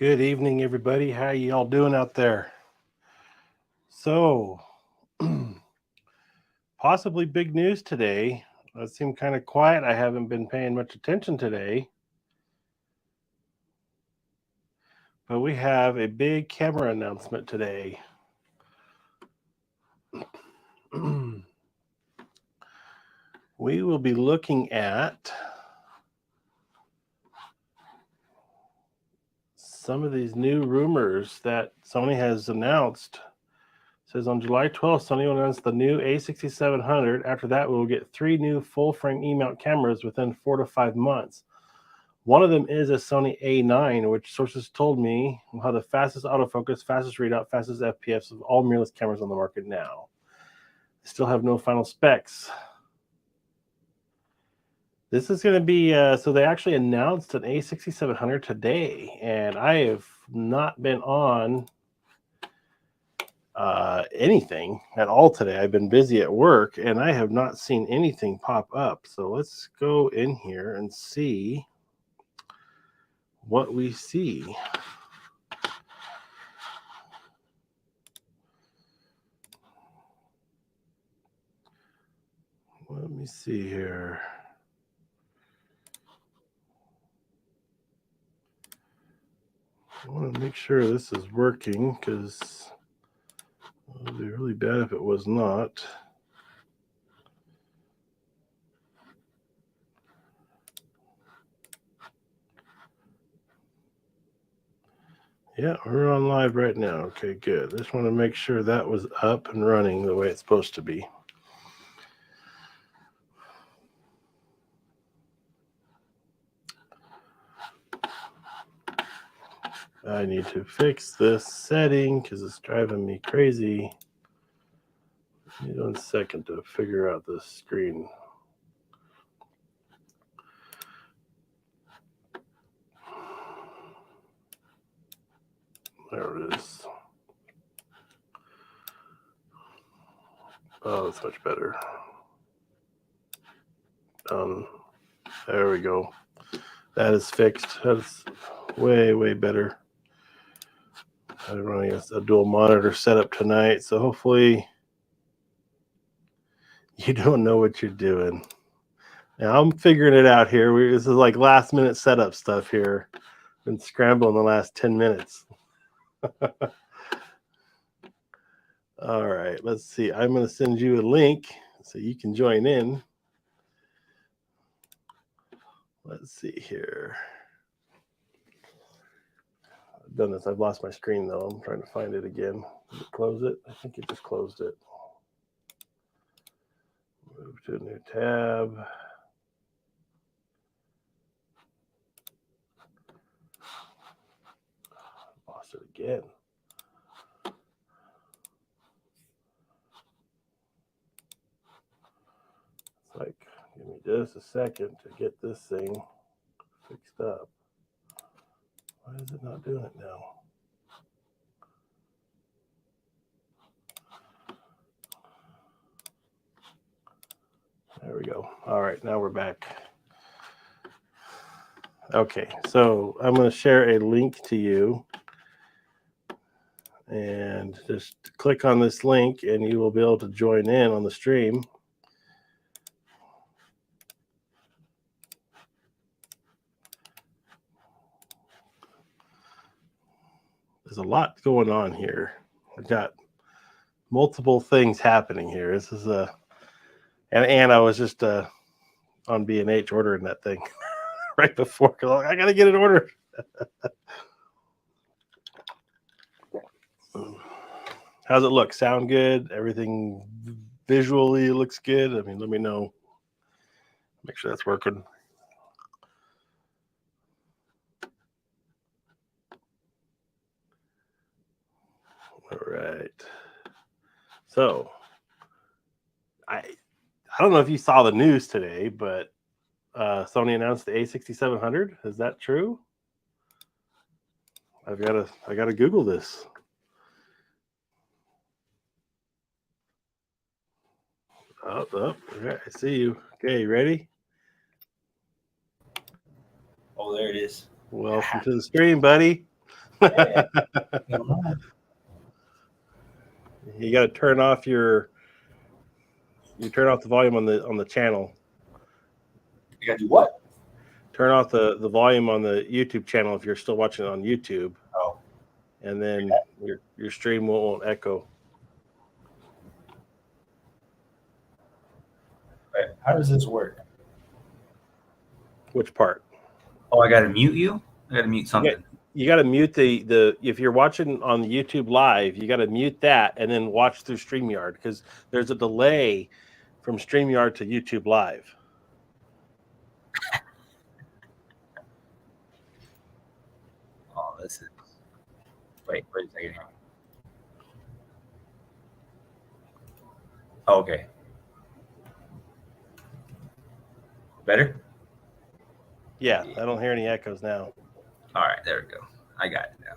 Good evening, everybody. How you all doing out there? So, possibly big news today. It seemed kind of quiet. I haven't been paying much attention today. But we have a big camera announcement today. We will be looking at some of these new rumors that Sony has announced. It says on July 12th, Sony will announce the new A6700. After that, we will get 3 new full-frame E-mount cameras within 4 to 5 months. One of them is a Sony A9, which sources told me will have the fastest autofocus, fastest readout, fastest FPS of all mirrorless cameras on the market now. They still have no final specs. This is going to be, so they actually announced an A6700 today, and I have not been on anything at all today. I've been busy at work, and I have not seen anything pop up. So let's go in here and see what we see. Let me see here. I want to make sure this is working because it would be really bad if it was not. Yeah, we're on live right now. Okay, good. I just want to make sure that was up and running the way it's supposed to be. I need to fix this setting because it's driving me crazy. Give me 1 second to figure out this screen. There it is. Oh, that's much better. There we go. That is fixed. That's way, way better. I'm running a dual monitor setup tonight, so hopefully you don't know what you're doing. Now I'm figuring it out here. This is like last minute setup stuff here. Been scrambling the last 10 minutes. All right, let's see. I'm going to send you a link so you can join in. Let's see here. I've done this. I've lost my screen though. I'm trying to find it again. Did it close it? I think it just closed it. Move to a new tab. Lost it again. It's like, give me just a second to get this thing fixed up. Why is it not doing it now? There we go. All right, now we're back. Okay, so I'm going to share a link to you. And just click on this link and you will be able to join in on the stream. There's a lot going on here. We've got multiple things happening here. This is and I was just on B&H ordering that thing right before. I got to get it ordered. How's it look? Sound good? Everything visually looks good? I mean, let me know. Make sure that's working. All right. So, I don't know if you saw the news today, but Sony announced the A6700. Is that true? I gotta Google this. Oh, okay, I see you. Okay, you ready? Oh, there it is. Welcome to the stream, buddy. Yeah. You got to turn off the volume on the channel. You got to do what? Turn off the volume on the YouTube channel if you're still watching it on YouTube. Oh. And then your stream won't echo. Wait, how does this work? Which part? Oh, I got to mute you? I got to mute something. You got to mute the if you're watching on the YouTube live, you got to mute that and then watch through StreamYard because there's a delay from StreamYard to YouTube live. Oh, this is. Wait a second here. Oh, okay. Better? Yeah, I don't hear any echoes now. All right, there we go. I got it now.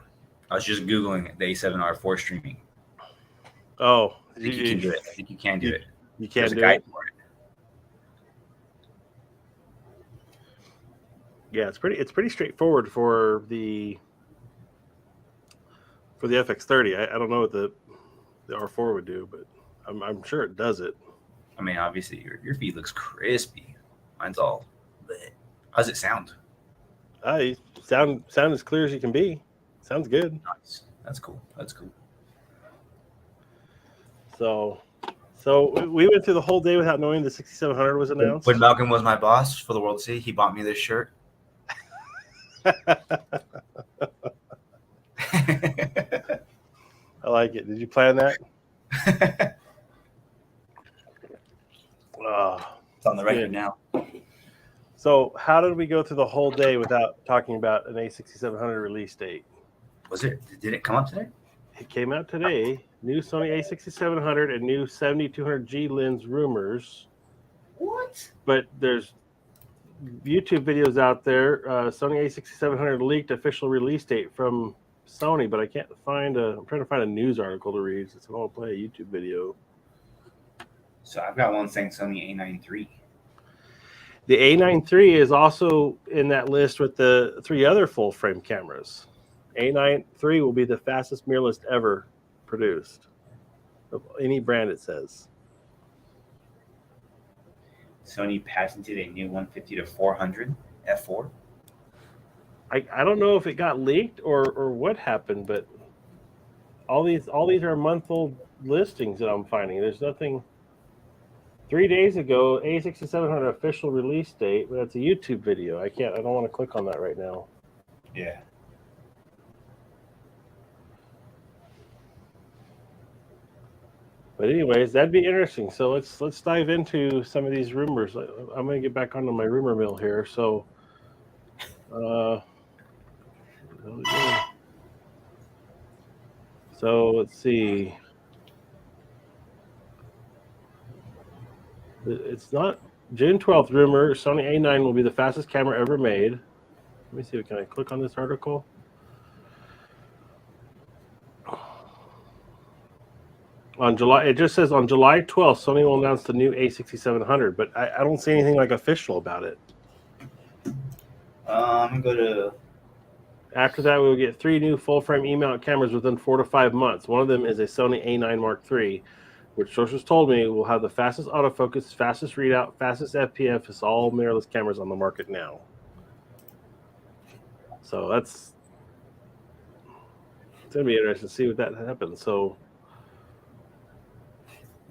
I was just Googling the A7R4 streaming. Oh, I think you can do it. I think you can do it. You can There's do a guide it. for it. Yeah, it's pretty straightforward for the FX30. I don't know what the R4 would do, but I'm sure it does it. I mean, obviously your feed looks crispy. Mine's all bleh. How's it sound? Sound as clear as you can be. Sounds good. Nice. That's cool. That's cool. So we went through the whole day without knowing the 6700 was announced. When Malcolm was my boss for the world to see, he bought me this shirt. I like it. Did you plan that? It's on the record now. So how did we go through the whole day without talking about an A6700 release date? Did it come up today? It came out today. New Sony A6700 and new 7200G lens rumors. What? But there's YouTube videos out there. Sony A6700 leaked official release date from Sony, but I can't find I'm trying to find a news article to read. So I'll play a YouTube video. So I've got one saying Sony A9 III. The A9 III is also in that list with the 3 other full frame cameras. A9 III will be the fastest mirrorless ever produced of any brand, it says. Sony patented a new 150-400 f4. I don't know if it got leaked or what happened, but all these are month-old listings that I'm finding. There's nothing. 3 days ago, A6700 official release date, but that's a YouTube video. I don't want to click on that right now. Yeah. But anyways, that'd be interesting. So let's dive into some of these rumors. I'm going to get back onto my rumor mill here. So, let's see. It's not June 12th rumor. Sony A9 will be the fastest camera ever made. Let me see. Can I click on this article? It just says on July 12th, Sony will announce the new A6700, but I don't see anything like official about it. I'm going to. After that, we will get 3 new full-frame E-mount cameras within 4 to 5 months. One of them is a Sony A9 Mark III, which sources told me will have the fastest autofocus, fastest readout, fastest FPF. It's all mirrorless cameras on the market now. So it's going to be interesting to see what that happens. So.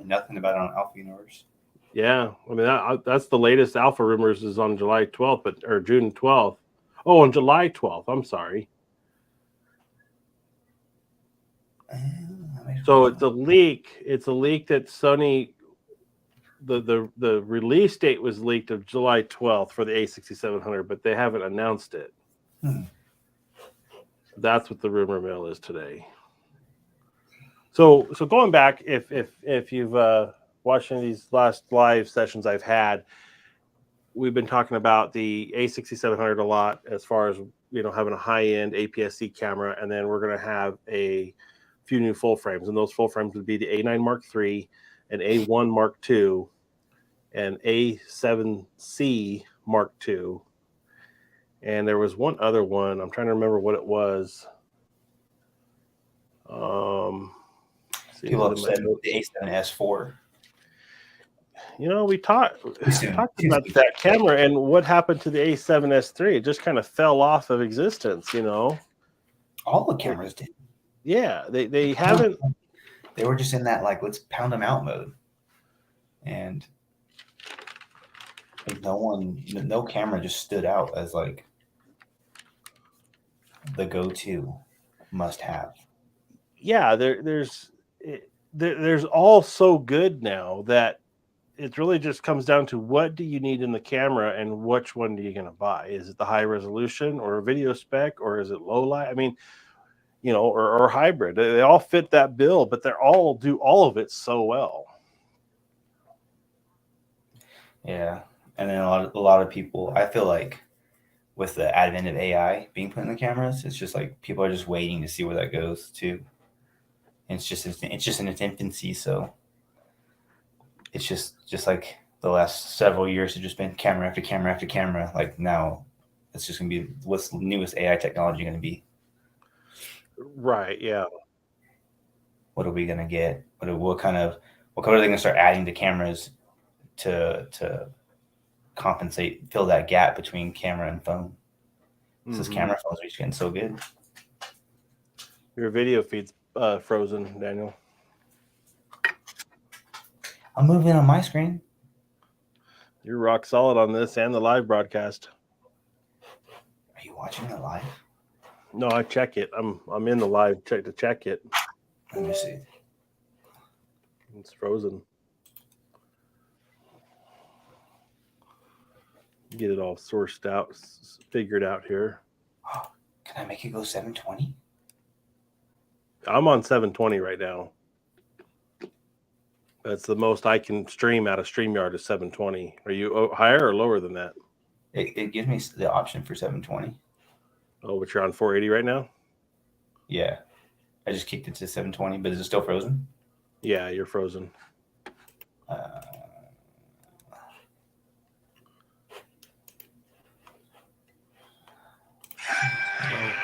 Nothing about it on Alpha Universe. Yeah, I mean that's the latest alpha rumors is on July 12th, or June 12th. Oh, on July 12th. I'm sorry. So it's a leak. It's a leak that Sony. The release date was leaked of July 12th for the A6700, but they haven't announced it. That's what the rumor mill is today. So going back, if you've watched any of these last live sessions I've had, we've been talking about the A6700 a lot as far as having a high-end APS-C camera, and then we're going to have a few new full frames, and those full frames would be the A9 Mark III, and A1 Mark II, and A7C Mark II, and there was one other one. I'm trying to remember what it was. See, People is it my upset notes? the A7S4. You know, we talked soon. about Too soon. that camera and what happened to the A7S3. It just kind of fell off of existence, you know. All the cameras did. Yeah, they haven't. They were just in that like let's pound them out mode, and like, no camera just stood out as like the go-to must-have. Yeah, there's all so good now that it really just comes down to what do you need in the camera and which one are you going to buy? Is it the high resolution or a video spec, or is it low light? I mean, you know, or hybrid. They all fit that bill, but they're all do all of it so well. Yeah, and then a lot of people, I feel like, with the advent of AI being put in the cameras, it's just like people are just waiting to see where that goes too. And it's just in its infancy, so it's just like the last several years have just been camera after camera after camera. Like now, it's just gonna be what's the newest AI technology gonna be? Right. Yeah. What are we gonna get? What kind of are they gonna start adding to cameras to compensate, fill that gap between camera and phone? Because camera phones are just getting so good. Your video feed's frozen, Daniel. I'm moving on my screen. You're rock solid on this and the live broadcast. Are you watching it live? No, I check it. I'm in the live check to check it. Let me see. It's frozen. Get it all sourced out, figured out here. Can I make it go 720? I'm on 720 right now. That's the most I can stream out of StreamYard is 720. Are you higher or lower than that? It gives me the option for 720. Oh, but you're on 480 right now? Yeah. I just kicked it to 720, but is it still frozen? Yeah, you're frozen. Oh,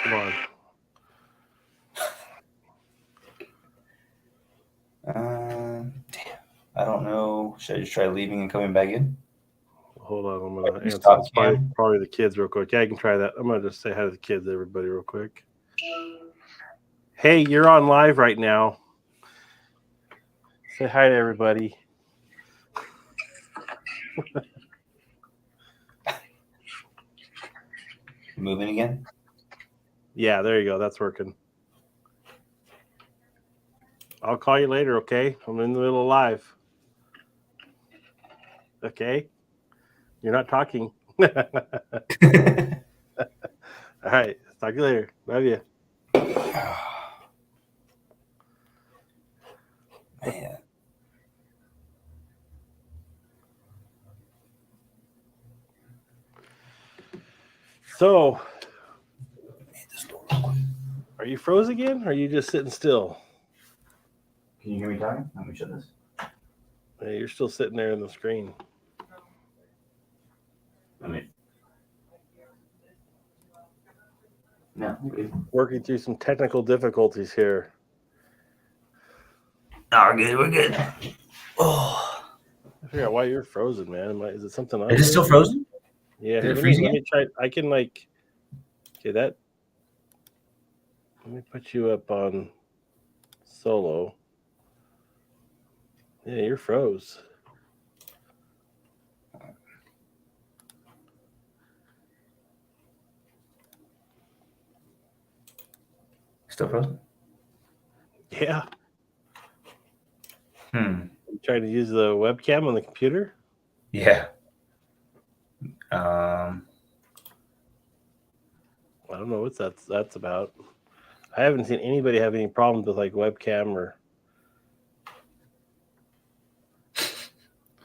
come on. Damn. I don't know. Should I just try leaving and coming back in? Hold on, I'm gonna answer Stop this. cam. Probably the kids real quick. Yeah, I can try that. I'm gonna just say hi to the kids, everybody, real quick. Hey, you're on live right now. Say hi to everybody. Moving again? Yeah, there you go. That's working. I'll call you later, okay? I'm in the middle of live. Okay? You're not talking. All right. Talk to you later. Love you. Man. So, are you froze again, or are you just sitting still? Can you hear me talking? Let me shut this. Yeah, you're still sitting there on the screen. No, good. Working through some technical difficulties here. No, we're good. Oh. I figure out why you're frozen, man. Is it something else? Is it still frozen? Yeah, Did here, it let me try. I can okay, let me put you up on solo. Yeah, you're froze. Still frozen? Yeah. You trying to use the webcam on the computer? Yeah. I don't know what that's about. I haven't seen anybody have any problems with like webcam or.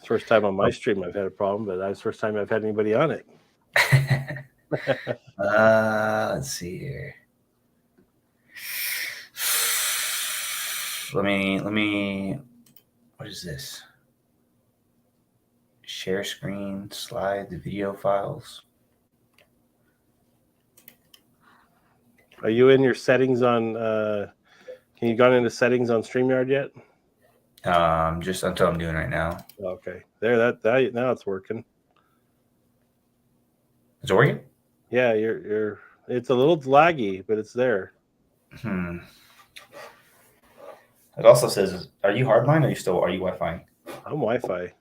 First time on my stream I've had a problem, but that's the first time I've had anybody on it. Let's see here. Let me. What is this? Share screen, slide the video files. Are you in your settings on Can you gone into settings on StreamYard yet? Just that's what I'm doing right now. Okay, there. That now it's working. Is it working? Yeah, you're. It's a little laggy, but it's there. It also says, "Are you hardline or are you Wi-Fi?" I'm Wi-Fi.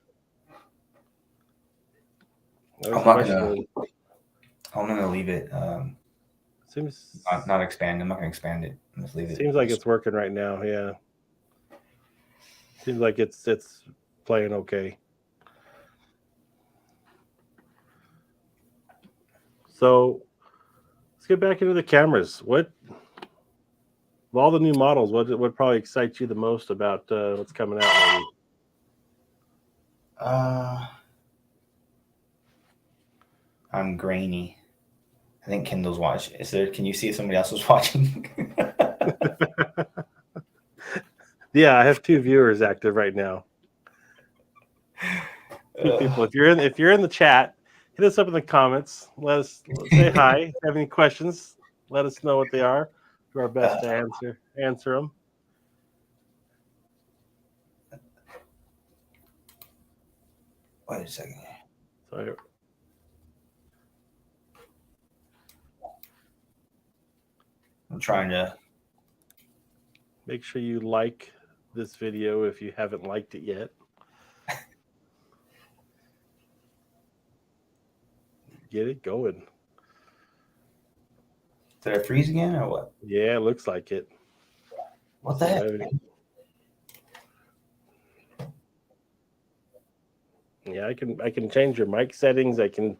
I'm gonna leave it. Seems not expand. I'm not gonna expand it. I'm just leave it. Seems like it's working right now. Yeah. Seems like it's playing okay. So let's get back into the cameras. What of all the new models, what probably excites you the most about what's coming out? Maybe? I'm grainy. I think Kendall's watching. Can you see if somebody else is watching? Yeah, I have 2 viewers active right now. 2 people. If you're in the chat, hit us up in the comments. Let's say hi. If you have any questions, let us know what they are. Do our best to answer them. Wait a second. So I'm trying to make sure you like this video if you haven't liked it yet. Get it going. Did I freeze again or what? Yeah, it looks like it. What the heck? Yeah, I can change your mic settings. I can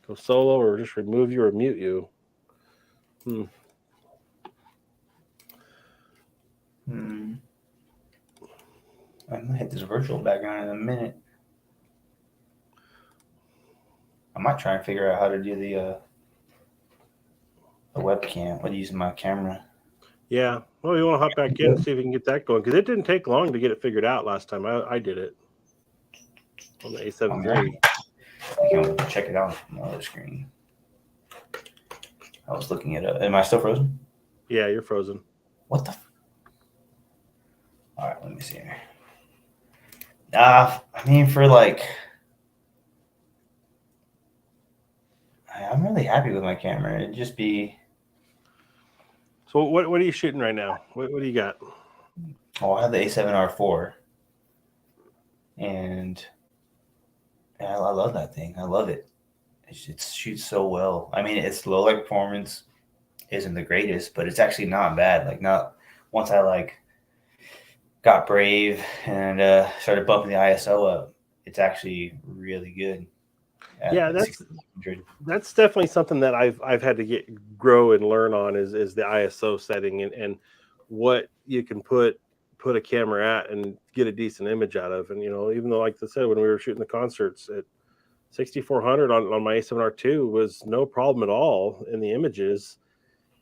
go solo or just remove you or mute you. I'm gonna hit this virtual background in a minute. I might try and figure out how to do the webcam. What to use my camera. Yeah. Well, you want to hop back in and see if we can get that going because it didn't take long to get it figured out last time. I did it on the A7 I can check it out on the other screen. I was looking at it. Am I still frozen? Yeah, you're frozen. What the? All right, let me see here. I mean, for like, I'm really happy with my camera. It'd just be. So what are you shooting right now? What do you got? Oh, I have the A7R4, and I love that thing. I love it. It shoots so well. I mean, its low light performance isn't the greatest, but it's actually not bad. Like, not once I got brave and started bumping the ISO up, it's actually really good. Yeah, that's definitely something that I've had to grow and learn on is the ISO setting and what you can put a camera at and get a decent image out of. And even though, like I said, when we were shooting the concerts at 6400 on my A7R2 was no problem at all in the images,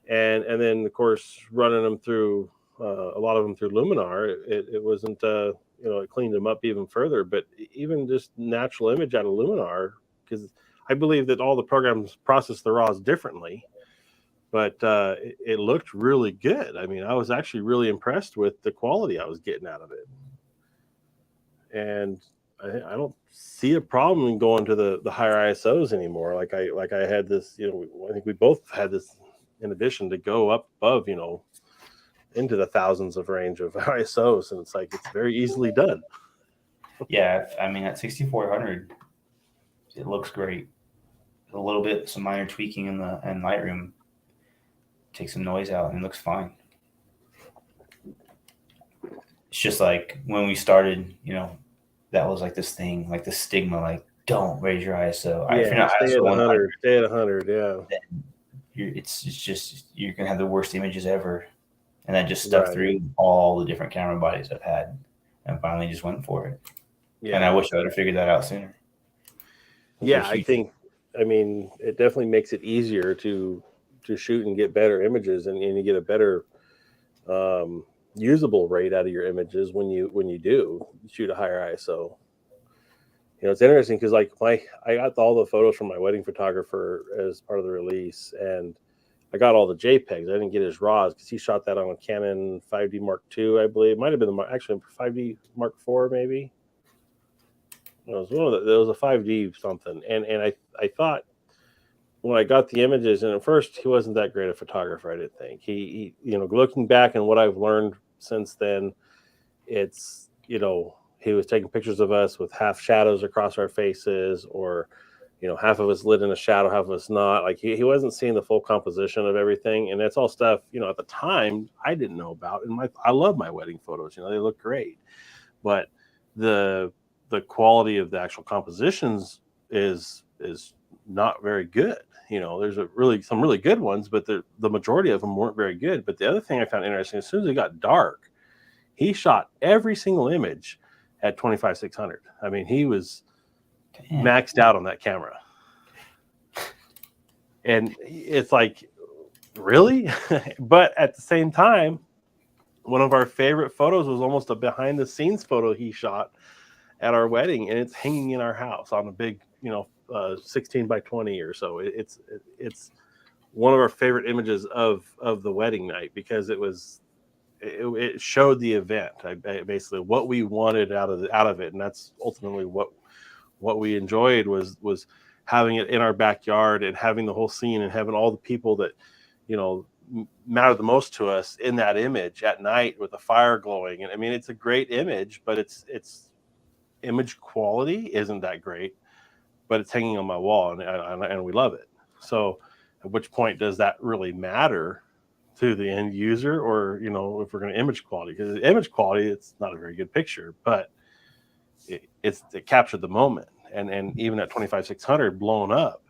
and then of course running them through a lot of them through Luminar, it wasn't it cleaned them up even further. But even just natural image out of Luminar, because I believe that all the programs process the RAWs differently, but it looked really good. I mean, I was actually really impressed with the quality I was getting out of it, and I don't see a problem in going to the higher ISOs anymore. Like I had this, I think we both had this in addition to go up above, into the thousands of range of ISOs, and it's very easily done. Yeah, I mean at 6400, it looks great. A little bit, some minor tweaking in Lightroom, take some noise out, and it looks fine. It's just like when we started, that was like this thing, like the stigma, like don't raise your ISO. Yeah, stay at 100. Stay at 100. Yeah. It's just you're gonna have the worst images ever, and that just stuck through all the different camera bodies I've had, and finally just went for it. Yeah. And I wish I would have figured that out sooner. Yeah, I mean, it definitely makes it easier to shoot and get better images, and you get a better usable rate out of your images when you do shoot a higher ISO. It's interesting because I got all the photos from my wedding photographer as part of the release, and I got all the JPEGs. I didn't get his RAWs because he shot that on a Canon 5D Mark II, I believe. It might have been actually 5D Mark IV, maybe. It was one of the, there was a 5D something, and I thought when I got the images, and at first he wasn't that great a photographer. I didn't think he looking back and what I've learned since then, it's he was taking pictures of us with half shadows across our faces, or half of us lit in a shadow, half of us not. Like he wasn't seeing the full composition of everything, and that's all stuff at the time I didn't know about. And I love my wedding photos. They look great, but the quality of the actual compositions is not very good. There's some really good ones, but the majority of them weren't very good. But the other thing I found interesting, as soon as it got dark, he shot every single image at 25/600. I mean, he was maxed out on that camera. And it's like, really? But at the same time, one of our favorite photos was almost a behind the scenes photo he shot at our wedding, and it's hanging in our house on a big 16x20 or so. It's one of our favorite images of the wedding night, because it showed the event, basically what we wanted out of it, and that's ultimately what we enjoyed was having it in our backyard and having the whole scene and having all the people that matter the most to us in that image at night with the fire glowing. And I mean, it's a great image, but it's image quality isn't that great, but it's hanging on my wall, and we love it. So at which point does that really matter to the end user, or if we're going to image quality? Because image quality, it's not a very good picture, but it captured the moment. And even at 25/600 blown up,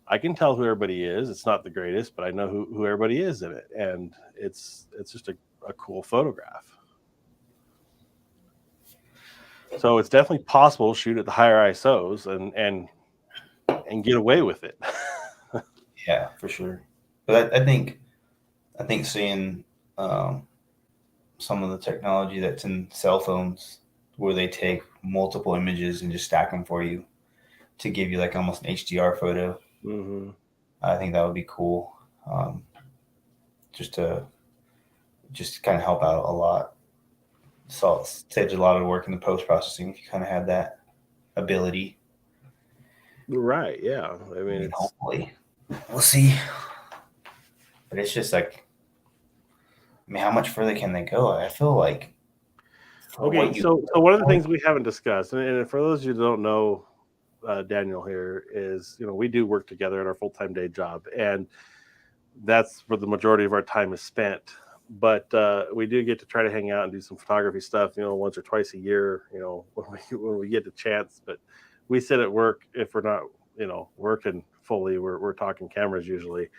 I can tell who everybody is. It's not the greatest, but I know who everybody is in it, and it's just a cool photograph. So it's definitely possible to shoot at the higher ISOs and get away with it. Yeah, for sure. But I think seeing some of the technology that's in cell phones, where they take multiple images and just stack them for you to give you like almost an HDR photo. Mm-hmm. I think that would be cool. Just to kind of help out a lot. So it saves a lot of work in the post processing if you kind of had that ability. Right. Yeah. I mean, hopefully we'll see. But it's just like, how much further can they go? I feel like. Okay, so one of the things we haven't discussed, and for those of you who don't know, Daniel here, is we do work together at our full-time day job, and that's where the majority of our time is spent. But we do get to try to hang out and do some photography stuff, once or twice a year, when we get the chance. But we sit at work. If we're not, working fully, we're talking cameras usually.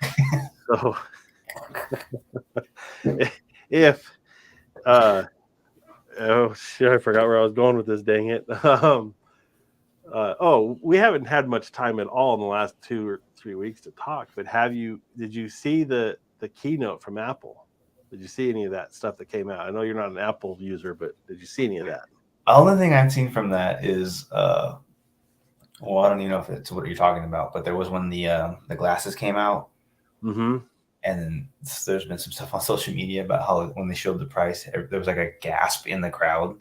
So if oh shit, I forgot where I was going with this, dang it. We haven't had much time at all in the last 2 or 3 weeks to talk, but did you see the keynote from Apple? Did you see any of that stuff that came out? I know you're not an Apple user, but did you see any of that? The only thing I've seen from that is, I don't even know if it's what you're talking about, but there was when the glasses came out. Mm-hmm. And then there's been some stuff on social media about how when they showed the price, there was like a gasp in the crowd.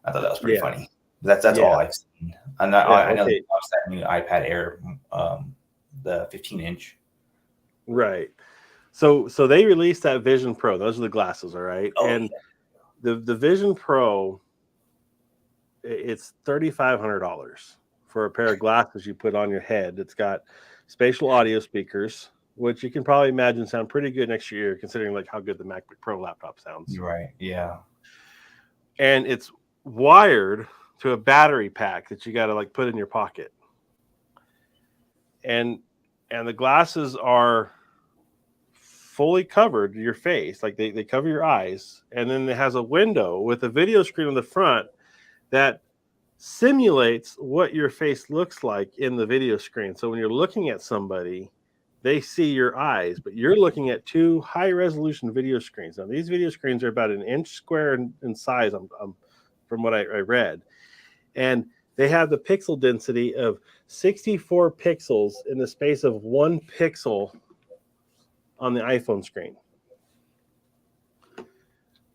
I thought that was pretty funny. That's all I've seen. I know they launched that new iPad Air, the 15-inch. Right. So they released that Vision Pro. Those are the glasses, all right? Oh, and the Vision Pro, it's $3,500 for a pair of glasses you put on your head. It's got spatial audio speakers, which you can probably imagine sound pretty good next year, considering like how good the MacBook Pro laptop sounds. You're right. Yeah. And it's wired to a battery pack that you got to like put in your pocket. And the glasses are fully covered your face, like they cover your eyes, and then it has a window with a video screen on the front that simulates what your face looks like in the video screen. So when you're looking at somebody, they see your eyes, but you're looking at 2 high-resolution video screens. Now, these video screens are about 1 inch square in size, from what I read. And they have the pixel density of 64 pixels in the space of 1 pixel on the iPhone screen.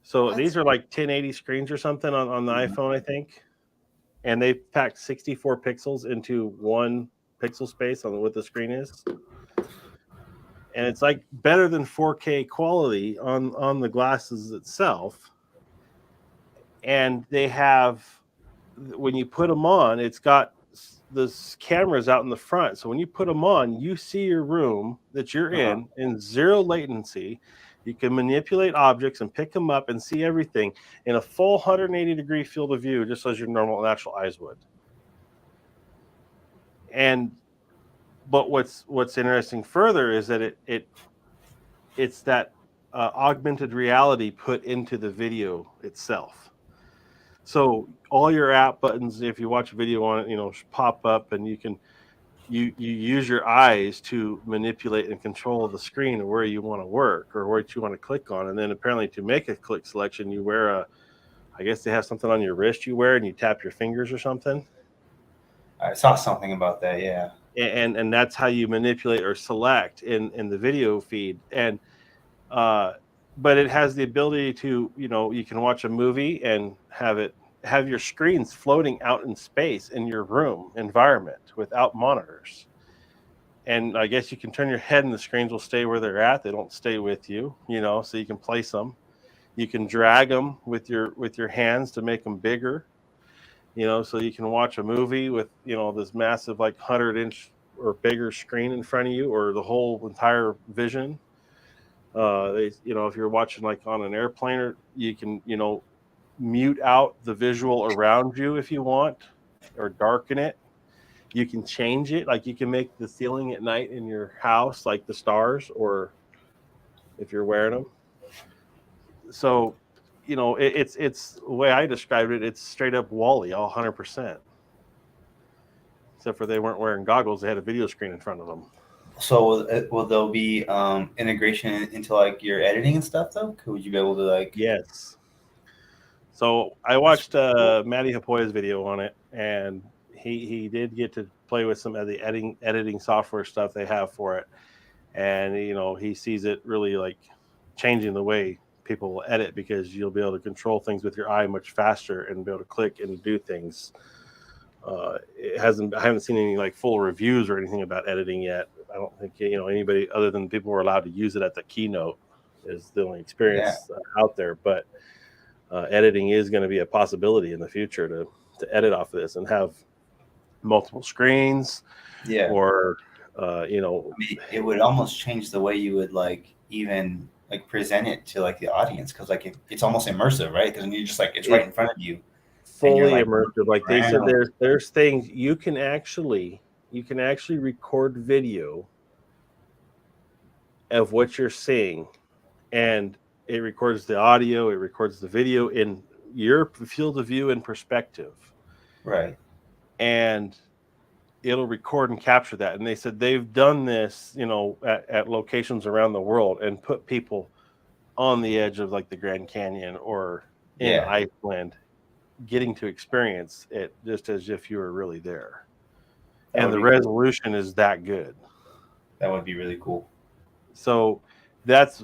So What? these are like 1080 screens or something on the iPhone, I think. And they packed 64 pixels into 1 pixel space on what the screen is. And it's like better than 4K quality on the glasses itself. And they have, when you put them on, it's got the cameras out in the front. So when you put them on, you see your room that you're in zero latency. You can manipulate objects and pick them up and see everything in a full 180-degree field of view, just as your normal natural eyes would. But what's interesting further is that it's that augmented reality put into the video itself. So all your app buttons, if you watch a video on it, pop up, and you use your eyes to manipulate and control the screen of where you want to work or what you want to click on. And then apparently to make a click selection, you wear I guess they have something on your wrist you wear, and you tap your fingers or something. I saw something about that, yeah. And that's how you manipulate or select in the video feed. And but it has the ability to, you can watch a movie and have your screens floating out in space in your room environment without monitors. And I guess you can turn your head and the screens will stay where they're at. They don't stay with you, so you can place them. You can drag them with your hands to make them bigger, so you can watch a movie with, this massive, like 100-inch or bigger screen in front of you, or the whole entire vision. If you're watching like on an airplane, you can, mute out the visual around you if you want, or darken it. You can change it, like you can make the ceiling at night in your house like the stars, or if you're wearing them. So, it's the way I described it. It's straight up Wall-E, all 100%. Except for they weren't wearing goggles; they had a video screen in front of them. So will there be integration into like your editing and stuff though? Would you be able to like? Yes. So I watched Matty Hapoya's video on it, and he did get to play with some of the editing software stuff they have for it, and he sees it really like changing the way people will edit, because you'll be able to control things with your eye much faster and be able to click and do things. I haven't seen any like full reviews or anything about editing yet. I don't think anybody other than people who are allowed to use it at the keynote is the only experience out there. But editing is going to be a possibility in the future to edit off of this and have multiple screens. Yeah. Or it would almost change the way you would like even like present it to like the audience, because like it's almost immersive, right? Because you're just like it's right in front of you. Fully immersive. Like they said, there's things you can actually record video of what you're seeing, and it records the audio, it records the video in your field of view and perspective. Right. And it'll record and capture that. And they said they've done this, at locations around the world, and put people on the edge of like the Grand Canyon or in Iceland, getting to experience it just as if you were really there. And the resolution is that good. That would be really cool. So that's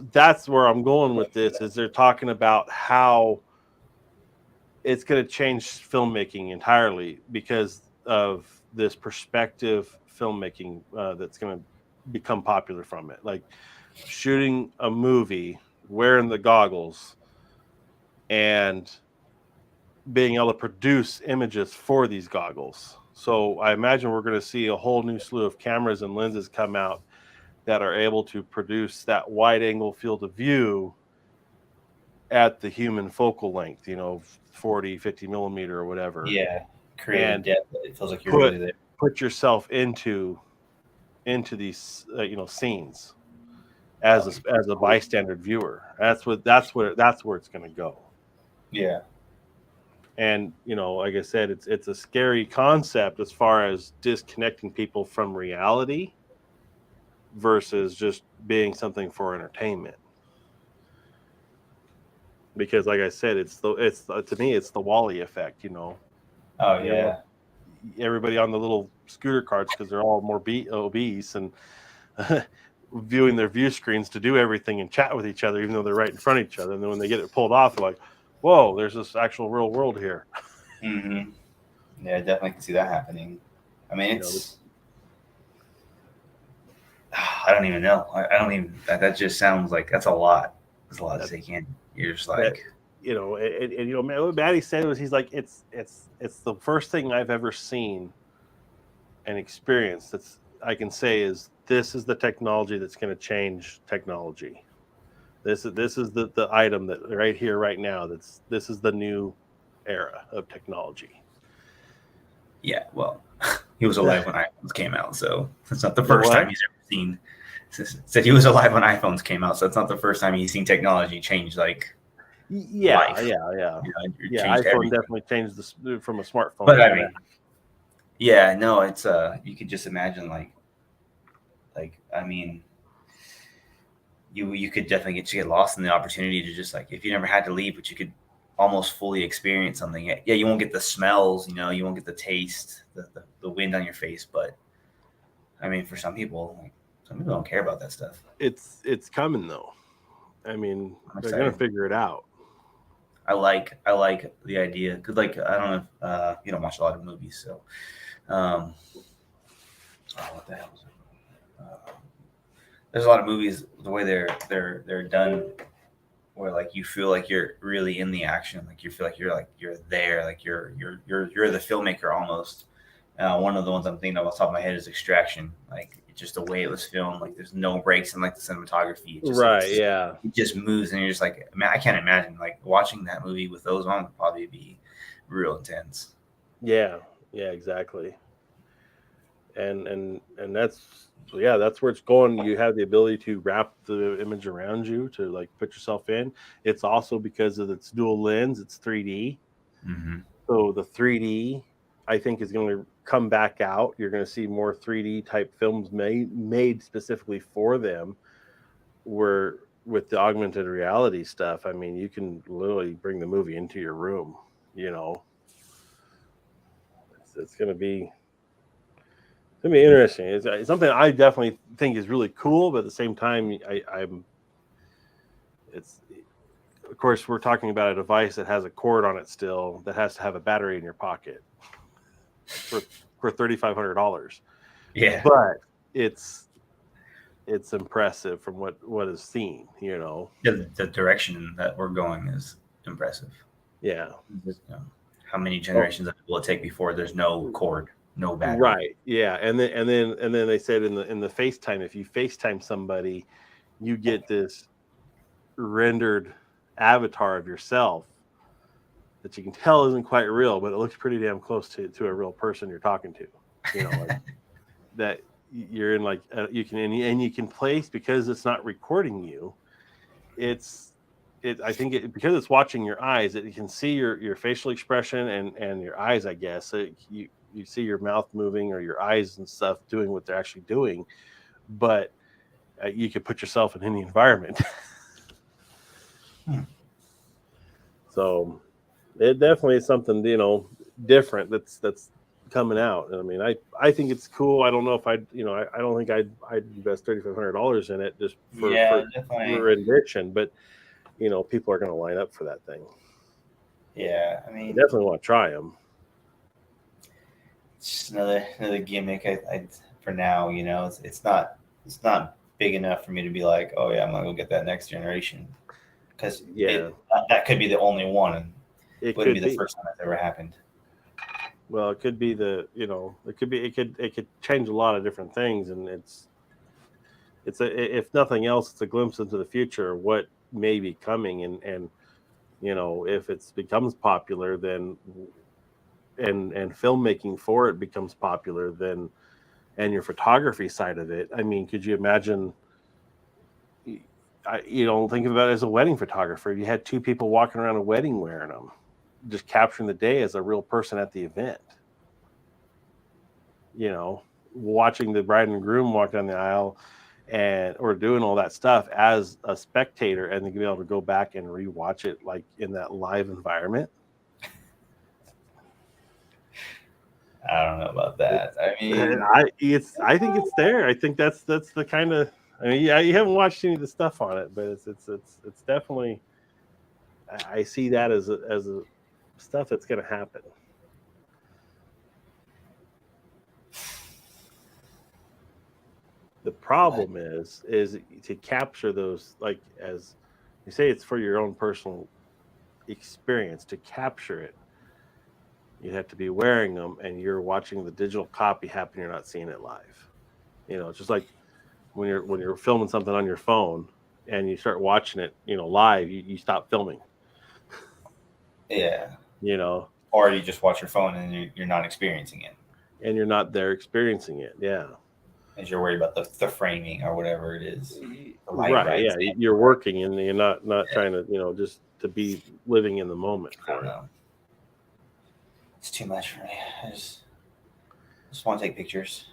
where I'm going with this, is they're talking about how it's going to change filmmaking entirely because of this perspective filmmaking that's going to become popular from it. Like shooting a movie, wearing the goggles, and being able to produce images for these goggles. So I imagine we're going to see a whole new slew of cameras and lenses come out that are able to produce that wide angle field of view at the human focal length, 40, 50 millimeter or whatever. Yeah. Create depth. It feels like you're really there. Put yourself into these, scenes as a bystander viewer. That's where it's going to go. Yeah. And like I said, it's a scary concept as far as disconnecting people from reality versus just being something for entertainment. Because, like I said, to me it's the Wall-E effect. Oh yeah. Everybody on the little scooter carts, because they're all more obese, and viewing their view screens to do everything and chat with each other, even though they're right in front of each other. And then when they get it pulled off, they're like, whoa, there's this actual real world here. Mm-hmm. Yeah, I definitely can see that happening. I mean, it's, I don't even know. I don't even, that just sounds like that's a lot. That's a lot to take in. You're just like, and what Maddie said was, he's like, it's the first thing I've ever seen and experienced that's I can say is this is the technology that's going to change technology. This is the item that right here, right now, this is the new era of technology. yeah, well, he was alive when iPhones came out, so it's not the first time he's ever seen. Said he was alive when iPhones came out, so it's not the first time he's seen technology change life. Yeah. Changed iPhone definitely changed from a smartphone. But I mean, yeah, no, it's you could just imagine like I mean, you could definitely get lost in the opportunity to just like, if you never had to leave, but you could almost fully experience something. Yeah, you won't get the smells, you won't get the taste, the wind on your face, but I mean, for some people don't care about that stuff. It's coming though. I mean, they're gonna figure it out. I like the idea because, like, I don't know if you don't watch a lot of movies, so what the hell is it? There's a lot of movies, the way they're done, where like you feel like you're really in the action, like you feel like you're there, like you're the filmmaker almost. One of the ones I'm thinking of off the top of my head is Extraction. Like, just the way it was filmed, like there's no breaks in like the cinematography. It just moves, and you're just like, man, I can't imagine like watching that movie with those on would probably be real intense. Yeah, exactly. And that's where it's going. You have the ability to wrap the image around you to like put yourself in. It's also because of its dual lens, it's 3D. Mm-hmm. So the 3D, I think, is going to come back out. You're going to see more 3D type films made specifically for them. Where with the augmented reality stuff, I mean, you can literally bring the movie into your room. It's going to be interesting. It's something I definitely think is really cool, but at the same time, of course, we're talking about a device that has a cord on it still, that has to have a battery in your pocket for $3,500. Yeah, but it's impressive from what is seen. The direction that we're going is impressive. Yeah. How many generations will it take before there's no cord, no battery? Right. Yeah. And then they said in the FaceTime, if you FaceTime somebody, you get this rendered avatar of yourself that you can tell isn't quite real, but it looks pretty damn close to a real person you're talking to. Like that you're in, like you can place, because it's not recording you. I think because it's watching your eyes, it can see your facial expression and your eyes, I guess. So you see your mouth moving or your eyes and stuff doing what they're actually doing, but you can put yourself in any environment. So it definitely is something, different that's coming out. And I mean, I think it's cool. I don't know if I don't think I'd invest $3,500 in it just for rendition, but people are going to line up for that thing. Yeah, I mean, I definitely want to try them. It's just another gimmick. I for now, it's not big enough for me to be like, oh yeah, I'm gonna go get that next generation, because that could be the only one, and it wouldn't be the first time that's ever happened. Well, it could be it could change a lot of different things, and if nothing else, it's a glimpse into the future of what may be coming, and if it becomes popular, then and filmmaking for it becomes popular, then, and your photography side of it, I mean, could you imagine? Think about it as a wedding photographer. You had two people walking around a wedding wearing them, just capturing the day as a real person at the event. Watching the bride and groom walk down the aisle or doing all that stuff as a spectator, and then be able to go back and rewatch it like in that live environment. I don't know about that. I mean, I think it's there. I think that's the kind of I mean, yeah, you haven't watched any of the stuff on it, but it's definitely. I see that as a stuff that's going to happen. The problem is to capture those, like as you say, it's for your own personal experience. To capture it, you have to be wearing them, and you're watching the digital copy happen. You're not seeing it live. You know, just like when you're filming something on your phone and you start watching it, live, you stop filming. Yeah. Or you just watch your phone and you're not experiencing it. And you're not there experiencing it. Yeah. As you're worried about the framing or whatever it is. Right. Yeah. You're working and you're not trying to, just to be living in the moment for it. It's too much for me. I just want to take pictures.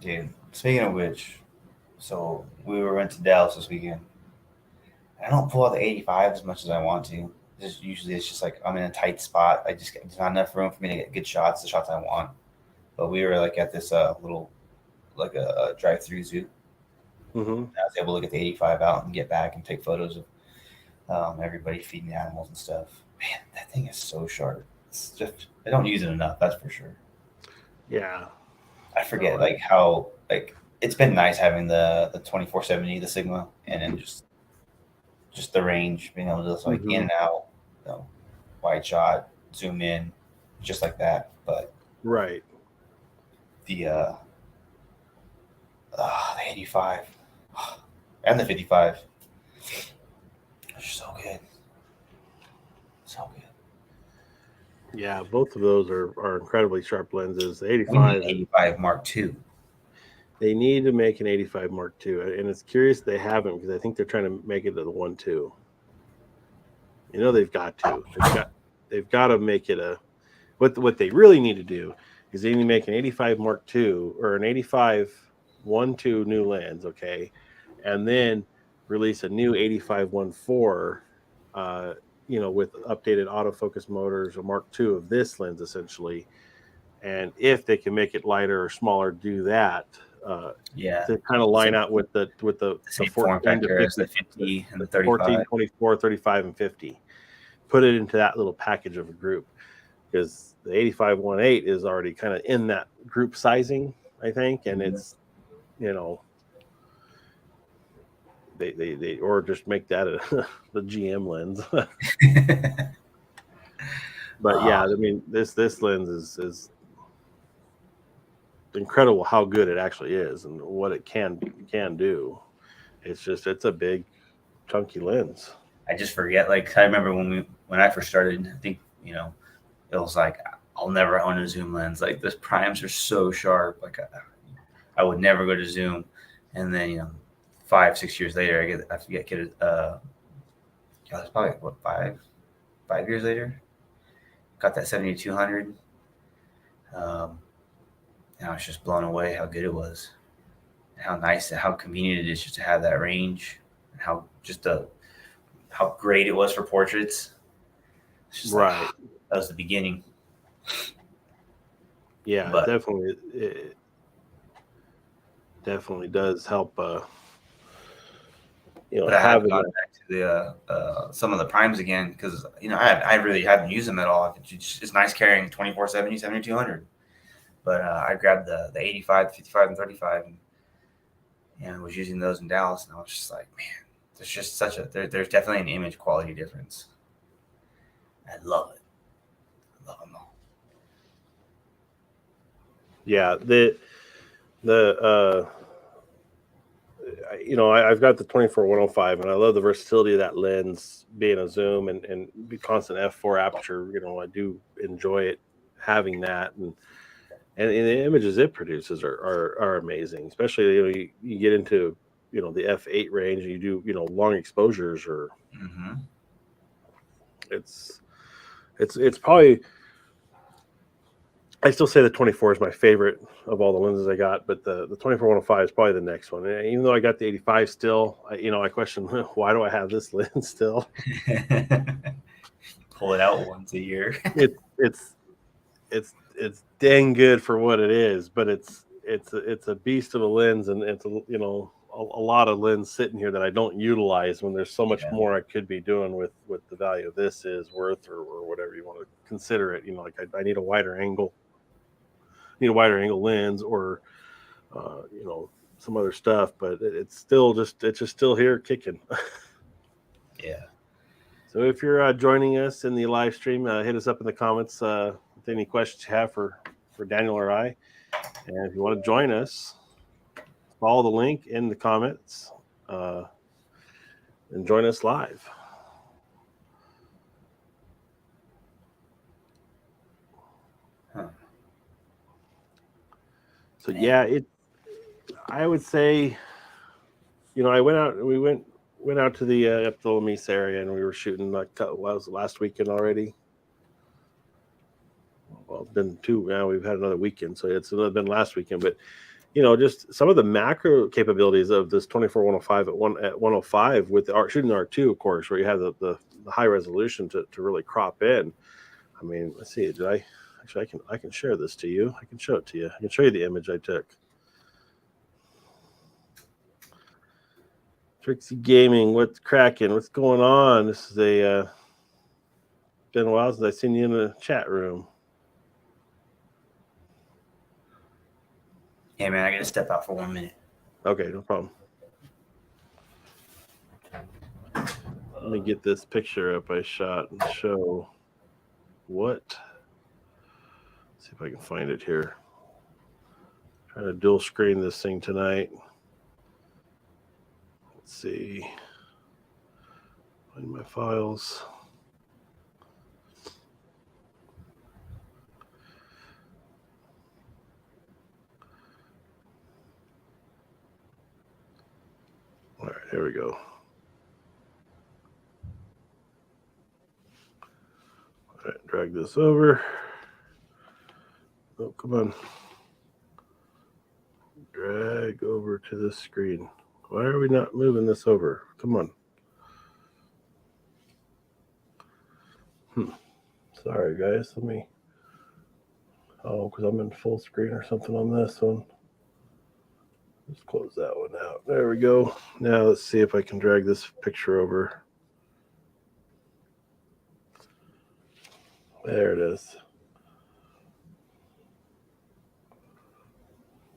Dude, speaking of which, so we went to Dallas this weekend. I don't pull out the 85 as much as I want to. Usually it's just like I'm in a tight spot. There's not enough room for me to get good shots, the shots I want. But we were like at this little, like a drive-through zoo. Mm-hmm. I was able to get the 85 out and get back and take photos of everybody feeding the animals and stuff. Man, that thing is so sharp. It's just, I don't use it enough, that's for sure. Yeah. I forget how it's been nice having the 2470, the Sigma, and then just the range, being able to just in and out, wide shot, zoom in, just like that. But right, the 85 and the 55 are so good, so good. Yeah, both of those are incredibly sharp lenses. The 85 Mark II. They need to make an 85 Mark II, and it's curious they haven't, because I think they're trying to make it to the 1.2. They've got to. They've got to make it a. What they really need to do is they need to make an 85 Mark II or an 85 1.2 new lens, okay, and then release a new 85 1.4. With updated autofocus motors, a Mark II of this lens essentially. And if they can make it lighter or smaller, do that. To kind of line out with the 14 to 50, the 50 and the 35. 14, 24, 35, and 50. Put it into that little package of a group, because the 85 1.8 is already kind of in that group sizing, I think, and it's they or just make that the GM lens. But yeah, I mean this lens is incredible how good it actually is and what it can do. It's a big chunky lens. I just forget, I remember when I first started, I think it was like I'll never own a zoom lens. The primes are so sharp, I would never go to zoom. And then 5-6 years later, I forget it's probably what 5 years later, got that 7200. And I was just blown away how good it was, and how nice and how convenient it is just to have that range, and how great it was for portraits. It's just right. That was the beginning. Yeah, it definitely does help. But I haven't gone back to the some of the primes again, because I really haven't used them at all. It's nice carrying 2470, 7200. But I grabbed the 85, 55, and 35, and was using those in Dallas, and I was just like, man, there's just there's definitely an image quality difference. I love it. I love them all. Yeah, I've got the 24-105, and I love the versatility of that lens, being a zoom and constant f4 aperture. I do enjoy it, having that, and the images it produces are amazing. Especially you get into the f8 range, and you do long exposures, or it's probably. I still say the 24 is my favorite of all the lenses I got, but the 24-105 is probably the next one. And even though I got the 85 still, I question, why do I have this lens still? Pull it out once a year. It's it's dang good for what it is, but it's a beast of a lens, and it's a lot of lens sitting here that I don't utilize when there's so much more I could be doing with what the value of this is worth, or whatever you want to consider it. Like I need a wider angle, lens, or some other stuff, but it's just still here kicking. Yeah. So if you're joining us in the live stream, hit us up in the comments with any questions you have for Daniel or I. And if you want to join us, follow the link in the comments and join us live. So yeah, I would say, we went out to the Ephthalmos area, and we were shooting was it last weekend already? Well, it's been two now. We've had another weekend, so it's been last weekend. But just some of the macro capabilities of this 24-105 at 105 with the shooting R2, of course, where you have the high resolution to really crop in. I mean, let's see. Did I actually? I can share this to you. I can show it to you. I can show you the image I took. Trixie Gaming, what's cracking? What's going on? This is been a while since I've seen you in the chat room. Yeah, man, I gotta step out for 1 minute. Okay, no problem. Let me get this picture up I shot and show what. Let's see if I can find it here. Trying to dual screen this thing tonight. Let's see. Find my files. All right, here we go. All right, drag this over. Oh, come on. Drag over to this screen. Why are we not moving this over? Come on. Sorry, guys. Let me. Oh, because I'm in full screen or something on this one. Let's close that one out. There we go. Now let's see if I can drag this picture over. There it is.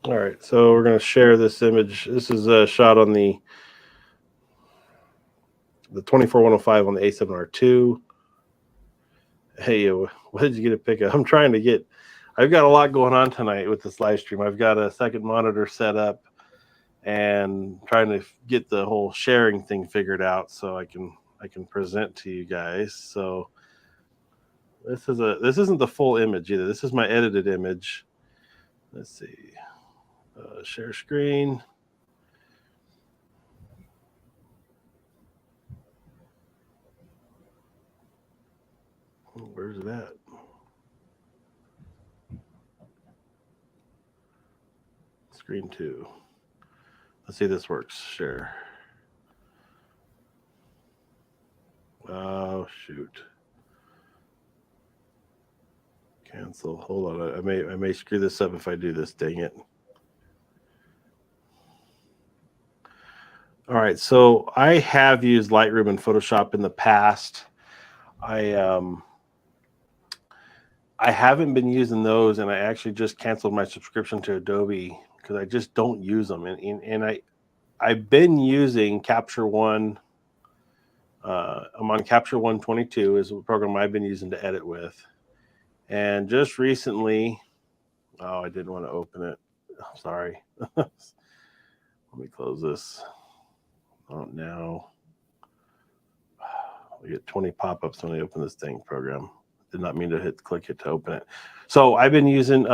All right, so we're going to share this image. This is a shot on the 24-105 on the A7R2. Hey, what did you get a pick of? I've got a lot going on tonight with this live stream. I've got a second monitor set up and trying to get the whole sharing thing figured out so I can present to you guys. So this isn't the full image either. This is my edited image. Let's see. Share screen. Where's it at? Screen 2. Let's see if this works. Share. Oh shoot. Cancel. Hold on. I may screw this up if I do this. Dang it. All right. So I have used Lightroom and Photoshop in the past. I haven't been using those, and I actually just canceled my subscription to Adobe because I just don't use them. And I've been using Capture One. I'm on Capture 122 is the program I've been using to edit with. And just recently, I didn't want to open it. I'm sorry. Let me close this. Oh, now we get 20 pop-ups when I open this thing program. Did not mean to click it to open it. So I've been using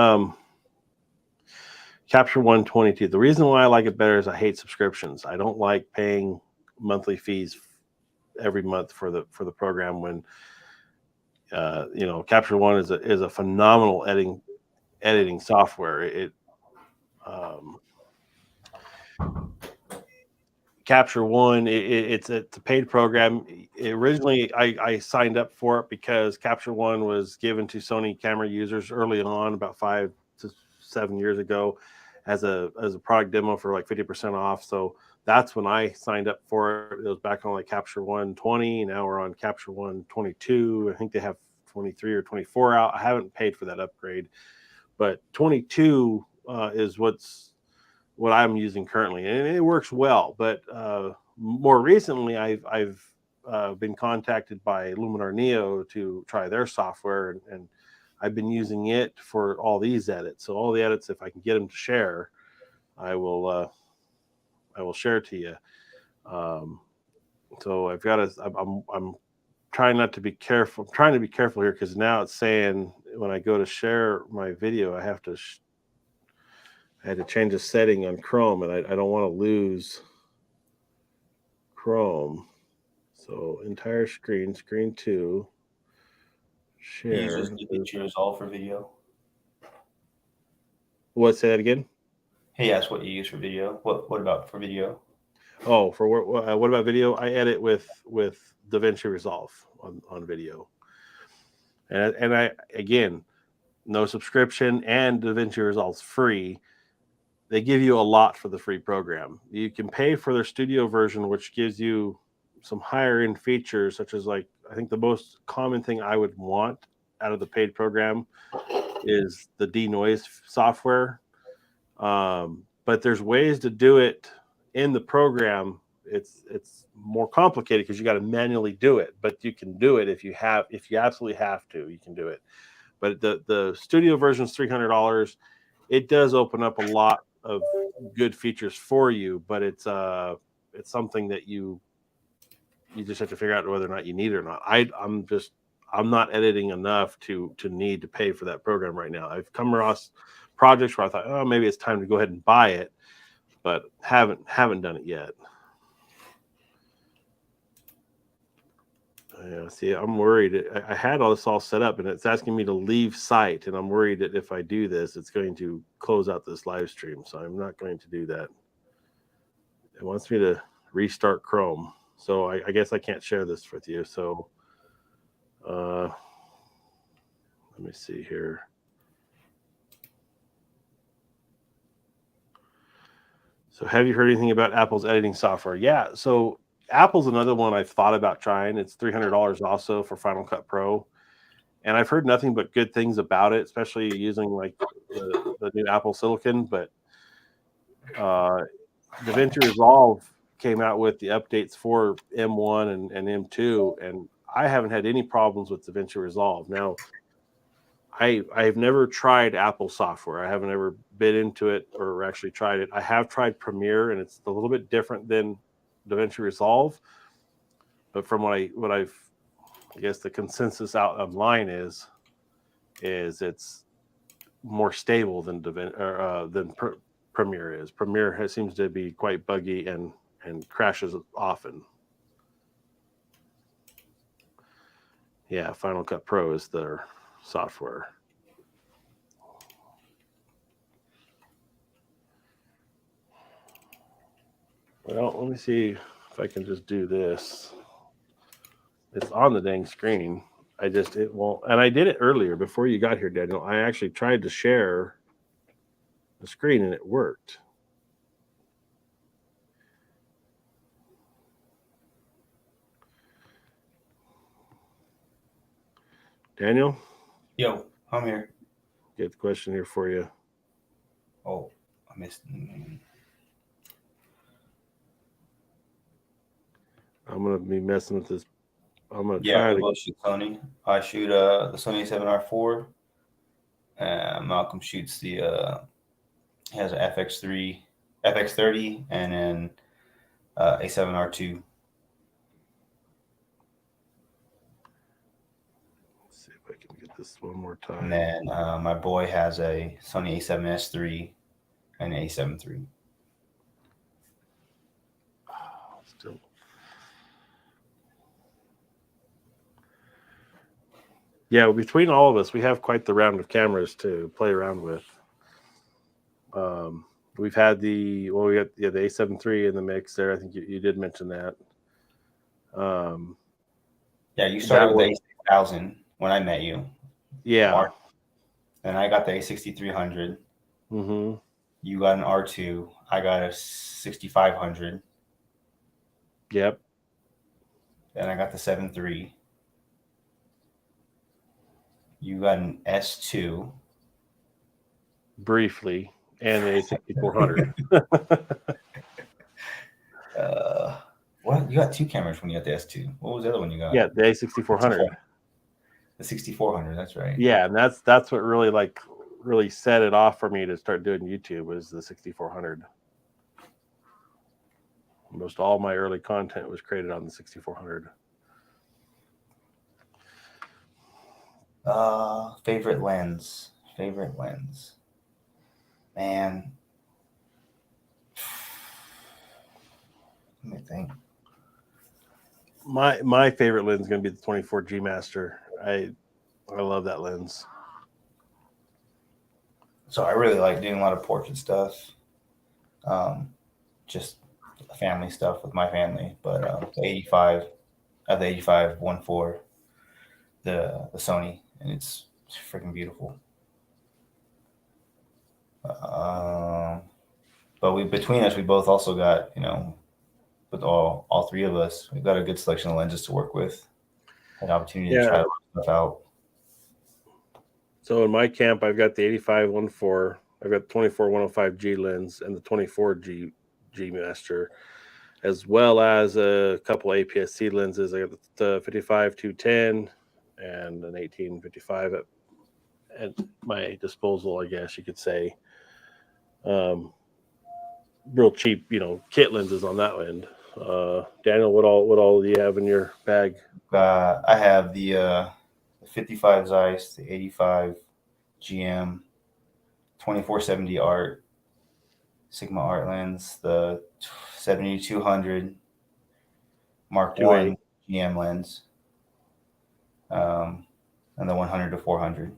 Capture 122. The reason why I like it better is I hate subscriptions. I don't like paying monthly fees every month for the program when Capture One is a phenomenal editing software. Capture One, it's a paid program. originally I signed up for it because Capture One was given to Sony Camera users early on, about 5 to 7 years ago, as a product demo for like 50% off. So that's when I signed up for it. It was back on like Capture One 20. Now we're on Capture One 22. I think they have 23 or 24 out. I haven't paid for that upgrade, but 22 is what I'm using currently, and it works well. But more recently, I've been contacted by Luminar Neo to try their software, and I've been using it for all these edits. So all the edits, if I can get them to share, I will share to you. So I've got I'm trying not to be careful. I'm trying to be careful here because now it's saying when I go to share my video, I have to. I had to change a setting on Chrome, and I don't want to lose Chrome. So entire screen, screen 2, share. You use DaVinci Resolve for video. What? Say that again. He asked what you use for video. What about for video? Oh, for what about video? I edit with DaVinci Resolve on video, and I again, no subscription, and DaVinci Resolve's free. They give you a lot for the free program. You can pay for their studio version, which gives you some higher end features, such as like I think the most common thing I would want out of the paid program is the denoise software. But there's ways to do it in the program. It's more complicated because you got to manually do it, but you can do it if you absolutely have to. You can do it. But the studio version is $300. It does open up a lot of good features for you, but it's something that you just have to figure out whether or not you need it or not. I'm not editing enough to need to pay for that program right now. I've come across projects where I thought, oh, maybe it's time to go ahead and buy it, but haven't done it yet. Yeah, see, I'm worried. I had all this all set up, and it's asking me to leave site, and I'm worried that if I do this, it's going to close out this live stream. So I'm not going to do that. It wants me to restart Chrome, so I guess I can't share this with you. So let me see here. So have you heard anything about Apple's editing software? Yeah, so Apple's another one I've thought about trying. It's $300 also for Final Cut Pro. And I've heard nothing but good things about it, especially using like the new Apple Silicon. But DaVinci Resolve came out with the updates for M1 and M2, and I haven't had any problems with DaVinci Resolve. Now, I've never tried Apple software. I haven't ever bit into it or actually tried it. I have tried Premiere, and it's a little bit different than DaVinci Resolve. But from I guess the consensus out online is it's more stable than Premiere is. Premiere seems to be quite buggy and crashes often. Yeah, Final Cut Pro is their software. Well, let me see if I can just do this. It's on the dang screen. It won't. And I did it earlier before you got here, Daniel. I actually tried to share the screen and it worked. Daniel? Yo, I'm here. Get the question here for you. Oh, I missed. I'm going to be messing with this. I'm going to try try to shoot Sony. I shoot the Sony 7R4. Malcolm shoots the has an FX30, and then a 7R2. Let's see if I can get this one more time. And then my boy has a Sony A7S3 and an A7 III. Still. Yeah, between all of us, we have quite the round of cameras to play around with. We've had we got the A7 III in the mix there. I think you did mention that. Yeah, you started That with was- the A6000 when I met you. Yeah. And I got the A6300. Mm-hmm. You got an R2. I got a 6500. Yep. Then I got the 7.3. You got an S2. Briefly, and the A6400. What? You got two cameras when you got the S2. What was the other one you got? Yeah, the A6400. The 6400. That's right. Yeah, and that's what really set it off for me to start doing YouTube was the 6400. Most all my early content was created on the 6400. Favorite lens. Favorite lens. Man. Let me think. My favorite lens is going to be the 24G Master. I love that lens. So I really like doing a lot of portrait stuff. Just family stuff with my family. But the 85, I have the 85 1.4, the Sony, and it's freaking beautiful. But between us, we both also got, with all three of us, we've got a good selection of lenses to work with. An opportunity to try stuff out. So in my camp, I've got the 85 1.4, I've got the 24 105G lens, and the 24G Master, as well as a couple APS-C lenses. I got the 55 210 and an 1855 at my disposal, I guess you could say. Real cheap, kit lenses on that end. Daniel, what all do you have in your bag? I have the 55 Zeiss, the 85 GM, 2470 Art, Sigma Art lens, the 7200 Mark I GM lens, and the 100 to 400.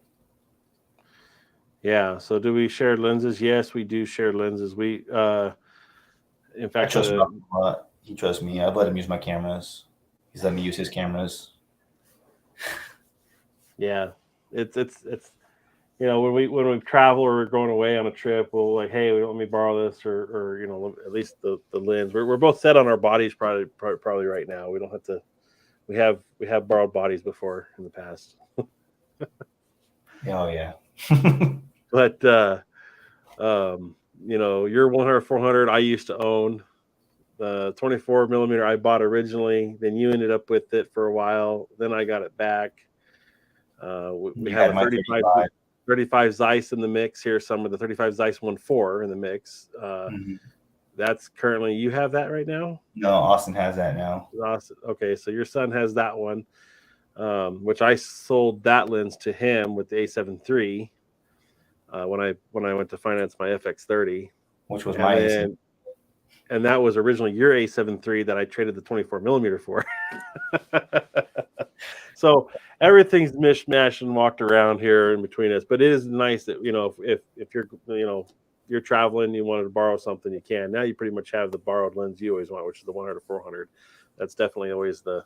Yeah. So do we share lenses? Yes, we do share lenses. We, in fact, I trust him a lot. He trusts me. I've let him use my cameras. He's let me use his cameras. Yeah, it's when we travel or we're going away on a trip, we'll like, hey, let me borrow this or at least the lens. We're both set on our bodies probably right now. We don't have to. We have borrowed bodies before in the past. Oh yeah. But your 100 400 I used to own. The 24 millimeter I bought originally. Then you ended up with it for a while. Then I got it back. We have a 35 Zeiss in the mix here. Some of the 35 Zeiss 1.4 in the mix. That's currently, you have that right now? No, Austin has that now. Austin. Okay, so your son has that one, which I sold that lens to him with the A7 III when I went to finance my FX30, which was my A7. And that was originally your A7 III that I traded the 24 millimeter for. So everything's mishmashed and walked around here in between us. But it is nice that if you're traveling, you wanted to borrow something, you can. Now you pretty much have the borrowed lens you always want, which is the 100 to 400. That's definitely always the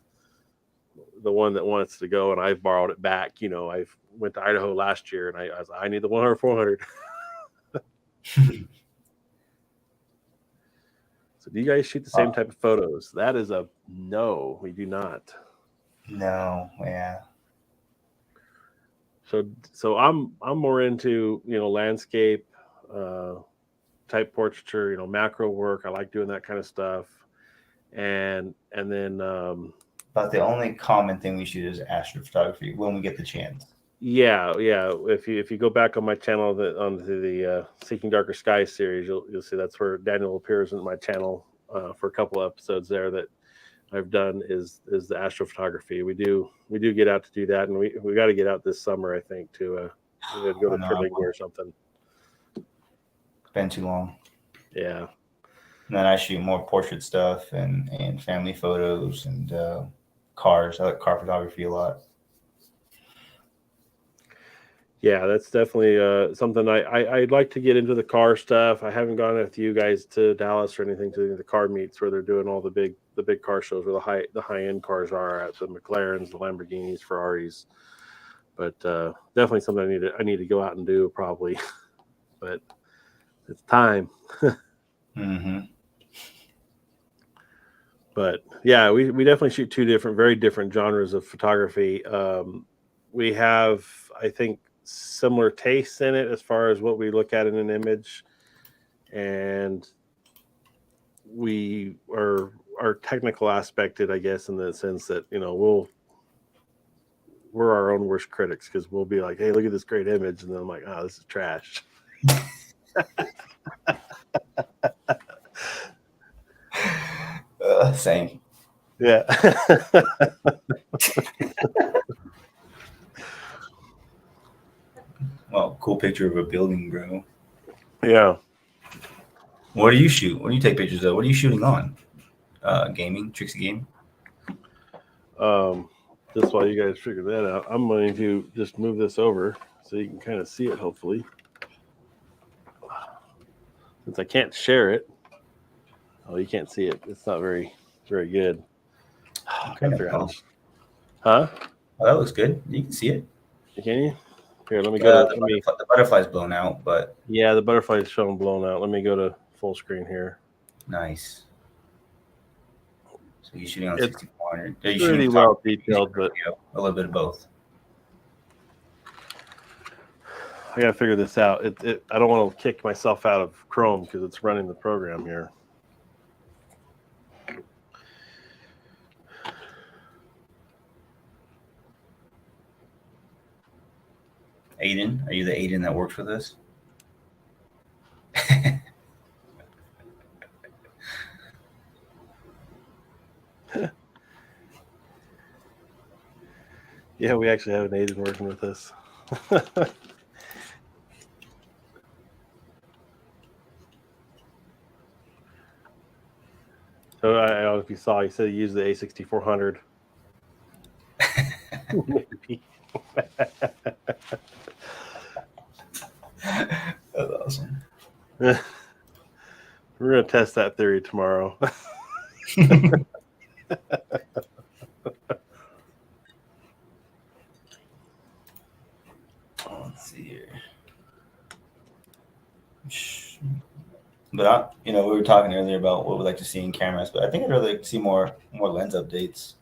one that wants to go, and I've borrowed it back. I went to Idaho last year, and I need the 100 400. So do you guys shoot the same type of photos? That is a no, we do not. No, yeah. So I'm more into landscape type portraiture, macro work. I like doing that kind of stuff, and then about the only common thing we shoot is astrophotography when we get the chance. Yeah. If you go back on my channel, onto the Seeking Darker Skies series, you'll see that's where Daniel appears in my channel for a couple of episodes there that I've done is the astrophotography. We do get out to do that, and we got to get out this summer, I think, to go to Trinidad or something. It's been too long. Yeah. And then I shoot more portrait stuff and family photos and cars. I like car photography a lot. Yeah, that's definitely something I'd like to get into the car stuff. I haven't gone with you guys to Dallas or anything to the car meets where they're doing all the big big car shows where the high end cars are at, the McLarens, the Lamborghinis, Ferraris. But definitely something I need to go out and do probably. But it's time. Mm-hmm. But yeah, we definitely shoot two very different genres of photography. We have, I think, similar tastes in it as far as what we look at in an image, and we are technical aspected, I guess, in the sense that we're our own worst critics, because we'll be like, hey, look at this great image, and then I'm like, oh, this is trash. Same. Yeah. Well, cool picture of a building, bro. Yeah. What do you shoot? What do you take pictures of? What are you shooting on? Gaming? Trixie game? Just while you guys figure that out, I'm going to just move this over so you can kind of see it, hopefully. Since I can't share it. Oh, you can't see it. It's not very good. Okay. Huh? Oh, that looks good. You can see it. Can you? Here, let me go. The butterfly's blown out, but yeah, the butterfly's showing blown out. Let me go to full screen here. Nice. So you're shooting on 6400. It's pretty well detailed, but a little bit of both. I gotta figure this out. I don't want to kick myself out of Chrome because it's running the program here. Aiden, are you the Aiden that works with us? Yeah, we actually have an Aiden working with us. So I don't know if you saw, he said he used the A6400. Maybe. That's awesome. We're gonna test that theory tomorrow. Let's see here. But we were talking earlier about what we'd like to see in cameras, but I think I'd really like to see more lens updates.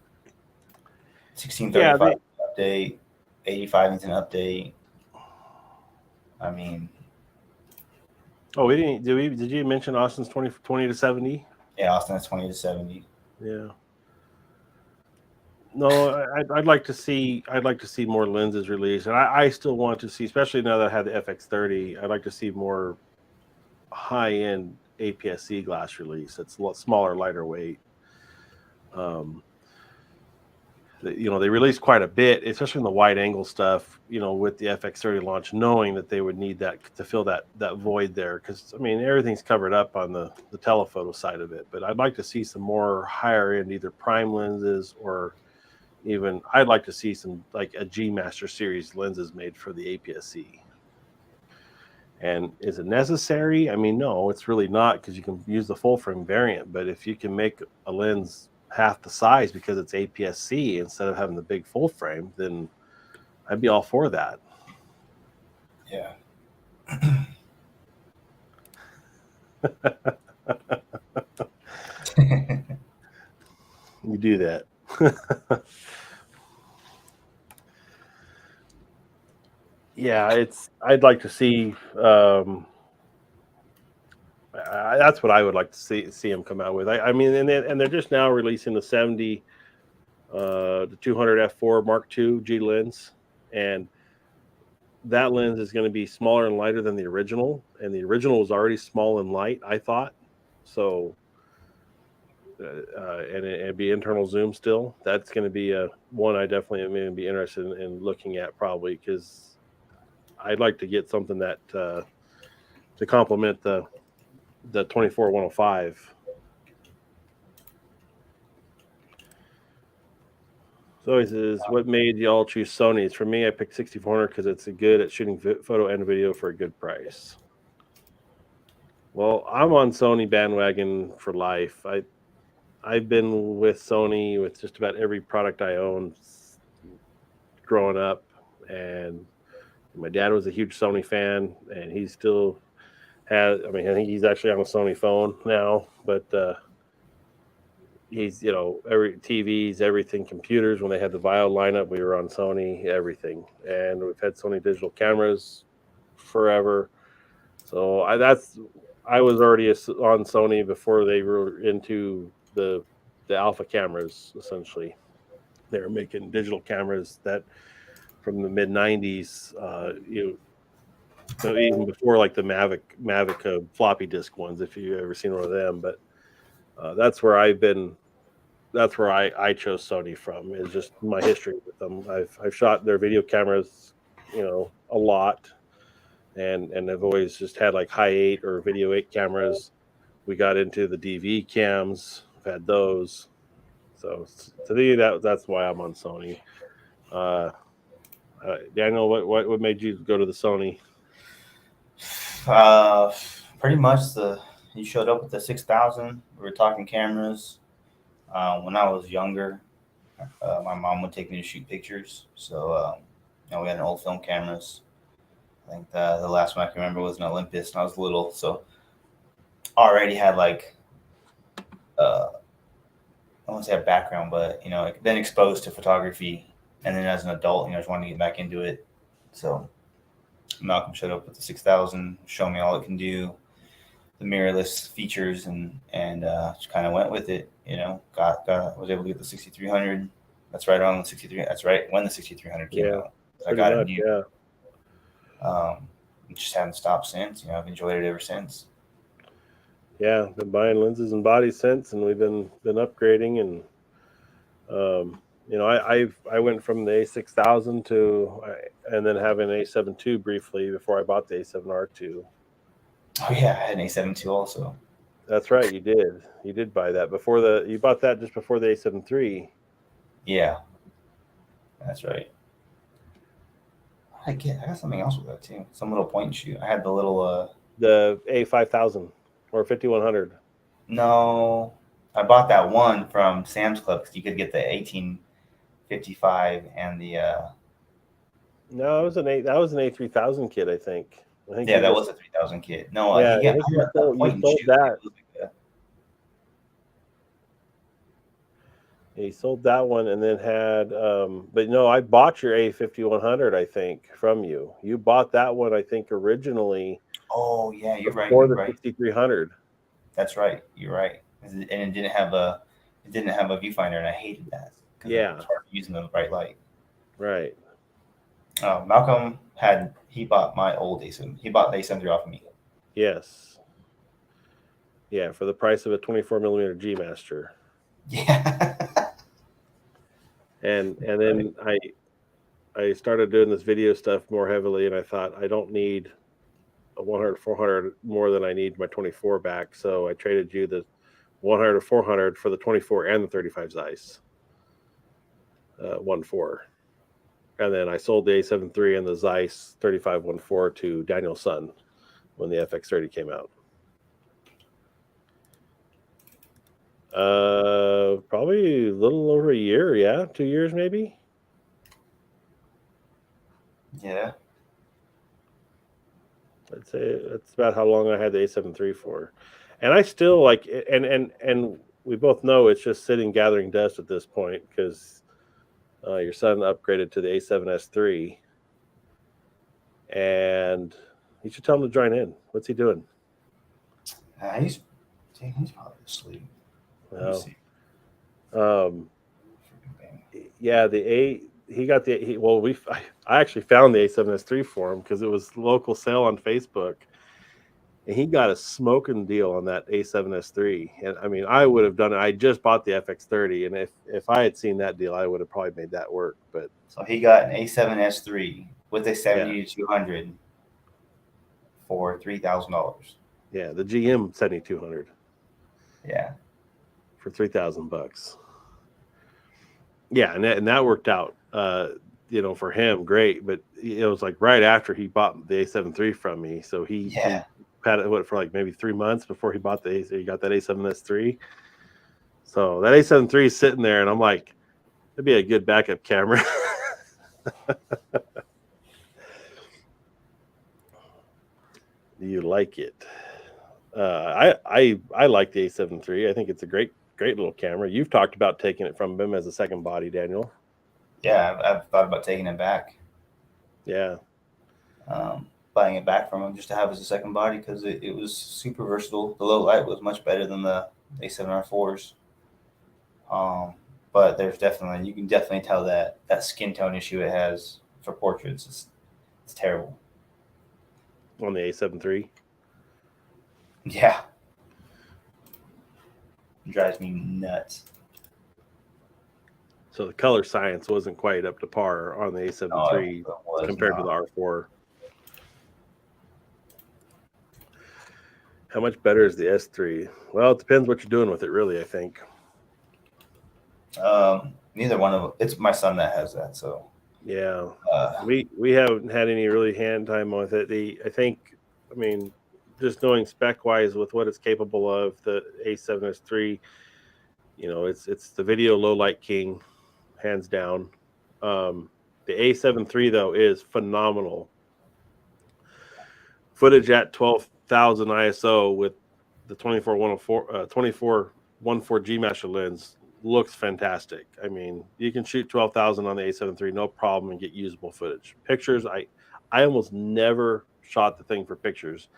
1635 update, 85 needs an update. I mean, we didn't. Did you mention Austin's 20 to 70? Yeah, Austin has 20 to 70. Yeah. No, I'd like to see more lenses released, and I still want to see, especially now that I have the FX30, I'd like to see more high-end APS-C glass release. It's a lot smaller, lighter weight. They released quite a bit, especially in the wide-angle stuff. With the FX30 launch, knowing that they would need that to fill that void there, because everything's covered up on the telephoto side of it. But I'd like to see some more higher-end, either prime lenses, or even I'd like to see some like a G Master series lenses made for the APS-C. And is it necessary? No, it's really not, because you can use the full frame variant. But if you can make a lens half the size because it's APS-C instead of having the big full frame, then I'd be all for that. Yeah. You do that. Yeah, I'd like to see. That's what I would like to see them come out with. And they're just now releasing the 70, the 200 f4 Mark II G lens, and that lens is going to be smaller and lighter than the original, and the original was already small and light, I thought. So, and it'd be internal zoom still. That's going to be one I definitely am going to be interested in looking at, probably, because I'd like to get something that to complement the 24-105. So he says, what made y'all choose Sony's? For me, I picked 6400 because it's good at shooting photo and video for a good price. Well, I'm on Sony bandwagon for life. I've been with Sony with just about every product I own growing up, and my dad was a huge Sony fan, and he still has. I mean, I think he's actually on a Sony phone now, but he's every TVs, everything, computers. When they had the Vio lineup, we were on Sony, everything, and we've had Sony digital cameras forever. So I was already on Sony before they were into the alpha cameras. Essentially, they were making digital cameras that from the mid '90s. So even before like the Mavic floppy disk ones, if you've ever seen one of them. But that's where I've been. That's where I chose Sony from. Is just my history with them. I've shot their video cameras, a lot, and I've always just had like high 8 or video 8 cameras. We got into the DV cams. I've had those. So to me, that's why I'm on Sony. Daniel, what made you go to the Sony? Pretty much you showed up with the 6000. We were talking cameras. When I was younger, my mom would take me to shoot pictures. So we had an old film cameras. I think the last one I can remember was an Olympus, and I was little, so already had like I won't say a background, but been exposed to photography, and then as an adult, just wanted to get back into it. So Malcolm showed up with the 6000, showed me all it can do, the mirrorless features, and just kind of went with it. Was able to get the 6300. That's right on the 63. That's right when the 6300 came out. I got it new. Just haven't stopped since. I've enjoyed it ever since. Yeah, been buying lenses and bodies since, and we've been upgrading, and I went from the A6000 and then having an A7 II briefly before I bought the A7R2. Oh yeah, I had an A7 II also. That's right, you did. You did buy that you bought that just before the A7 III. Yeah, that's right. I got something else with that too. Some little point and shoot. I had the little the A5000 or 5100. No, I bought that one from Sam's Club because you could get the 1855 and the. No, that was an A3000 kit, I think. Yeah, that was a 3000 kit. No, yeah, you sold that. He sold that one and then had, but no, I bought your A5100, I think, from you. You bought that one, I think, originally. Oh yeah, you're right. Before the 6300. That's right. You're right. And it didn't have a viewfinder, and I hated that. Yeah, it's hard using the bright light. Right. Malcolm he bought my old A7. He bought the A7 III off of me. Yes. Yeah, for the price of a 24mm G Master. Yeah. and then I started doing this video stuff more heavily, and I thought I don't need a 100-400 more than I need my 24 back, so I traded you the 100-400 for the 24 and the 35 Zeiss 1.4, and then I sold the A7 III and the Zeiss 35 1.4 to Daniel's son when the FX30 came out. Probably a little over a year, yeah, 2 years maybe. Yeah. I'd say that's about how long I had the A7 III for. And I still like and we both know it's just sitting gathering dust at this point because your son upgraded to the A7S III. And you should tell him to join in. What's he doing? He's probably asleep. Well, yeah, I actually found the A7S III for him because it was local sale on Facebook, and he got a smoking deal on that A7S III. And I mean, I would have done it. I just bought the FX30, and if I had seen that deal, I would have probably made that work. But so he got an A7S III with a 7200 for $3,000. Yeah, the GM 7200. Yeah. For $3,000. Yeah, and that worked out. For him, great. But it was like right after he bought the A7 III from me, so he had it for like maybe 3 months before he got that A7S III. So that A7 III is sitting there, and I'm like, it'd be a good backup camera. Do you like it? I like the A7 III. I think it's a great little camera. You've talked about taking it from him as a second body, Daniel. Yeah, I've thought about taking it back. Yeah. Buying it back from him just to have as a second body because it was super versatile. The low light was much better than the A7R4s. But you can definitely tell that skin tone issue it has for portraits. It's terrible. On the A7 III. Yeah. It drives me nuts. So the color science wasn't quite up to par on the A7 III compared to the R4. How much better is the S3? Well, it depends what you're doing with it, really, I think. Neither one of them. It's my son that has that, so. Yeah. We haven't had any really hand time with it. I mean, just knowing spec-wise with what it's capable of, the A7S III, it's the video low light king, hands down. The A7 III, though, is phenomenal. Footage at 12,000 ISO with the 24-104 G Master lens looks fantastic. I mean, you can shoot 12,000 on the A7 III, no problem, and get usable footage. Pictures, I almost never shot the thing for pictures.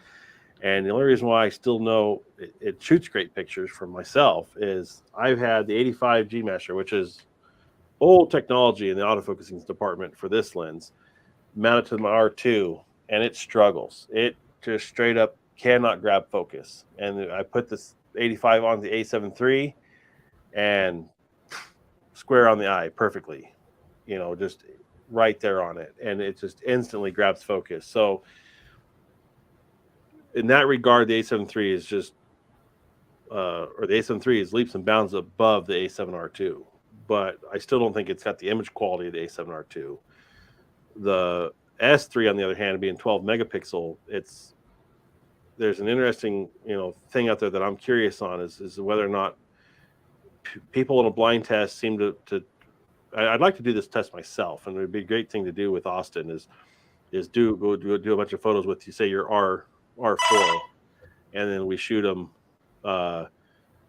And the only reason why I still know it shoots great pictures for myself is I've had the 85 G Master, which is old technology in the autofocusing department for this lens, mounted to my R2, and it struggles. It just straight up cannot grab focus. And I put this 85 on the A7 III and square on the eye perfectly, just right there on it. And it just instantly grabs focus. So in that regard, the A7 III is just, or the A7 III is leaps and bounds above the A7R2. But I still don't think it's got the image quality of the A7R2. The S3, on the other hand, being 12 megapixel, there's an interesting thing out there that I'm curious on is whether or not people in a blind test seem to I'd like to do this test myself, and it would be a great thing to do with Austin is do a bunch of photos with, you say, your R4, and then we shoot them on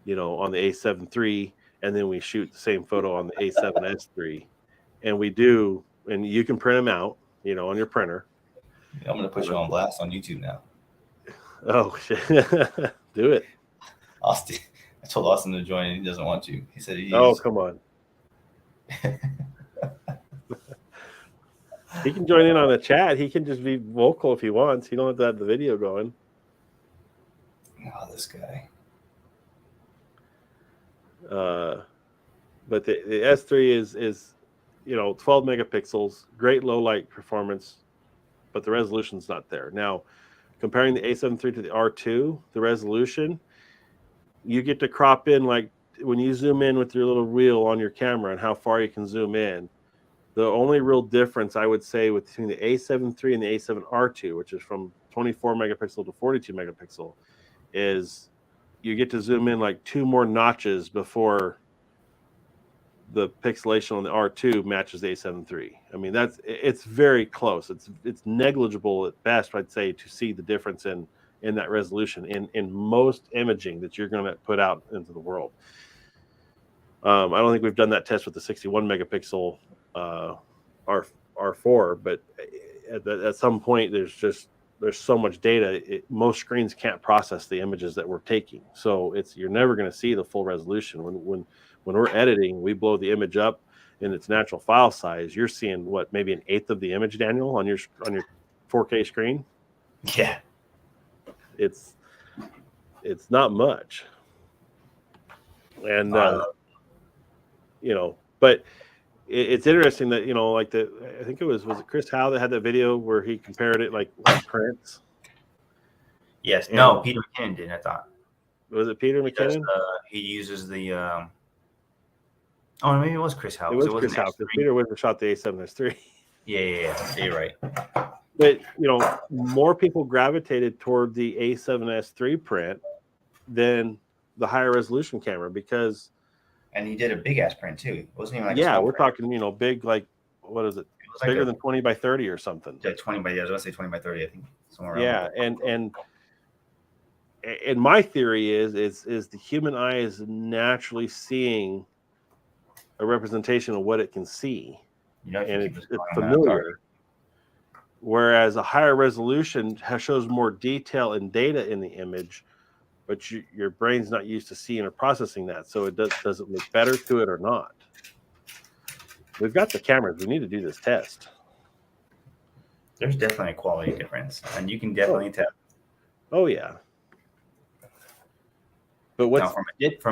the A7 III, and then we shoot the same photo on the A7S III, and you can print them out on your printer. I'm gonna put you on blast on YouTube now. Oh shit. Do it. Austin, I told Austin to join and he doesn't want to. He said come on. He can join in on the chat. He can just be vocal if he wants. He don't have to have the video going. Oh, this guy. But the S3 is 12 megapixels, great low light performance, but the resolution's not there. Now, comparing the A7 III to the R2, the resolution, you get to crop in, like when you zoom in with your little wheel on your camera and how far you can zoom in. The only real difference I would say between the A7 III and the A7R2, which is from 24 megapixel to 42 megapixel, is you get to zoom in like 2 more notches before the pixelation on the R2 matches the A7 III. I mean, it's very close. It's negligible at best, I'd say, to see the difference in that resolution in most imaging that you're going to put out into the world. I don't think we've done that test with the 61 megapixel R4, but at some point there's so much data, most screens can't process the images that we're taking. So you're never going to see the full resolution. When we're editing, we blow the image up in its natural file size. You're seeing maybe an eighth of the image, Daniel, on your 4K screen. Yeah, it's not much. And but it's interesting that I think it was it Chris Howe that had that video where he compared it like prints. Yes. No, Peter McKinnon did. I thought. Was it Peter McKinnon? He uses the. Oh, maybe it was Chris Howe. It was Chris Howe because Peter Whitmer shot the A7S III. Yeah, you're right. But more people gravitated toward the A7S III print than the higher resolution camera because And he did a big ass print too. It wasn't even like a Yeah, small we're print. talking, big, like, what is it? It was like Bigger a than 20 by 30 or something. 20 by, I was gonna say 20 by 30, I think, somewhere around Yeah, there. and my theory is the human eye is naturally seeing a representation of what it can see, You know, if you and keep it's going, familiar. Whereas a higher resolution shows more detail and data in the image, but your brain's not used to seeing or processing that, so it does it look better to it or not? We've got the cameras. We need to do this test. there's definitely a quality difference, and you can definitely tell. Oh yeah. But what's from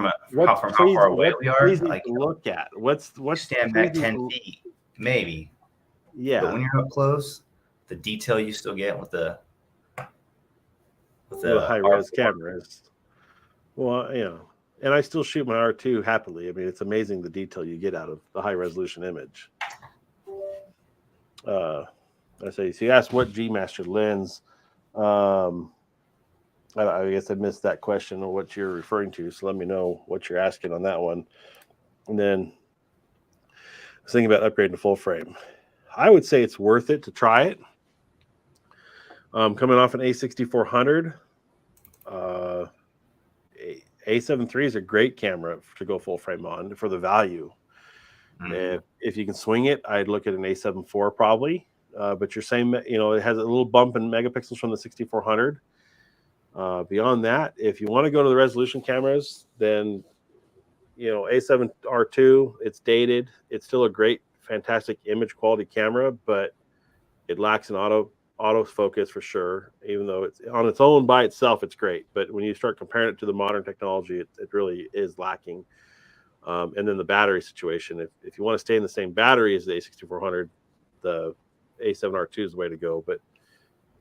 how far away we are? Like, look at what's stand back 10 feet, maybe. Yeah. But when you're up close, the detail you still get with the high res cameras. Well, and I still shoot my R2 happily. I mean, it's amazing the detail you get out of the high resolution image. I say, so you asked what G Master lens. I guess I missed that question or what you're referring to. So let me know what you're asking on that one. And then I was thinking about upgrading to full frame. I would say it's worth it to try it. Coming off an A6400, A7 III is a great camera to go full frame on for the value. Mm-hmm. If you can swing it, I'd look at an A7 IV probably. But you're saying, it has a little bump in megapixels from the 6400. Beyond that, if you want to go to the resolution cameras, then A7 R2, it's dated. It's still a great, fantastic image quality camera, but it lacks an autofocus for sure. Even though it's on its own by itself, it's great. But when you start comparing it to the modern technology, it really is lacking. And then the battery situation. If you want to stay in the same battery as the A6400, the A7 R2 is the way to go. But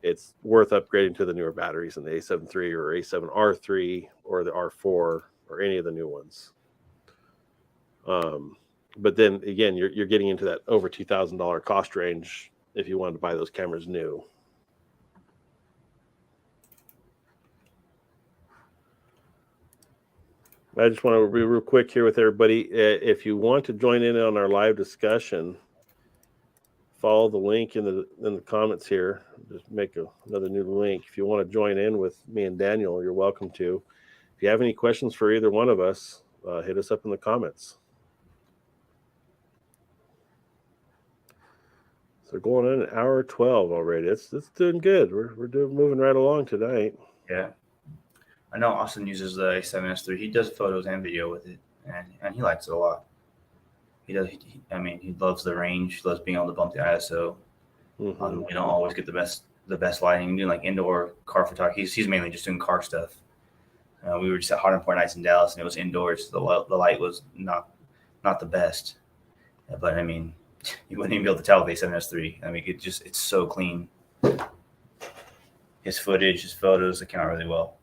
it's worth upgrading to the newer batteries in the A7 III or A7 R3 or the R4 or any of the new ones. But then again, you're getting into that over $2,000 cost range if you wanted to buy those cameras new. I just want to be real quick here with everybody. If you want to join in on our live discussion, follow the link in the comments here. Just make another new link. If you want to join in with me and Daniel, you're welcome to. If you have any questions for either one of us, hit us up in the comments. So going on an hour 12 already. It's doing good. We're moving right along tonight. Yeah. I know Austin uses the A7S III. He does photos and video with it, and he likes it a lot. He does. He loves the range. He loves being able to bump the ISO. Mm-hmm. We don't always get the best lighting. Doing like indoor car photography. He's mainly just doing car stuff. We were just at Hard Point Nights in Dallas, and it was indoors. The light was not the best, but you wouldn't even be able to tell with A7S III. It's so clean. His footage, his photos, they come out really well.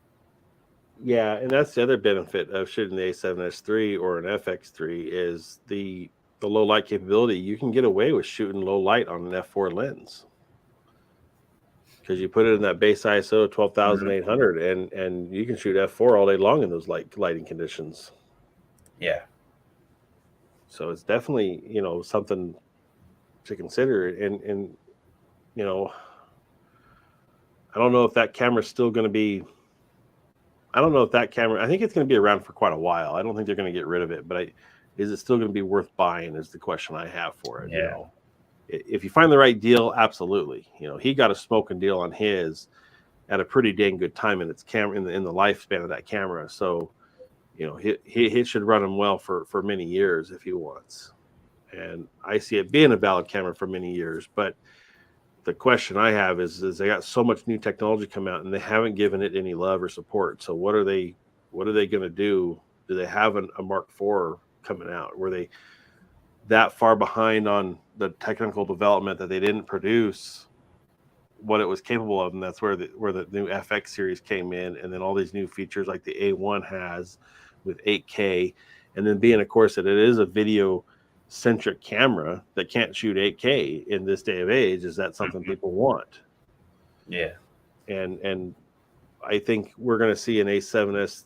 Yeah, and that's the other benefit of shooting the A7S III or an FX3 is the low light capability. You can get away with shooting low light on an f4 lens because you put it in that base ISO 12,800, mm-hmm. and you can shoot f4 all day long in those lighting conditions. Yeah. So it's definitely something to consider, and I don't know if that camera's still going to be. I don't know if that camera. I think it's going to be around for quite a while. I don't think they're going to get rid of it, but is it still going to be worth buying? Is the question I have for it. Yeah. If you find the right deal, absolutely. He got a smoking deal on his at a pretty dang good time in its camera in the lifespan of that camera. So, he should run him well for many years if he wants. And I see it being a valid camera for many years, but the question I have is they got so much new technology come out and they haven't given it any love or support. So what are they going to do? Do they have a Mark IV coming out? Were they that far behind on the technical development that they didn't produce what it was capable of? And that's where the new FX series came in, and then all these new features like the A1 has with 8K, and then being, of course, that it is a video centric camera that can't shoot 8K in this day of age. Is that something people want? Yeah. And I think we're going to see an A7S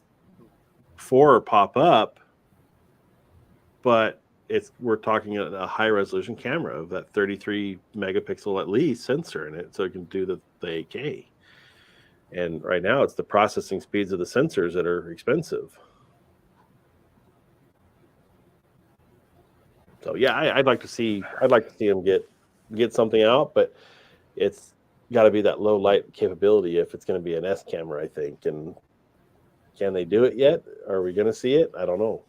IV pop up but we're talking a high resolution camera of that 33 megapixel at least sensor in it, so it can do the 8K. And right now, it's the processing speeds of the sensors that are expensive. So yeah, I'd like to see them get something out, but it's got to be that low light capability if it's going to be an S camera, I think. And can they do it yet? Are we going to see it? I don't know.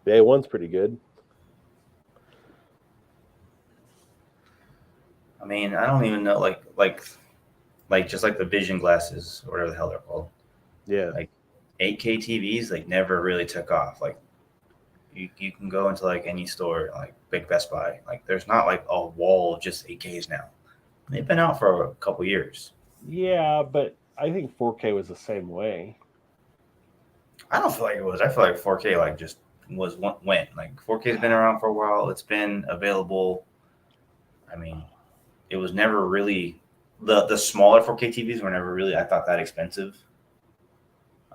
The A1's pretty good. I mean, I don't even know, like just like the vision glasses or whatever the hell they're called. Yeah. Like 8K TVs, like never really took off. Like you can go into like any store, like Big Best Buy. Like there's not like a wall of just 8Ks now. They've been out for a couple years. Yeah, but I think 4K was the same way. I don't feel like it was. I feel like 4K like just went. Like 4K's been around for a while. It's been available. I mean, it was never really the smaller 4K TVs were never really, I thought, that expensive.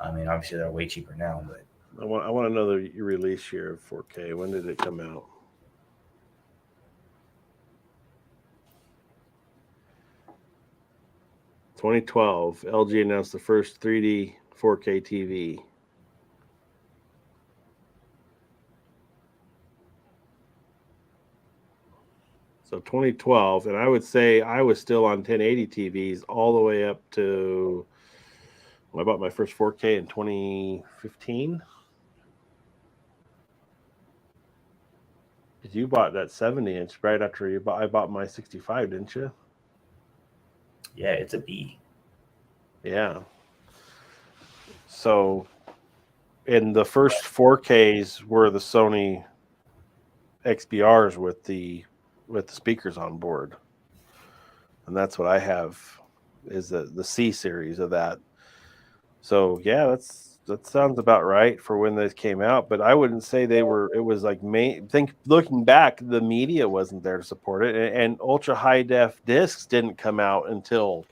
I mean, obviously they're way cheaper now, but I want to know the release year of 4K. When did it come out? "2012, LG announced the first 3D 4K TV." So 2012, and I would say I was still on 1080 TVs all the way up to, I bought my first 4K in 2015. Because you bought that 70-inch right after I bought my 65, didn't you? yeah, it's a B. Yeah. So, and the first 4Ks were the Sony XBRs with the speakers on board, and that's what I have, is the C series of that. So yeah, that sounds about right for when those came out. But I wouldn't say they were. It was like looking back, the media wasn't there to support it, and ultra high def discs didn't come out until.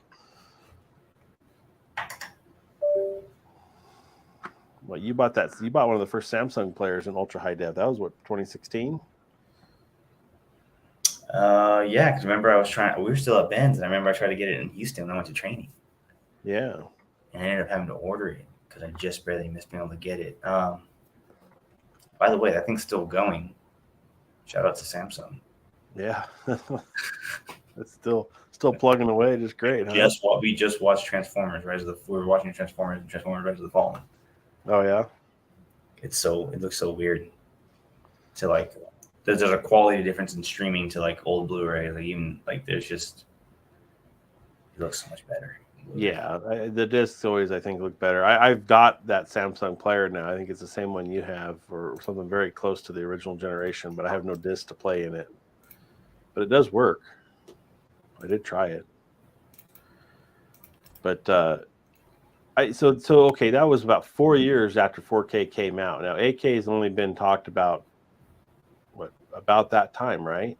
Well, you bought one of the first Samsung players in ultra high def. That was what, 2016? Yeah, because remember we were still at Ben's, and I remember I tried to get it in Houston when I went to training. Yeah. And I ended up having to order it because I just barely missed being able to get it. By the way, that thing's still going. Shout out to Samsung. Yeah. It's still plugging away, just great. Huh? We just watched Transformers we were watching Transformers and Transformers Rise of the Fallen. Oh yeah. It looks so weird. To like, there's a quality difference in streaming to like old Blu-ray. Like even like it looks so much better. Yeah, the discs always, I think, look better. I've got that Samsung player now. I think it's the same one you have, or something very close to the original generation, but I have no disc to play in it. But it does work. I did try it. But so okay, that was about 4 years after 4K came out. Now 8K has only been talked about about that time, right?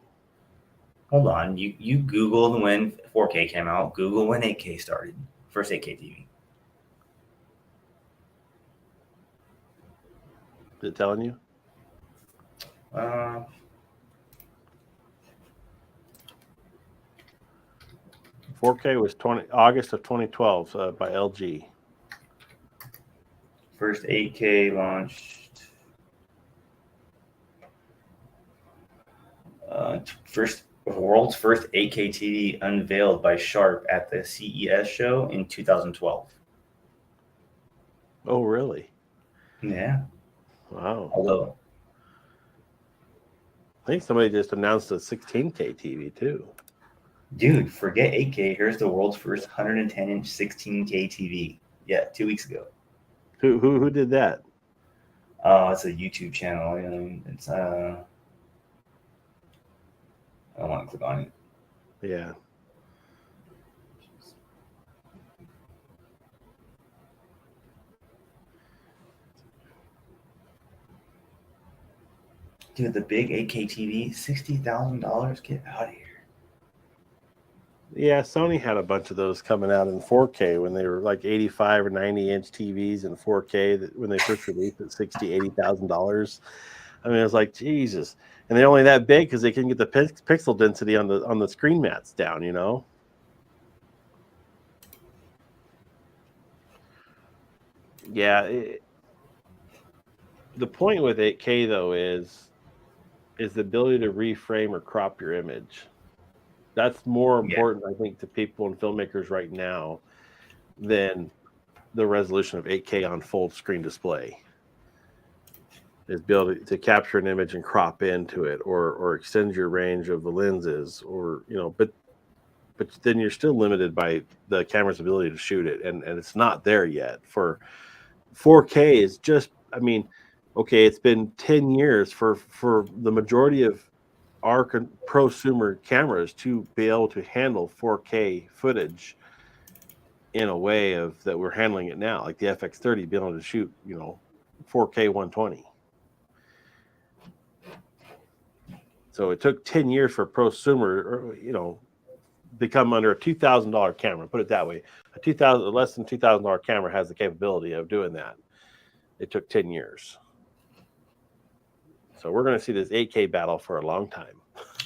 Hold on, you Googled when 4K came out. Google when 8K started. First 8K TV. Is it telling you? 4K was August of 2012 by LG. First 8K launched. World's first 8K TV unveiled by Sharp at the CES show in 2012. Oh, really? Yeah. Wow. Although, I think somebody just announced a 16K TV too. dude, forget 8K. Here's the world's first 110-inch 16K TV. Yeah, 2 weeks ago. Who did that? Oh, it's a YouTube channel. It's I don't want to click on it. Yeah. Dude, the big 8K TV, $60,000. Get out of here. Yeah, Sony had a bunch of those coming out in 4K when they were like 85 or 90-inch TVs in 4K when they first released at $60,000, $80,000. I mean, it's like Jesus, and they're only that big because they can get the pixel density on the screen mats down. You know. Yeah. The point with 8K though is the ability to reframe or crop your image. That's more Yeah. important, I think, to people and filmmakers right now than the resolution of 8K on full screen display. Is be able to capture an image and crop into it, or extend your range of the lenses, or but then you're still limited by the camera's ability to shoot it, and it's not there yet. For 4K is just, I mean, okay, it's been 10 years for the majority of our prosumer cameras to be able to handle 4K footage in a way of that we're handling it now, like the FX30 being able to shoot 4K 120. So it took 10 years for a prosumer, become under a $2,000 camera. Put it that way, less than $2,000 camera has the capability of doing that. It took 10 years. So we're going to see this 8K battle for a long time.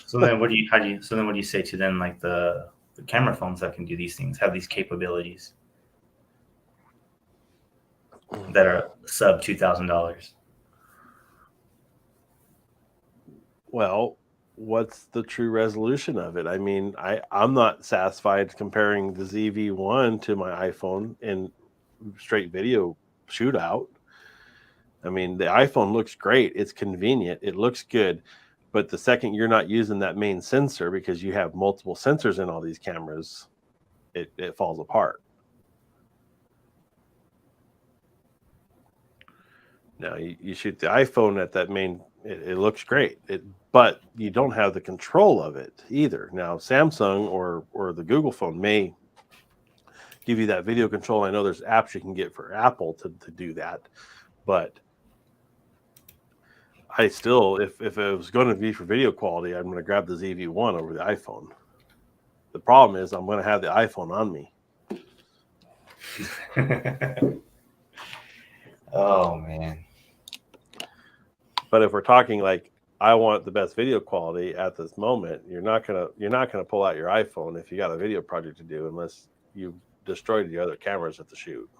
So then, what do you say to then, like the camera phones that can do these things, have these capabilities that are sub $2,000? Well, what's the true resolution of it? I mean, I'm not satisfied comparing the ZV-1 to my iPhone in straight video shootout. I mean, the iPhone looks great. It's convenient. It looks good. But the second you're not using that main sensor, because you have multiple sensors in all these cameras, it falls apart. Now, you shoot the iPhone at that main, it looks great. But you don't have the control of it either. Now, Samsung or the Google phone may give you that video control. I know there's apps you can get for Apple to do that. But I still, if it was going to be for video quality, I'm going to grab the ZV-1 over the iPhone. The problem is I'm going to have the iPhone on me. Oh man. But if we're talking like I want the best video quality at this moment, you're not gonna pull out your iPhone if you got a video project to do, unless you destroyed the other cameras at the shoot.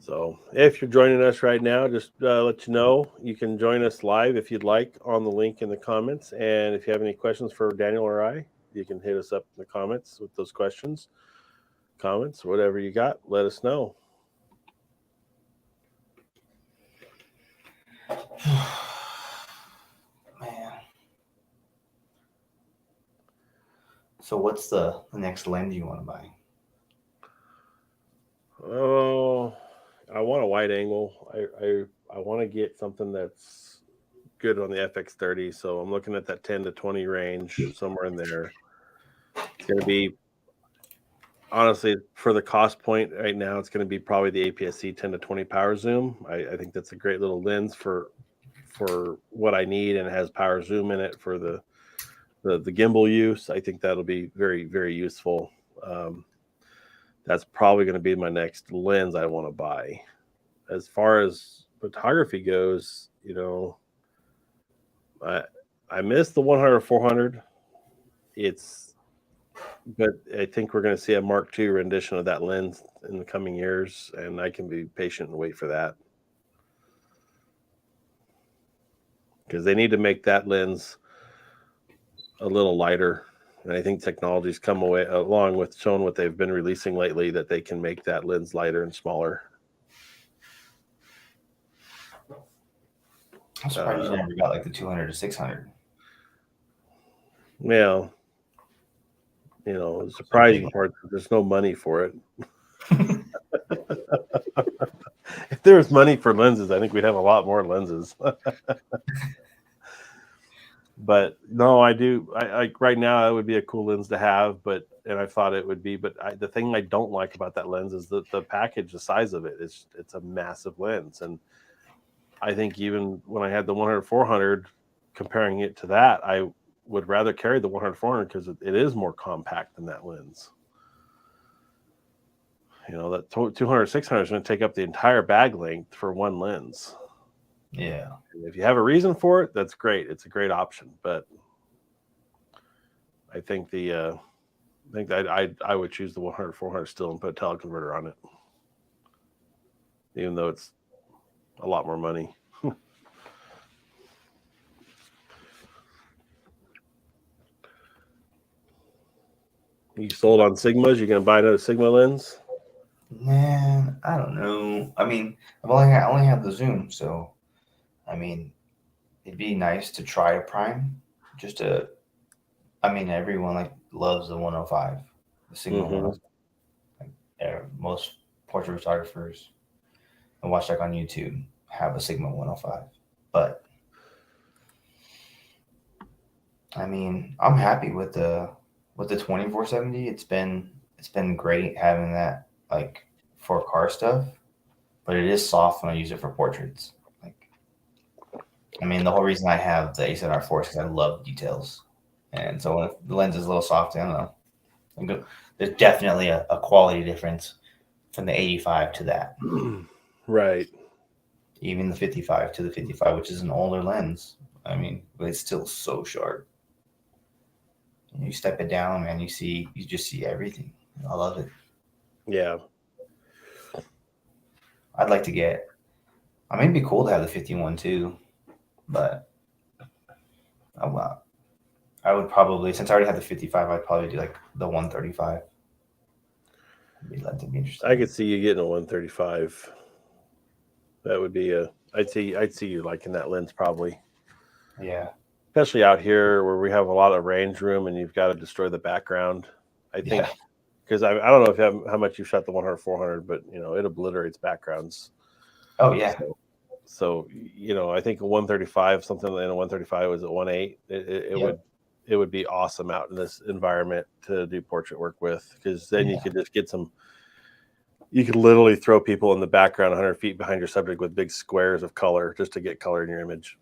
So if you're joining us right now, just let you know you can join us live if you'd like on the link in the comments. And if you have any questions for Daniel or I, you can hit us up in the comments with those questions, comments, whatever you got. Let us know. Man. So what's the next lens you want to buy? Oh, I want a wide angle. I want to get something that's good on the FX30. So I'm looking at that 10 to 20 range, somewhere in there. It's going to be, honestly, for the cost point right now, it's going to be probably the APS-C 10 to 20 power zoom. I think that's a great little lens for what I need, and it has power zoom in it for the gimbal use. I think that'll be very, very useful. That's probably going to be my next lens I want to buy. As far as photography goes, I miss the 100-400. But I think we're going to see a Mark II rendition of that lens in the coming years, and I can be patient and wait for that, because they need to make that lens a little lighter. And I think technology's come away along with showing what they've been releasing lately, that they can make that lens lighter and smaller. I'm surprised you never got like the 200 to 600. Well, the surprising part is there's no money for it. If there was money for lenses, I think we'd have a lot more lenses. But no, I do. I right now it would be a cool lens to have, and I thought it would be. But the thing I don't like about that lens is the package, the size of it. It's a massive lens, and I think even when I had the 100-400, comparing it to that, I would rather carry the 100-400 because it is more compact than that lens. You know, that 200-600 is going to take up the entire bag length for one lens. Yeah. And if you have a reason for it, that's great. It's a great option. But I think I would choose the 100-400 still and put a teleconverter on it, even though it's a lot more money. You sold on Sigmas? You gonna buy another Sigma lens? Man, I don't know. I mean, I only have the zoom, so I mean, it'd be nice to try a prime. I mean, everyone like loves the 105, the Sigma 105. Like, most portrait photographers I watch like on YouTube have a Sigma 105, but I mean, I'm happy with the 2470. It's been great having that like for car stuff, but it is soft when I use it for portraits. Like, I mean, the whole reason I have the A7R4 is because I love details, and so when the lens is a little soft, I don't know. There's definitely a quality difference from the 85 to that. Right. Even the 55 to the 55, which is an older lens. I mean, but it's still so sharp. And you step it down, man, you just see everything. I love it. Yeah. I'd like to get, I mean, it'd be cool to have the 51 too, but I would probably, since I already have the 55, I'd probably do like the 135. That'd be interesting. I could see you getting a 135. That would be I'd see you liking that lens probably. Yeah. Especially out here where we have a lot of range room and you've got to destroy the background. I think because I don't know if you have, how much you shot the 100-400, but you know it obliterates backgrounds. Oh yeah. So you know I think a 135, something in a 135 was at 1.8. It would be awesome out in this environment to do portrait work with, because then you could just get some. You could literally throw people in the background 100 feet behind your subject with big squares of color just to get color in your image.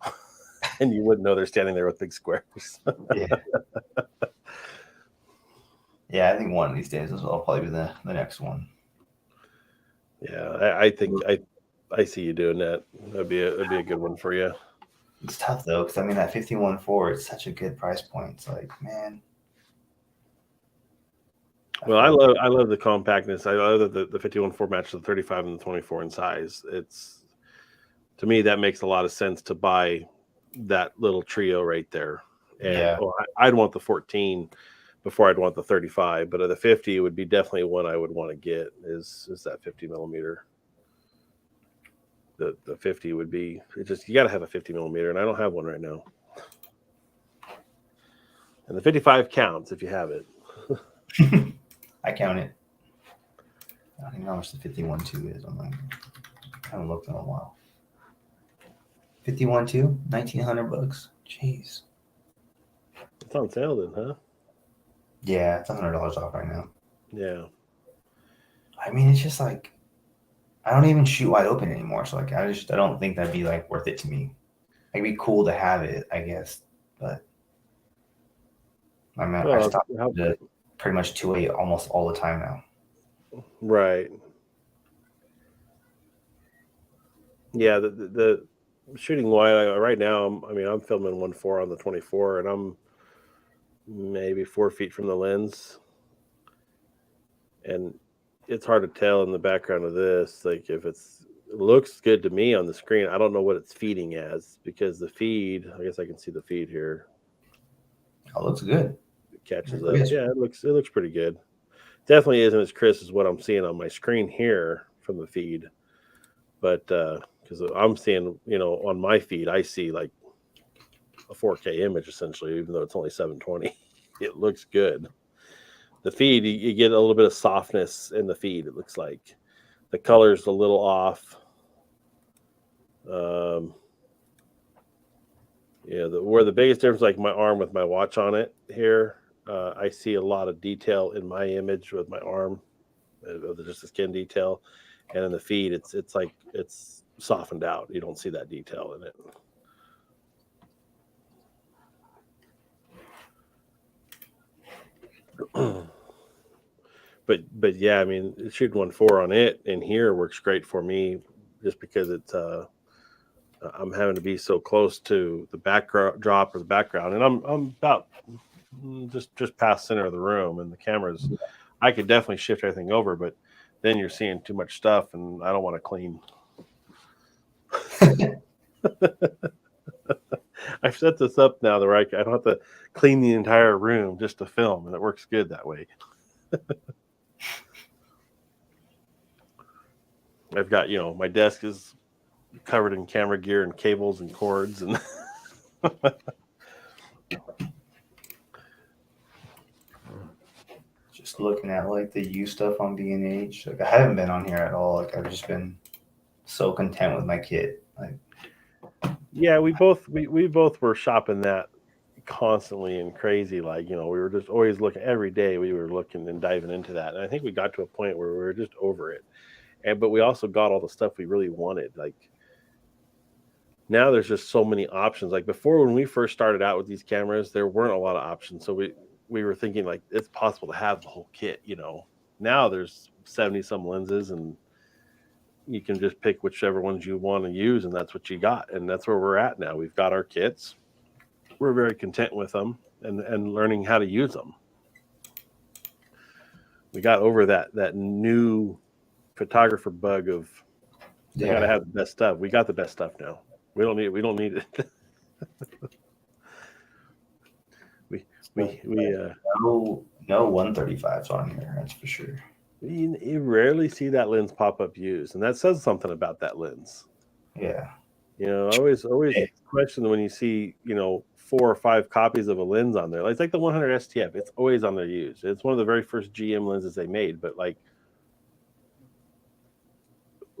And you wouldn't know they're standing there with big squares. Yeah, I think one of these days will probably be the next one. Yeah, I think I see you doing that. That'd be a good one for you. It's tough though, because I mean that 51.4 is such a good price point. It's like, man. Well, I love the compactness. I love that the 51.4 matches the 35 and the 24 in size. It's, to me, that makes a lot of sense to buy that little trio right there. And I'd want the 14 before I'd want the 35, but the 50 would be definitely one I would want to get. Is that 50 millimeter? The 50 would be you got to have a 50 millimeter, and I don't have one right now. And the 55 counts if you have it. I count it. I don't even know how much the 51.2 is. I haven't looked in a while. 51.2, $1,900. Jeez. It's on sale then, huh? Yeah, it's $100 off right now. Yeah. I mean, it's just like I don't even shoot wide open anymore. So like I don't think that'd be like worth it to me. It'd be cool to have it, I guess, but I mean, I stopped to pretty much 2.8 almost all the time now. Right. Yeah, the shooting wide right now. I'm filming 1.4 on the 24, and I'm maybe 4 feet from the lens, and it's hard to tell in the background of this. Like if it looks good to me on the screen, I don't know what it's feeding as, because the feed. I guess I can see the feed here. Oh, looks good. It catches up. Yeah, it looks pretty good. Definitely isn't as crisp as what I'm seeing on my screen here from the feed, but because I'm seeing, on my feed, I see like a 4K image essentially, even though it's only 720. It looks good. The feed, you get a little bit of softness in the feed. It looks like the color's a little off. Where the biggest difference, like my arm with my watch on it here, I see a lot of detail in my image with my arm, just the skin detail, and in the feed, it's like it's softened out. You don't see that detail in it. but yeah, I mean, shooting 1.4 on it in here works great for me, just because it's I'm having to be so close to the backdrop or the background, and I'm about just past center of the room, and the cameras, I could definitely shift everything over, but then you're seeing too much stuff, and I don't want to clean. I've set this up now where I don't have to clean the entire room just to film, and it works good that way. I've got, my desk is covered in camera gear and cables and cords, and just looking at like the U stuff on B&H. Like I haven't been on here at all. Like I've just been so content with my kit. Like yeah, we both were shopping that constantly and crazy. Like, we were just always looking every day. We were looking and diving into that, and I think we got to a point where we were just over it. But we also got all the stuff we really wanted. Like now there's just so many options. Like before, when we first started out with these cameras, there weren't a lot of options. So we were thinking like it's possible to have the whole kit, Now there's 70 some lenses, and you can just pick whichever ones you want to use, and that's what you got. And that's where we're at now. We've got our kits. We're very content with them and learning how to use them. We got over that new photographer bug of you got to have the best stuff. We got the best stuff now. We don't need it. no 135s on here, that's for sure. You rarely see that lens pop up used, and that says something about that lens. Yeah. I always question when you see 4 or 5 copies of a lens on there. It's like the 100 STF. It's always on there used. It's one of the very first GM lenses they made, but like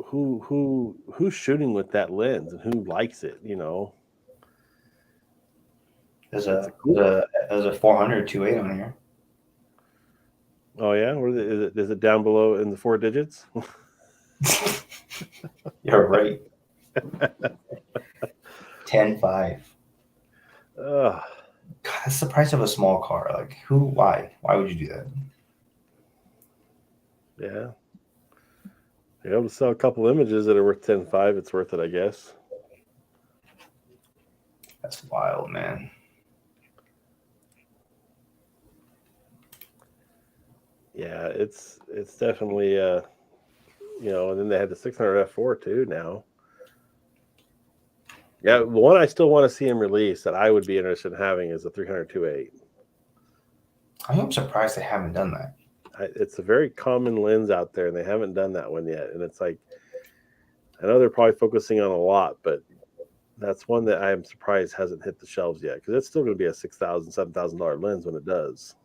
who's shooting with that lens and who likes it? There's a 400 2.8 on here. Oh yeah, or is it down below in the 4 digits? You're right. 10.5. God, that's the price of a small car. Like why would you do that? Yeah. You're able to sell a couple images that are worth 10.5, it's worth it, I guess. That's wild, man. Yeah, it's definitely and then they had the 600 f4 too now. Yeah, the one I still want to see him release that I would be interested in having is the 300 2.8. I'm surprised they haven't done that. It's a very common lens out there, and they haven't done that one yet. And it's like, I know they're probably focusing on a lot, but that's one that I am surprised hasn't hit the shelves yet, because it's still going to be a $6,000, $7,000 lens when it does.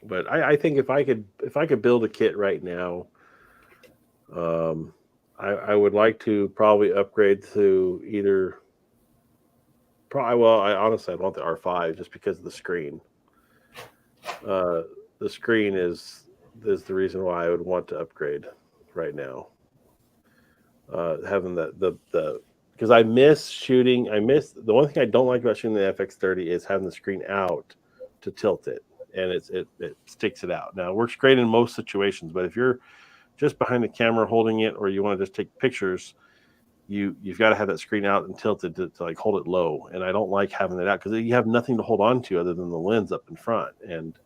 But I think if I could build a kit right now, I would like to probably upgrade to either. I honestly want the R5 just because of the screen. The screen is the reason why I would want to upgrade right now. Having the because I miss shooting. The one thing I don't like about shooting the FX30 is having the screen out to tilt it, and it sticks it out. Now it works great in most situations, but if you're just behind the camera holding it, or you want to just take pictures, you've got to have that screen out and tilted to like hold it low. And I don't like having it out because you have nothing to hold on to other than the lens up in front. And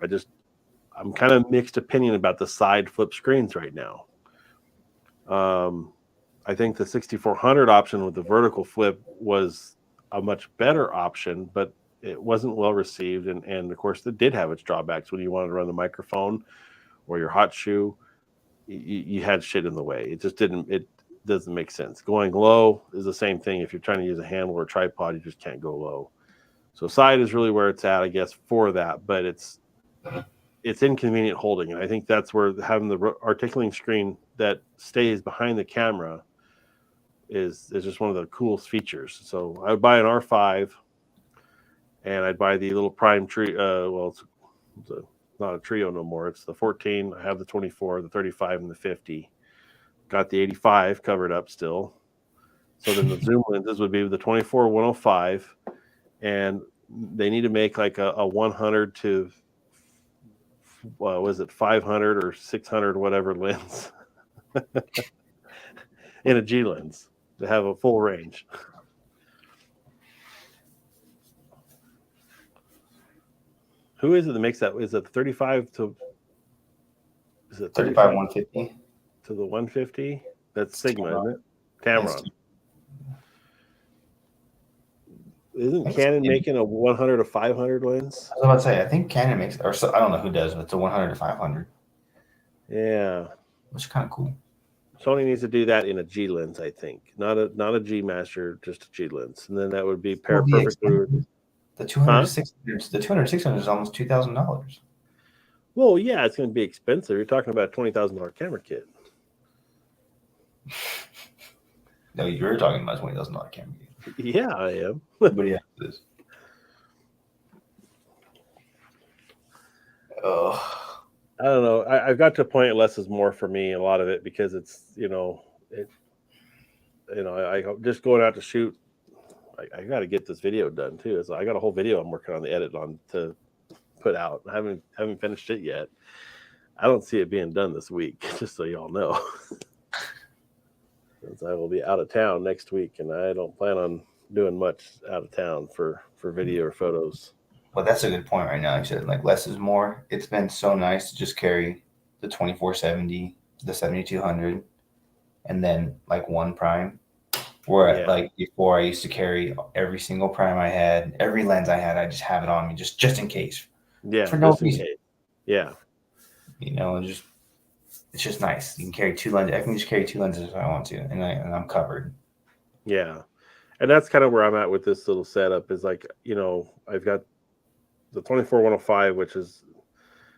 I'm kind of mixed opinion about the side flip screens right now. I think the 6400 option with the vertical flip was a much better option, but it wasn't well received. And of course, it did have its drawbacks. When you wanted to run the microphone or your hot shoe, you had shit in the way. It doesn't make sense. Going low is the same thing. If you're trying to use a handle or a tripod, you just can't go low. So side is really where it's at, I guess, for that. But it's inconvenient holding, and I think that's where having the articulating screen that stays behind the camera is just one of the coolest features. So I would buy an R5, and I'd buy the little Prime tree. It's not a trio no more. It's the 14. I have the 24, the 35, and the 50. Got the 85 covered up still. So then the zoom lenses would be the 24-105, and they need to make like a 100 to was it 500 or 600 whatever lens in a G lens to have a full range. Who is it that makes that? Is it 35 to? Is it 35 150 to the 150? That's Sigma, isn't it? Tamron. Isn't Canon making a 100 to 500 lens? I was about to say, I think Canon makes, or so, I don't know who does, but it's a 100 to 500. Yeah, Which is kind of cool. Sony needs to do that in a G lens, I think. Not a G Master, just a G lens, and then that would be perfect. The 200 600, the 200 600 is almost $2,000. Well, yeah, it's going to be expensive. You're talking about a $20,000 camera kit. No, you're talking about $20,000 camera kit. Yeah, I am. But yeah, it is. Oh, I don't know. I've got to a point less is more for me. A lot of it because it's I just going out to shoot. I got to get this video done too. So I got a whole video I'm working on the edit on to put out. I haven't finished it yet. I don't see it being done this week. Just so y'all know, since I will be out of town next week, and I don't plan on doing much out of town for video or photos. well, that's a good point right now. Actually, like less is more. It's been so nice to just carry the 2470, the 7200, and then like one prime. Where like before, I used to carry every single prime I had, every lens I had. I just have it on me just in case. Yeah, for no reason. Yeah, it's just nice. You can carry two lenses. I can just carry two lenses if I want to, and I'm covered. Yeah, and that's kind of where I'm at with this little setup. Is like I've got the 24-105, which is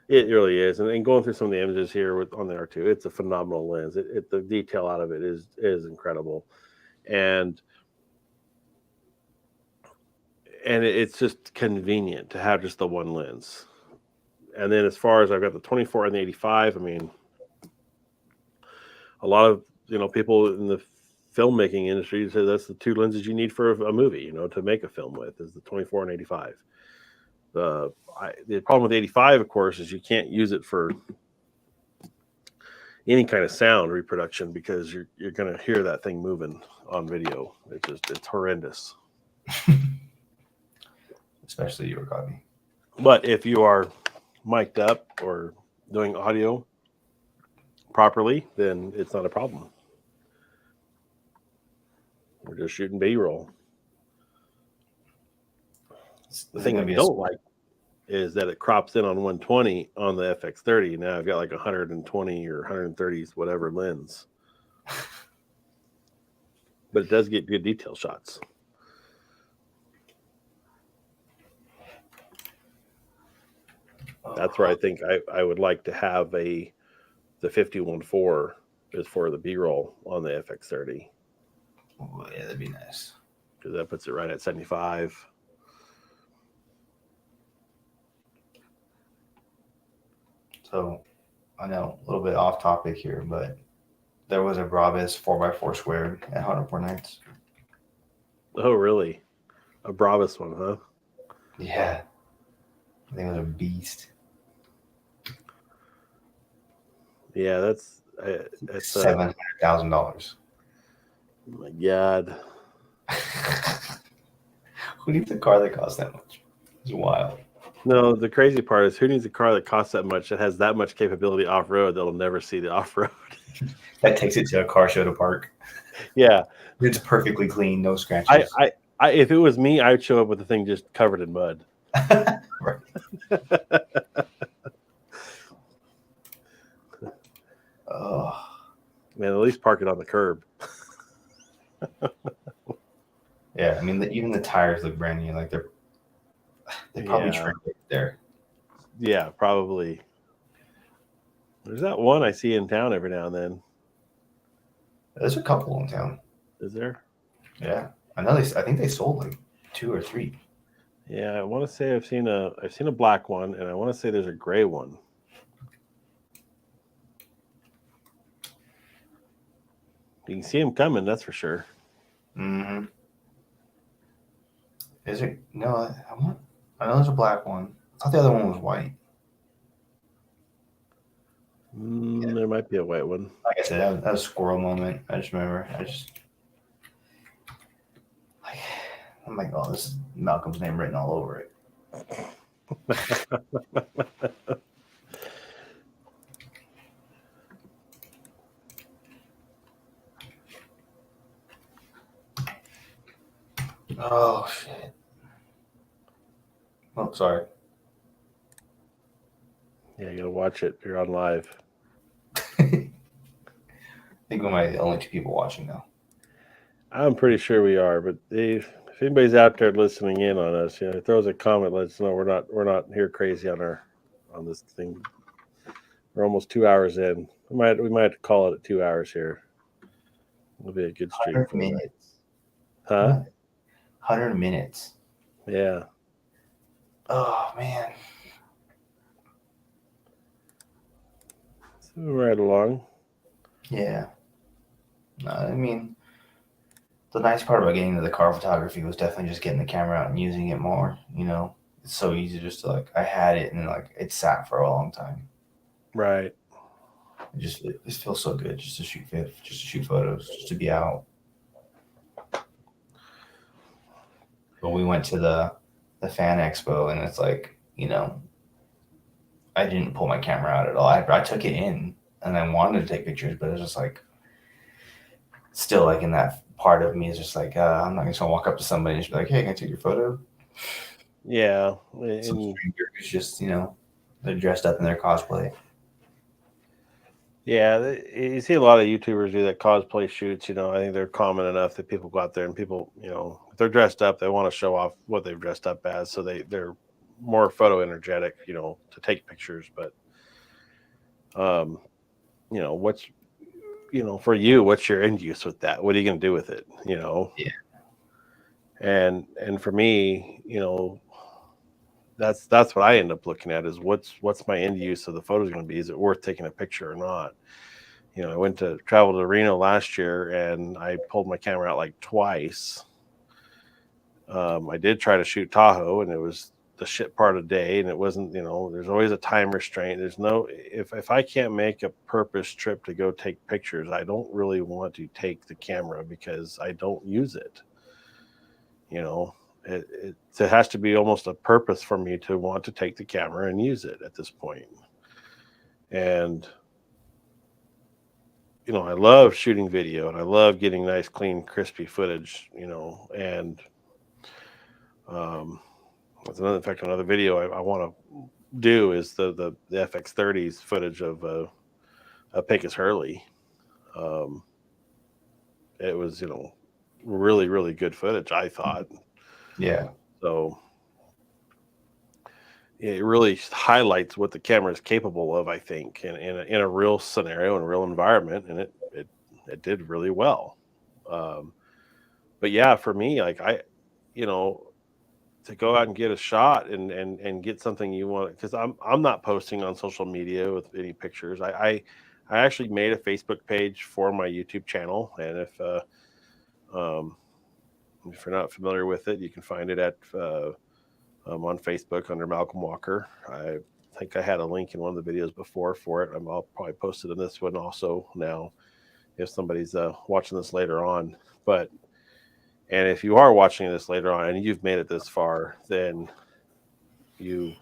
it really is, and going through some of the images here on the R2, it's a phenomenal lens. The detail out of it is incredible. And it's just convenient to have just the one lens. And then as far as I've got the 24 and the 85, I mean, a lot of people in the filmmaking industry say that's the two lenses you need for a movie, to make a film with, is the 24 and 85. The problem with 85, of course, is you can't use it for any kind of sound reproduction because you're going to hear that thing moving on video. It's horrendous. Especially your copy. But if you are mic'd up or doing audio properly, then it's not a problem. We're just shooting B-roll. The thing I don't like is that it crops in on 120 on the FX30. Now I've got like 120 or 130s, whatever lens. But it does get good detail shots. That's where I think I would like to have the 51.4 is for the B-roll on the FX30. Oh, yeah, that'd be nice. Because that puts it right at 75. So, I know a little bit off topic here, but there was a Brabus 4x4 squared at Hunter Nights. Oh, really? A Brabus one, huh? Yeah. I think it was a beast. Yeah, that's $700,000. Oh my God. Who needs a car that costs that much? It's wild. No, the crazy part is who needs a car that costs that much, that has that much capability off-road, that'll never see the off-road. That takes it to a car show to park. Yeah. It's perfectly clean, no scratches. I if it was me, I would show up with the thing just covered in mud. Right. Oh. Man, at least park it on the curb. Yeah, I mean, even the tires look brand new. Like they probably trimmed it there. Yeah, probably. There's that one I see in town every now and then. There's a couple in town. Is there? Yeah, I know. I think they sold like 2 or 3. Yeah, I want to say I've seen a black one, and I want to say there's a gray one. You can see them coming, that's for sure. Mm-hmm. Is it? No, I know there's a black one. I thought the other one was white. There might be a white one. Like I said, that was a squirrel moment. I just remember. I'm like, oh, this is Malcolm's name written all over it. Oh shit. Oh, sorry. Yeah, you gotta watch it. You're on live. I think we might be the only two people watching now. I'm pretty sure we are, but if anybody's out there listening in on us, throws a comment, let us know we're not here crazy on this thing. We're almost 2 hours in. We might have to call it at 2 hours here. It'll be a good stream 100 for that. minutes. Huh? 100 minutes. Yeah. Oh man. So right along. Yeah. No, I mean, the nice part about getting into the car photography was definitely just getting the camera out and using it more. It's so easy just to I had it and it sat for a long time. Right. It just feels so good just to shoot photos, just to be out. But we went to the fan expo and it's I didn't pull my camera out at all. I took it in and I wanted to take pictures, but it was just still in that part of me is just I'm not just gonna walk up to somebody and just be like, hey, can I take your photo? Yeah. Some stranger who's just, they're dressed up in their cosplay. Yeah, you see a lot of YouTubers do that cosplay shoots. I think they're common enough that people go out there and people, if they're dressed up, they want to show off what they've dressed up as. So they're more photo energetic, to take pictures. But, what's, for you, what's your end use with that? What are you going to do with it? Yeah. And for me, that's what I end up looking at is what's my end use of the photos going to be? Is it worth taking a picture or not? I went to travel to Reno last year and I pulled my camera out twice. I did try to shoot Tahoe and it was the shit part of the day and it wasn't, there's always a time restraint. There's no, if I can't make a purpose trip to go take pictures, I don't really want to take the camera because I don't use it. It has to be almost a purpose for me to want to take the camera and use it at this point. And, I love shooting video and I love getting nice, clean, crispy footage, and in fact, another video I want to do is the FX30's footage of Pecos Hurley. It was, really, really good footage, I thought. Yeah. So it really highlights what the camera is capable of, I think, in a real scenario, in a real environment, and it did really well. But yeah, for me, to go out and get a shot and get something you want, because I'm not posting on social media with any pictures. I actually made a Facebook page for my YouTube channel, and if you're not familiar with it, you can find it at on Facebook under Malcolm Walker. I think I had a link in one of the videos before for it. I'll probably post it in this one also now if somebody's watching this later on. And if you are watching this later on and you've made it this far, then you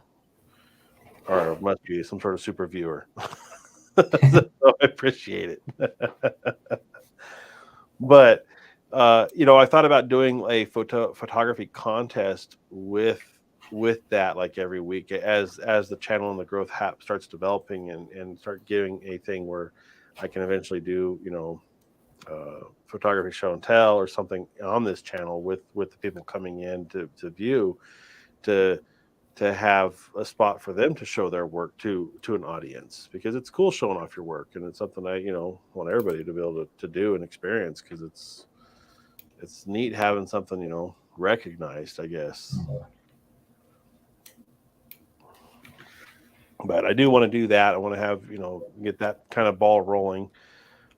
must be some sort of super viewer. So I appreciate it. But I thought about doing a photography contest with that every week as the channel and the growth starts developing and start giving a thing where I can eventually do photography show and tell or something on this channel with the people coming in to view, to have a spot for them to show their work to an audience, because it's cool showing off your work and it's something I want everybody to be able to do and experience, because it's neat having something recognized, I guess. But I do want to do that. I want to have get that kind of ball rolling.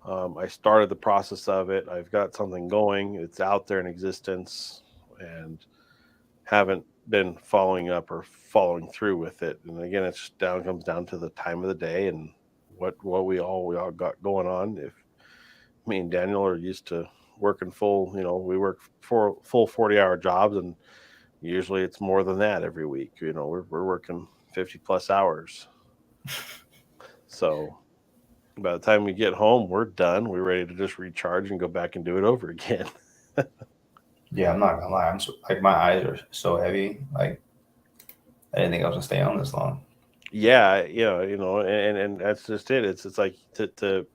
I started the process of it. I've got something going. It's out there in existence, and haven't been following up or following through with it. And again, it's comes down to the time of the day and what we all got going on. If me and Daniel are used to working full, we work full 40-hour jobs, and usually it's more than that every week. We're working 50 plus hours. So by the time we get home, we're done. We're ready to just recharge and go back and do it over again. Yeah, I'm not gonna lie. I'm so, like, my eyes are so heavy. Like, I didn't think I was gonna stay on this long. Yeah, and that's just it. It's like to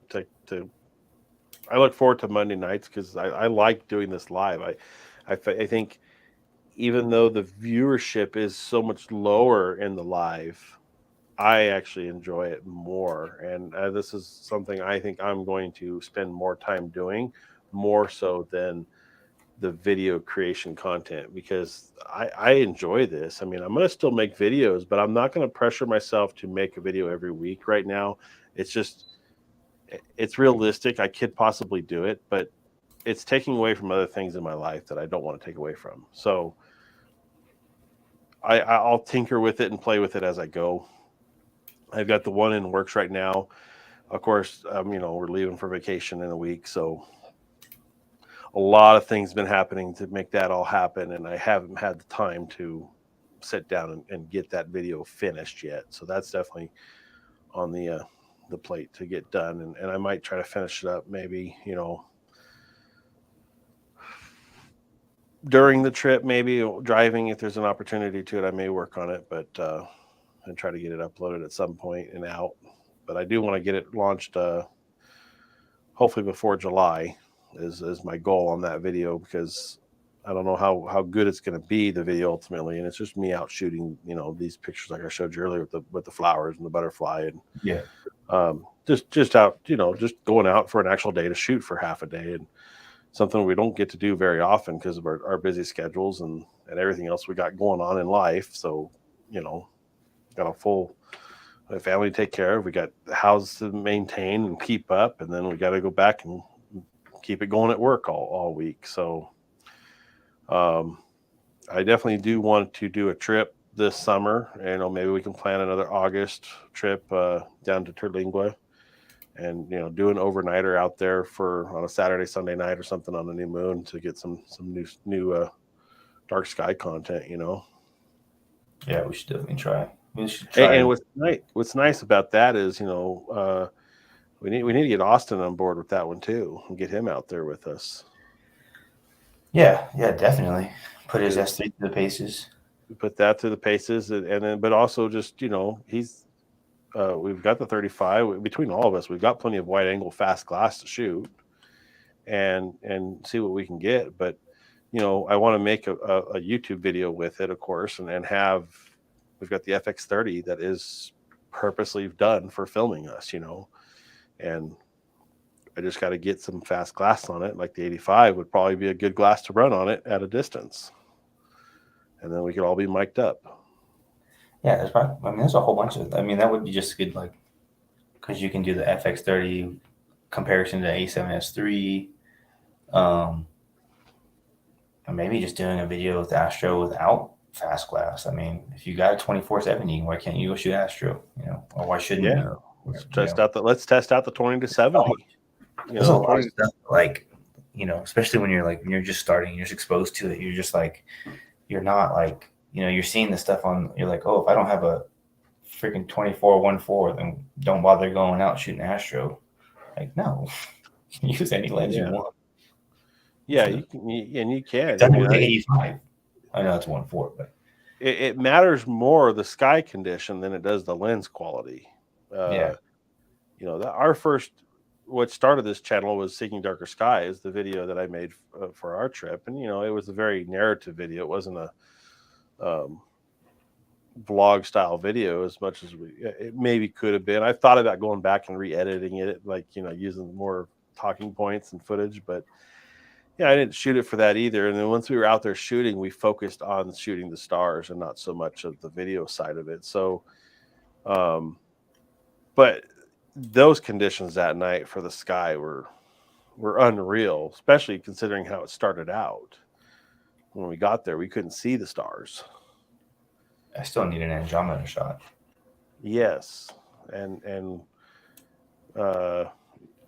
I look forward to Monday nights because I like doing this live. I think even though the viewership is so much lower in the live, I actually enjoy it more. And this is something I think I'm going to spend more time doing, more so than the video creation content, because I enjoy this. I mean, I'm going to still make videos, but I'm not going to pressure myself to make a video every week right now. It's realistic. I could possibly do it, but it's taking away from other things in my life that I don't want to take away from. So I'll tinker with it and play with it as I go. I've got the one in works right now. Of course, we're leaving for vacation in a week, so a lot of things been happening to make that all happen, and I haven't had the time to sit down and get that video finished yet. So that's definitely on the plate to get done, and I might try to finish it up maybe, during the trip, maybe driving, if there's an opportunity to it, I may work on it, but and try to get it uploaded at some point and out. But I do want to get it launched hopefully before July is my goal on that video, because I don't know how good it's going to be, the video ultimately, and it's just me out shooting, these pictures like I showed you earlier with the flowers and the butterfly, and Yeah. just out, just going out for an actual day to shoot for half a day, and something we don't get to do very often because of our busy schedules and everything else we got going on in life. So, got a full family to take care of. We got the house to maintain and keep up, and then we got to go back and keep it going at work all week. So, I definitely do want to do a trip this summer. Maybe we can plan another August trip down to Terlingua, and do an overnighter out there on a Saturday, Sunday night or something on the new moon to get some new dark sky content. Yeah, we should definitely try. We should try. And what's nice about that is we need to get Austin on board with that one too, and get him out there with us. Yeah, definitely. Put his S3 to the paces. Put that to the paces, and then, but also just he's. We've got the 35 between all of us. We've got plenty of wide angle fast glass to shoot and see what we can get. But, I want to make a YouTube video with it, of course, and we've got the FX30 that is purposely done for filming us, and I just got to get some fast glass on it. Like the 85 would probably be a good glass to run on it at a distance. And then we could all be mic'd up. Yeah, there's a whole bunch of. That would be just good, like, because you can do the FX30 comparison to A7S3, and maybe just doing a video with Astro without fast glass. If you got a 24-70, why can't you go shoot Astro? Or why shouldn't you? Let's test out the 20-70. There's a lot of stuff, like, especially when you're just starting, you're just exposed to it. You're just like, you're not like. You're seeing the stuff you're like, oh, if I don't have a freaking 24-1.4, then don't bother going out shooting Astro. Like, no, you can use any lens you want. Yeah, you can. It's under the 85. I know it's 1.4, but it matters more the sky condition than it does the lens quality. What started this channel was Seeking Darker Skies, the video that I made for our trip, and it was a very narrative video. It wasn't a vlog style video as much as it maybe could have been. I thought about going back and re-editing it, like using more talking points and footage, but I didn't shoot it for that either. And then once we were out there shooting, we focused on shooting the stars and not so much of the video side of it. So but those conditions that night for the sky were unreal, especially considering how it started out. When we got there, we couldn't see the stars. I still need an Andromeda shot. Yes, and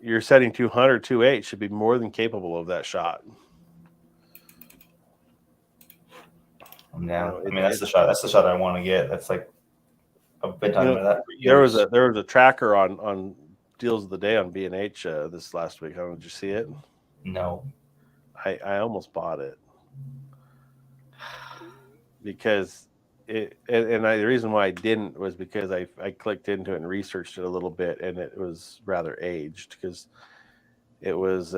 your setting 200, 2.8 should be more than capable of that shot. I'm down. You know, I mean, that's the shot. That's the shot I want to get. That's like I've been talking about that for years. There was a tracker on deals of the day on B&H this last week. How did you see it? No. I almost bought it because the reason why I didn't was because I clicked into it and researched it a little bit, and it was rather aged because it was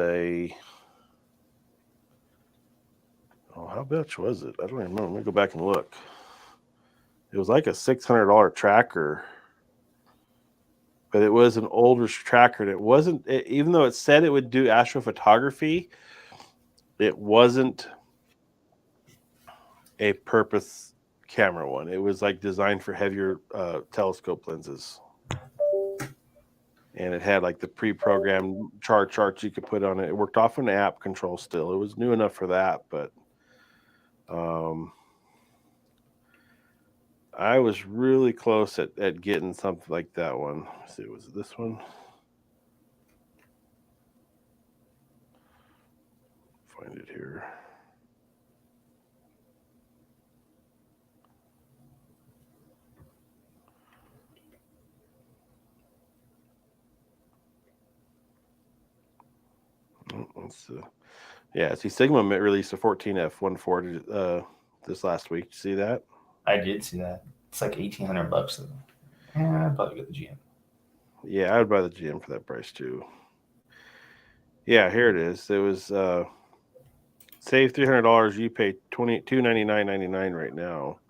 how much was it? I don't even know. Let me go back and look. It was like a $600 tracker, but it was an older tracker, and it wasn't. Even though it said it would do astrophotography, it wasn't a purpose camera one. It was like designed for heavier telescope lenses, and it had like the pre-programmed charts you could put on it. It worked off an app control still. It was new enough for that, but I was really close at getting something like that one. Let's see, was it this one? Find it here. Yeah, see, Sigma released a 14F1.4 this last week. Did you see that? I did see that. It's like $1,800 though. Yeah, I'd probably get the GM. Yeah, I would buy the GM for that price too. Yeah, here it is. It was save $300. You pay $299.99 right now.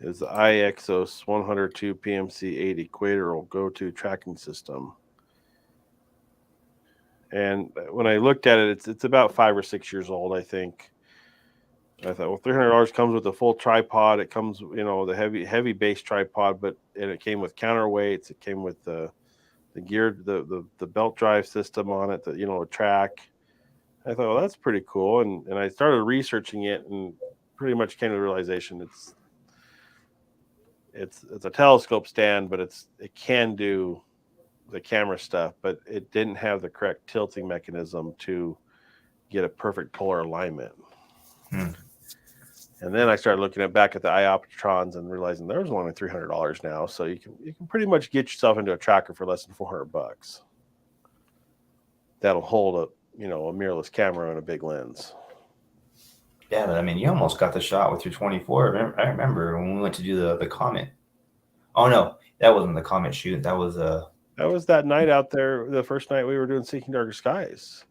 It's the iXOS 102 PMC8 Equatorial Go-To tracking system. And when I looked at it, it's about 5 or 6 years old, I think. I thought, well, $300 comes with a full tripod. It comes, the heavy base tripod, and it came with counterweights. It came with the geared the belt drive system on it, a track. I thought, well, that's pretty cool. And I started researching it and pretty much came to the realization it's a telescope stand, but it can do the camera stuff, but it didn't have the correct tilting mechanism to get a perfect polar alignment. And then I started looking back at the Ioptrons and realizing there was only $300 now, so you can pretty much get yourself into a tracker for less than $400. That'll hold a mirrorless camera and a big lens. Yeah, but I mean, you almost got the shot with your 24. I remember when we went to do the Comet. Oh no, that wasn't the Comet shoot. That was that night out there, the first night we were doing Seeking Darker Skies.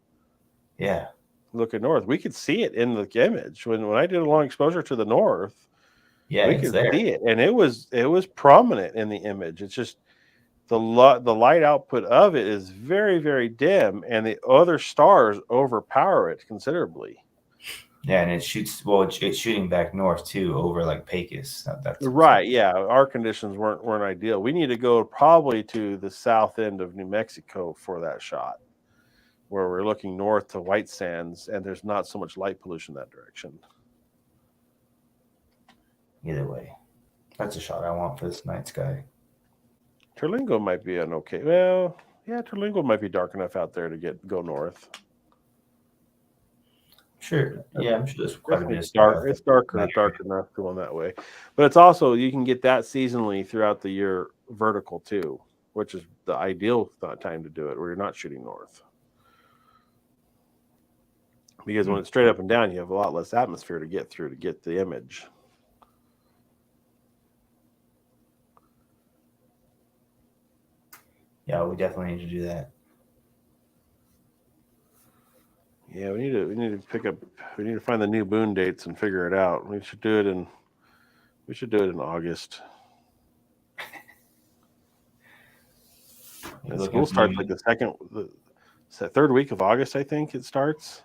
Yeah. Looking north, we could see it in the image when I did a long exposure to the north. Yeah, we could see it, and it was prominent in the image. It's just the light output of it is very, very dim, and the other stars overpower it considerably. Yeah, and it shoots. Well, it's shooting back north too, over like Pecos. That's right. Yeah, our conditions weren't ideal. We need to go probably to the south end of New Mexico for that shot, where we're looking north to White Sands, and there's not so much light pollution that direction. Either way, that's a shot I want for this night sky. Terlingo might be an okay. Well, yeah, Terlingo might be dark enough out there to go north. Sure. Yeah, I'm sure there's quite a bit of dark. It's dark enough going that way, but it's also you can get that seasonally throughout the year vertical too, which is the ideal time to do it, where you're not shooting north. Because when it's straight up and down, you have a lot less atmosphere to get through to get the image. Yeah, we definitely need to do that. Yeah, we need to find the new Boone dates and figure it out. We should do it in August. School starts like the third week of August, I think it starts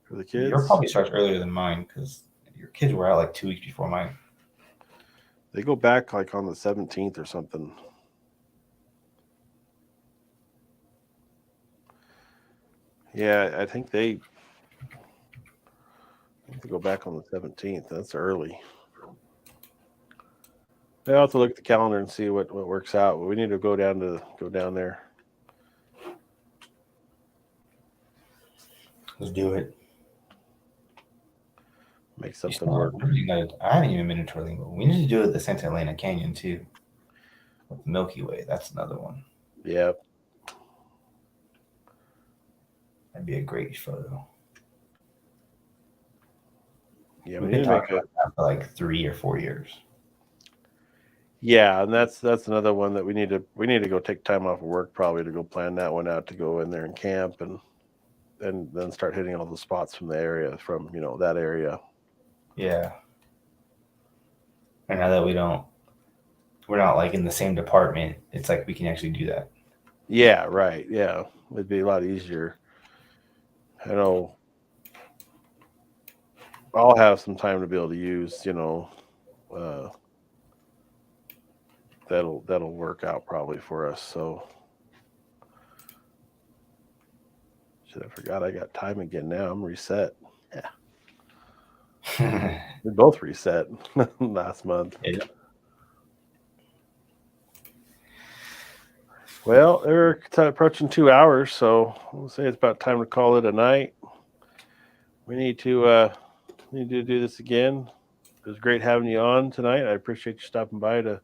for the kids. Yours probably starts earlier than mine because your kids were out like 2 weeks before mine. They go back like on the 17th or something. Yeah, I think they go back on the 17th. That's early. I'll have to look at the calendar and see what works out. We need to go down there. Let's do it. Make something work. I haven't even been to Twirling, but we need to do it at the Santa Elena Canyon too. With the Milky Way. That's another one. Yeah. That'd be a great photo. Yeah, we need to make it for like 3 or 4 years. Yeah, and that's another one that we need to go take time off of work probably to go plan that one out, to go in there and camp and then start hitting all the spots from the area, from that area. Yeah. And now that we're not like in the same department, it's like we can actually do that. Yeah, right. Yeah, it'd be a lot easier. I know I'll have some time to be able to use, that'll work out probably for us. So shit, I forgot I got time again now. I'm reset. Yeah. We both reset last month. Yeah. Well, they're approaching 2 hours, so we'll say it's about time to call it a night. We need to do this again. It was great having you on tonight. I appreciate you stopping by to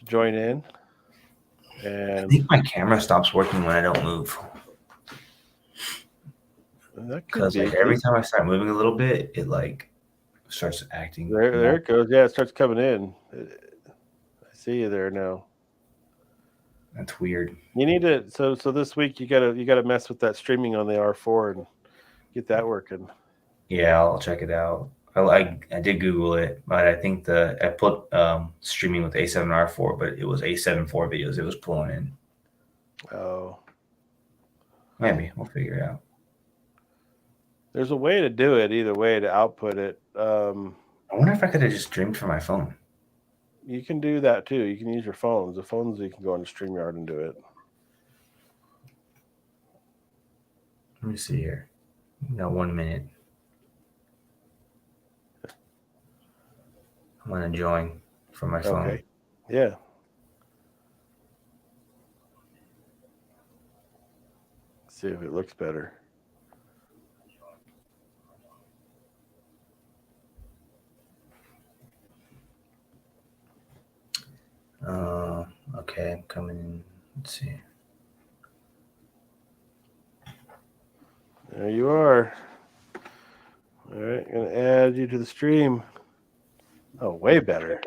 join in. And I think my camera stops working when I don't move. Because like every time I start moving a little bit, it like starts acting. There it goes. Yeah, it starts coming in. I see you there now. That's weird. You need to so this week you gotta mess with that streaming on the R4 and get that working. Yeah, I'll check it out. I did Google it, but I think I put streaming with A7R4, but it was A7 IV videos it was pulling in. Oh, maybe we'll figure it out. There's a way to do it either way to output it. I wonder if I could have just streamed from my phone. You can do that too. You can use your phones. The phones, you can go into StreamYard and do it. Let me see here. Got 1 minute. I'm gonna join from my phone. Okay. Yeah. See if it looks better. Okay, I'm coming in. Let's see. There you are. All right, gonna add you to the stream. Oh, way better.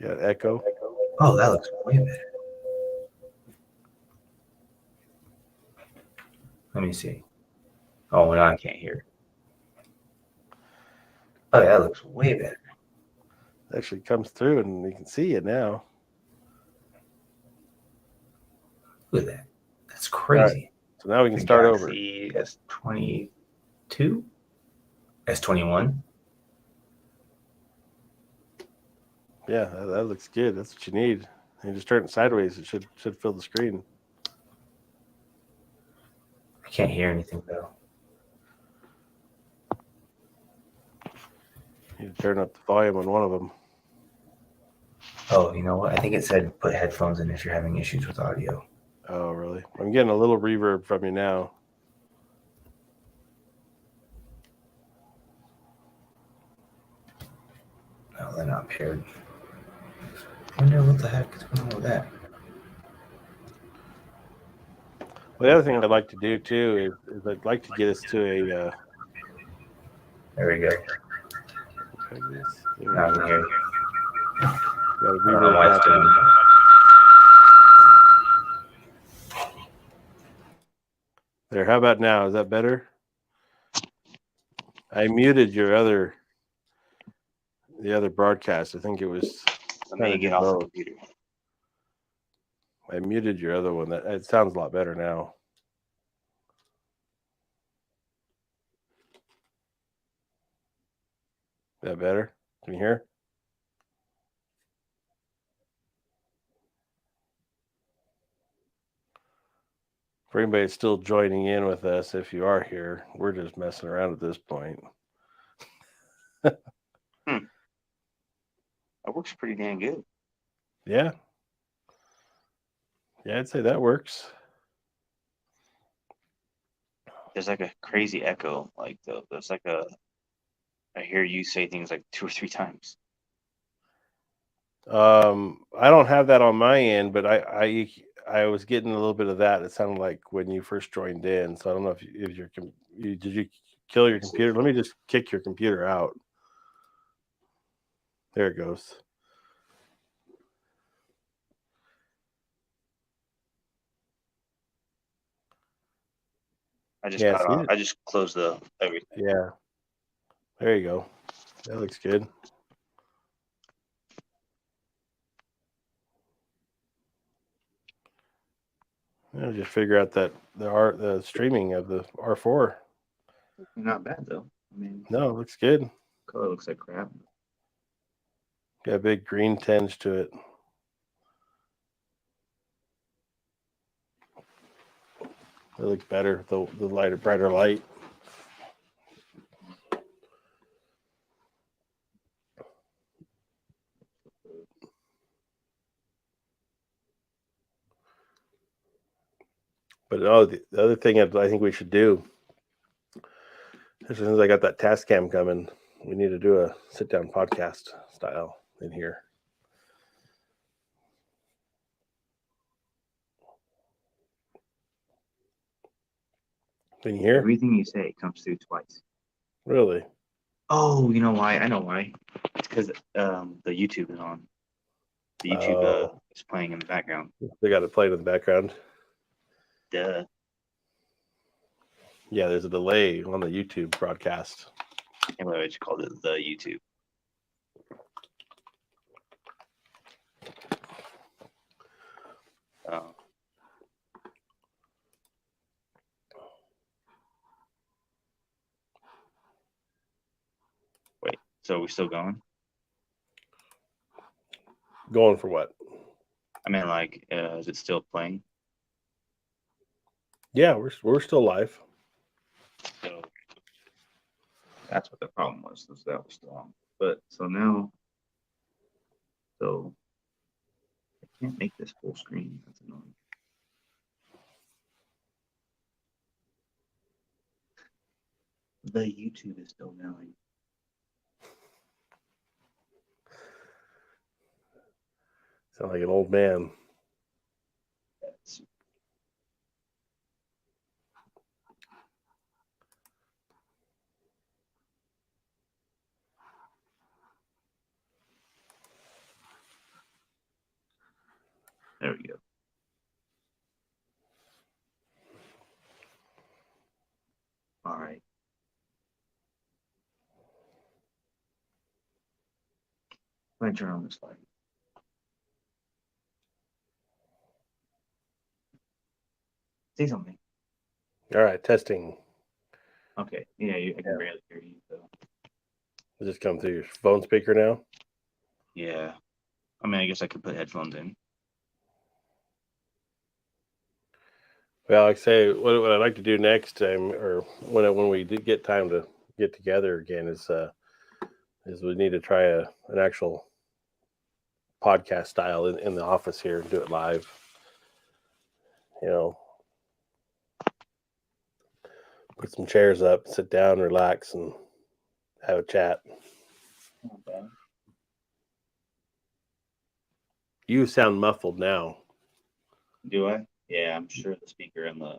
You got echo. Oh, that looks way better. Let me see. Oh, now I can't hear. Oh, yeah, that looks way better. It actually comes through and you can see it now. Look at that. That's crazy. Right. So now we can start over. S22? S21? Yeah, that looks good. That's what you need. And just turn it sideways. It should fill the screen. I can't hear anything though. You need to turn up the volume on one of them. Oh, you know what? I think it said put headphones in if you're having issues with audio. Oh, really? I'm getting a little reverb from you now. No, they're not paired. I wonder what the heck is going on with that. Well, the other thing I'd like to do too is I'd like to get us to a. There we go. Now I can hear you. I don't know why it's doing that. There. How about now? Is that better? I muted the other broadcast. I think it was. Let me get off the computer. I muted your other one. It sounds a lot better now. Is that better? Can you hear? For anybody that's still joining in with us, if you are here, we're just messing around at this point. That works pretty damn good. Yeah. Yeah, I'd say that works. There's like a crazy echo. Like there's like a. I hear you say things like 2 or 3 times. I don't have that on my end, but I was getting a little bit of that. It sounded like when you first joined in. So I don't know if did you kill your computer? Let me just kick your computer out. There it goes. I just Yeah, got see off. it? I just closed the everything. Yeah. There you go. That looks good. Yeah, just figure out that the streaming of the R4. Not bad though. I mean, No, it looks good. color looks like crap. Got a big green tinge to it. It looks better. The lighter, brighter light. But the other thing I think we should do, as soon as I got that task cam coming, we need to do a sit down podcast style in here. Can you hear? Everything you say comes through twice. Really? Oh, you know why? I know why. It's because the YouTube is on. The YouTube is playing in the background. They got it playing in the background. Duh. Yeah, there's a delay on the YouTube broadcast. I can't believe I just called it the YouTube. Wait, so we're still going? Going for what? I mean, like, is it still playing? Yeah, we're still live. So that's what the problem was. That was still on. But so now, so I can't make this full screen. That's annoying. The YouTube is still going. Sound like an old man. That's, there we go. All right. Let me turn on this light. Say something. All right, testing. Okay. Yeah, I can barely hear you. So. Does this come through your phone speaker now? Yeah. I mean, I guess I could put headphones in. Well, like I say, what I'd like to do next time, or when we do get time to get together again, is we need to try an actual podcast style in the office here and do it live. You know, put some chairs up, sit down, relax, and have a chat. Okay. You sound muffled now. Do I? Yeah, I'm sure the speaker and the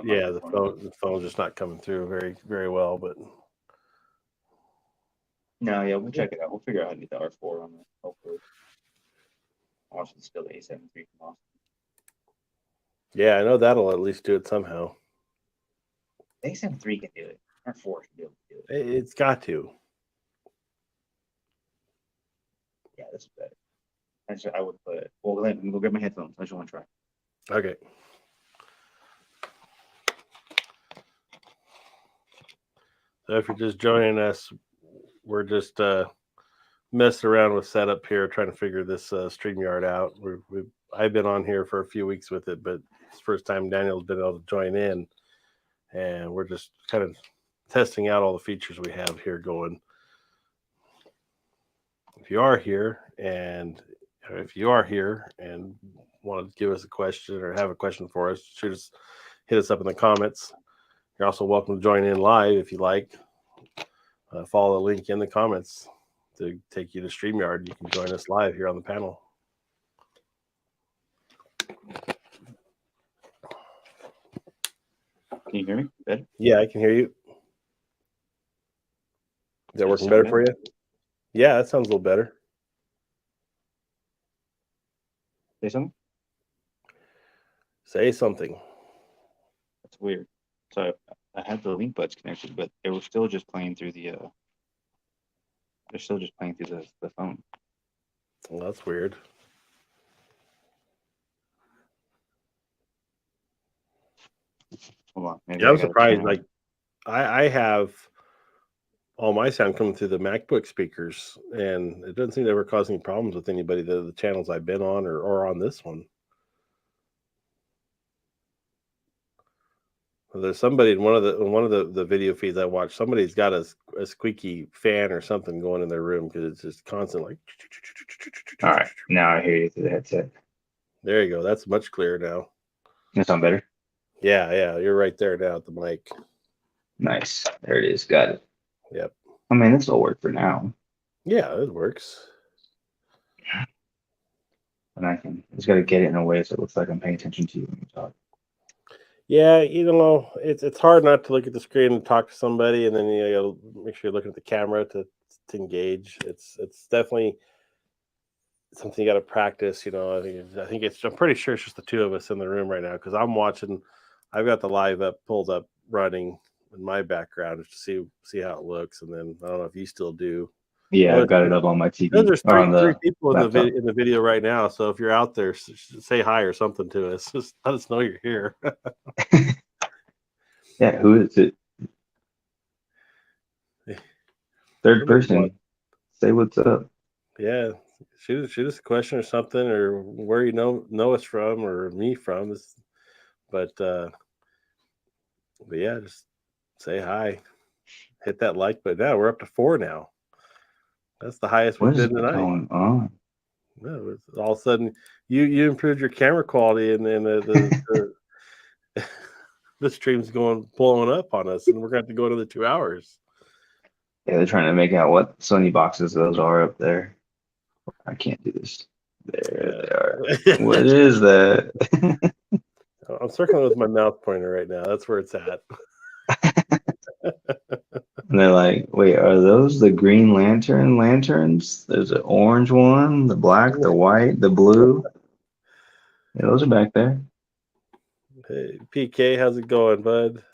Yeah, the phone's just not coming through very, very well. But no, yeah, we'll check it out. We'll figure out how to get the R4 on the hopefully. Austin's still the A73 from Austin. yeah, I know that'll at least do it somehow. The A73 can do it. R4 should be able to do it. It's got to. Yeah, this is better. Actually, I would put it. Well, let me go grab my headphones. I just want to try. Okay. So if you're just joining us, we're just messing around with setup here, trying to figure this StreamYard out. We've I've been on here for a few weeks with it, but it's the first time Daniel's been able to join in, and we're just kind of testing out all the features we have here going. If you are here and want to give us a question or have a question for us, hit us up in the comments. You're also welcome to join in live if you like. Follow the link in the comments to take you to StreamYard. You can join us live here on the panel. Can you hear me? Better? Yeah, I can hear you. Is that working better for you? Yeah, that sounds a little better. Say something? Say something. That's weird. So I had the link buds connected, but they were still just playing through the they're still just playing through the phone. Well, that's weird. Hold on. Maybe Yeah, I I'm gotta surprised. turn Like I have all my sound coming through the MacBook speakers, and it doesn't seem to ever cause any problems with anybody, the channels I've been on or on this one. There's somebody in one of the video feeds I watched. Somebody's got a squeaky fan or something going in their room because it's just constant like. All right, now I hear you through the headset. There you go. That's much clearer now. That sound better? Yeah, you're right there now at the mic. Nice. There it is. Got it. Yep. I mean, this will work for now. Yeah, it works. And I just gotta get it in a way so it looks like I'm paying attention to you when you talk. Yeah, it's hard not to look at the screen and talk to somebody, and then you gotta make sure you're looking at the camera to engage. It's definitely something you got to practice. I'm pretty sure it's just the two of us in the room right now because I'm watching. I've got the live pulled up running in my background just to see how it looks, and then I don't know if you still do. Yeah, I've got it up on my TV. There's three people laptop. in the video right now. So if you're out there, say hi or something to us. Just let us know you're here. Yeah, who is it? Third person. Say what's up. Yeah, shoot us a question or something, or where you know us from or me from. But yeah, just say hi. Hit that like button. Now we're up to 4 now. That's the highest we've been tonight. Going on? No, all of a sudden you improved your camera quality, and then the the stream's blowing up on us, and we're going to have to go another 2 hours. Yeah, they're trying to make out what Sony boxes those are up there. I can't do this. There they are. What is that? I'm circling with my mouth pointer right now. That's where it's at. And they're like, wait, are those the Green Lantern lanterns? There's an orange one, the black, the white, the blue. Yeah, those are back there. Hey, PK, how's it going, bud?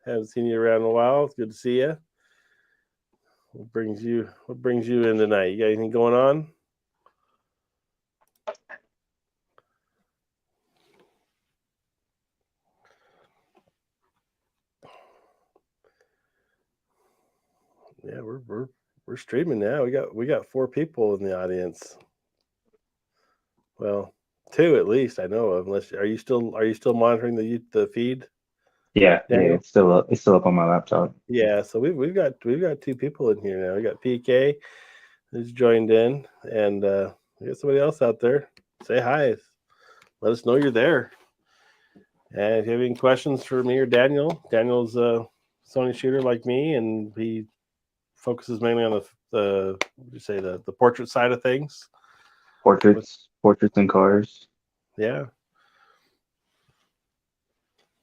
Haven't seen you around in a while. It's good to see you. What brings you in tonight? You got anything going on? Yeah, we're streaming now. We got 4 people in the audience. Well, 2 at least I know of. Unless are you still monitoring the feed? Yeah, Daniel? yeah, it's still up. It's still up on my laptop. Yeah, so we've got 2 people in here now. We got PK who's joined in, and we got somebody else out there. Say hi. Let us know you're there. And if you have any questions for me or Daniel's a Sony shooter like me, and he focuses mainly on the portrait side of things. Portraits and cars. Yeah.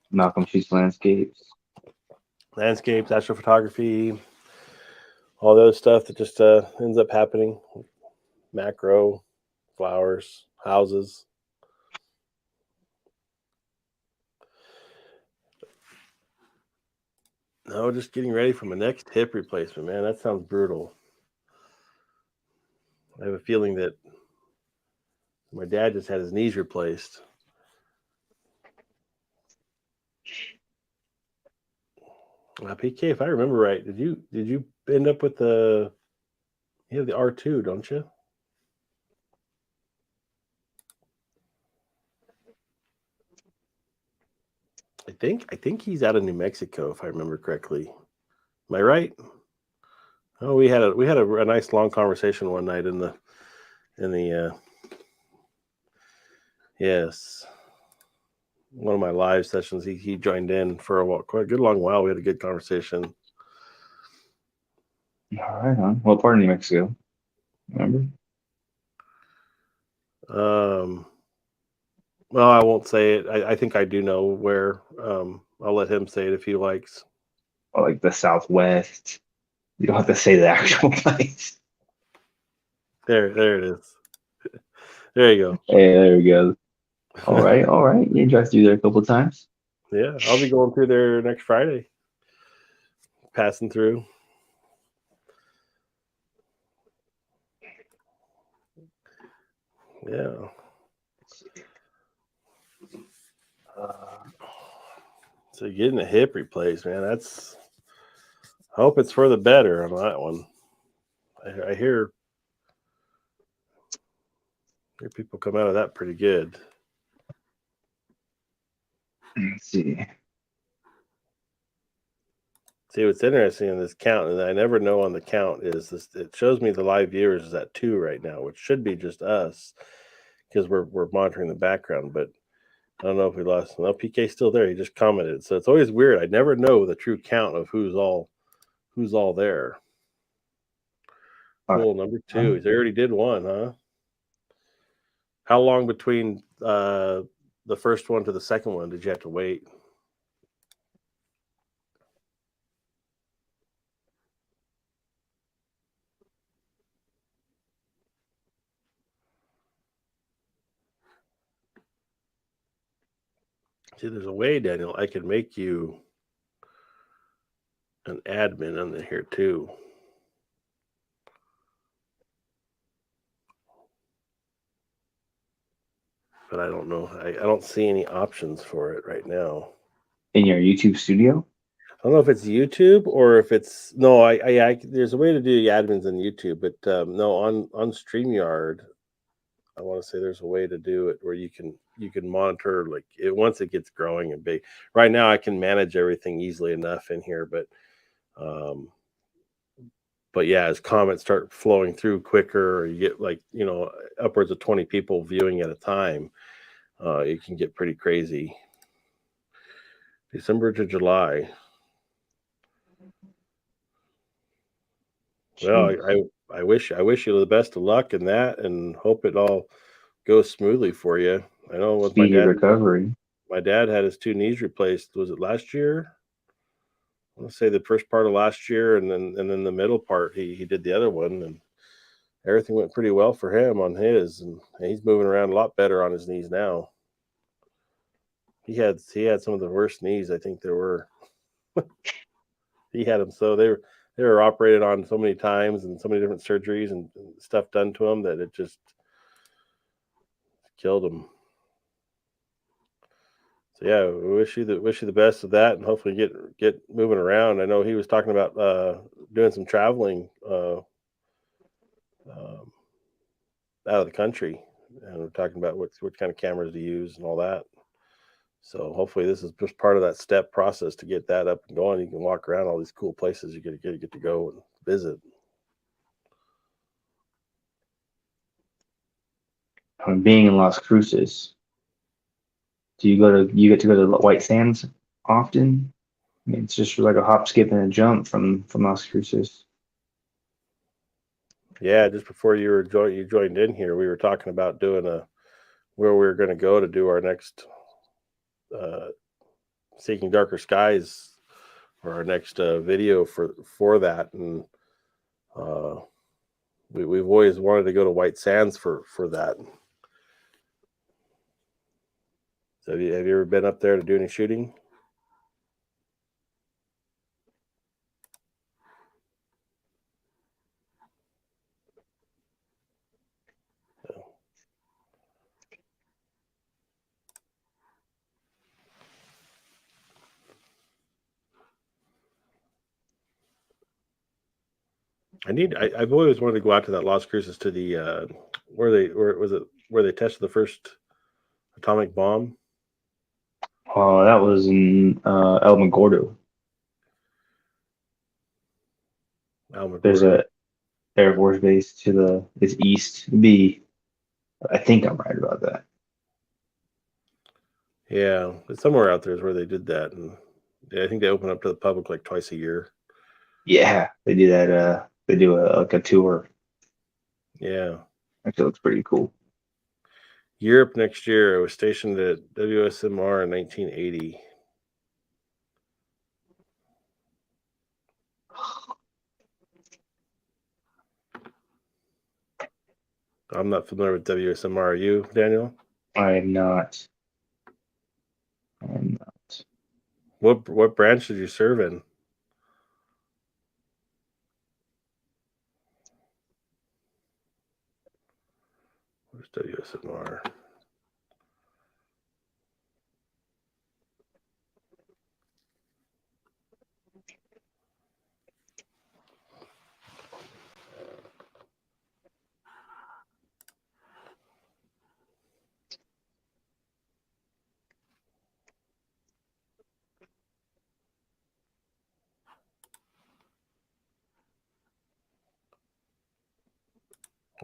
Malcolm shoots landscapes. Landscapes, astrophotography, all those stuff that just ends up happening. Macro, flowers, houses. No, just getting ready for my next hip replacement, man. That sounds brutal. I have a feeling that my dad just had his knees replaced. PK, if I remember right, did you end up with you have the R2, don't you? think he's out of New Mexico, if I remember correctly. Am I right? Oh, we had a nice long conversation one night in the yes, one of my live sessions. He joined in for quite a good long while. We had a good conversation. All right, huh? What part of New Mexico? Remember? Well, I won't say it. I think I do know where. I'll let him say it if he likes. Or like the Southwest. You don't have to say the actual place. There it is. There you go. Hey, there we go. All right, all right. You drive through there a couple times. Yeah, I'll be going through there next Friday. Passing through. Yeah. So getting a hip replaced, man. I hope it's for the better on that one. I hear people come out of that pretty good. Let's see. See, what's interesting in this count, and I never know on the count, is this. It shows me the live viewers is at 2 right now, which should be just us because we're monitoring the background. But I don't know if we lost. No, PK's still there. He just commented, so it's always weird. I never know the true count of who's all there. Cool. Number 2. He already did one, huh? How long between the first one to the second one did you have to wait? See, there's a way, Daniel, I can make you an admin on here too. But I don't know. I don't see any options for it right now. In your YouTube studio? I don't know if it's YouTube or if it's no. I there's a way to do admins on YouTube, but no, on StreamYard, I want to say there's a way to do it where you can monitor like it once it gets growing and big. Right now, I can manage everything easily enough in here, but yeah, as comments start flowing through quicker, or you get like upwards of 20 people viewing at a time, it can get pretty crazy. December to July. Well, I wish you the best of luck in that, and hope it all goes smoothly for you. I know with Speedy recovery. My dad had his 2 knees replaced. Was it last year? I want to say the first part of last year, and then the middle part he did the other one, and everything went pretty well for him on his, and he's moving around a lot better on his knees now. He had some of the worst knees I think there were. He had them so they were operated on so many times and so many different surgeries and stuff done to him that it just killed him. So yeah, we wish you the best of that, and hopefully get moving around. I know he was talking about doing some traveling out of the country, and we're talking about what kind of cameras to use and all that. So hopefully this is just part of that step process to get that up and going. You can walk around all these cool places you get to go and visit. Being in Las Cruces, you get to go to White Sands often? I mean, it's just like a hop, skip, and a jump from Las Cruces. Yeah, just before you joined in here, we were talking about doing where we were going to go to do our next Seeking Darker Skies, or our next video for that, and we've always wanted to go to White Sands for that. So have you ever been up there to do any shooting? I've always wanted to go out to that Las Cruces, to the where they tested the first atomic bomb. Oh, that was in El Gordo. There's Alamogordo. a Air Force base to the it's east. B. I think I'm right about that. Yeah, but somewhere out there is where they did that, and yeah, I think they open up to the public like twice a year. Yeah, they do that. They do a tour. Yeah, Actually, looks pretty cool. Europe next year. I was stationed at WSMR in 1980. I'm not familiar with WSMR. Are you, Daniel? I am not. I am not. What branch did you serve in? Where's WSMR?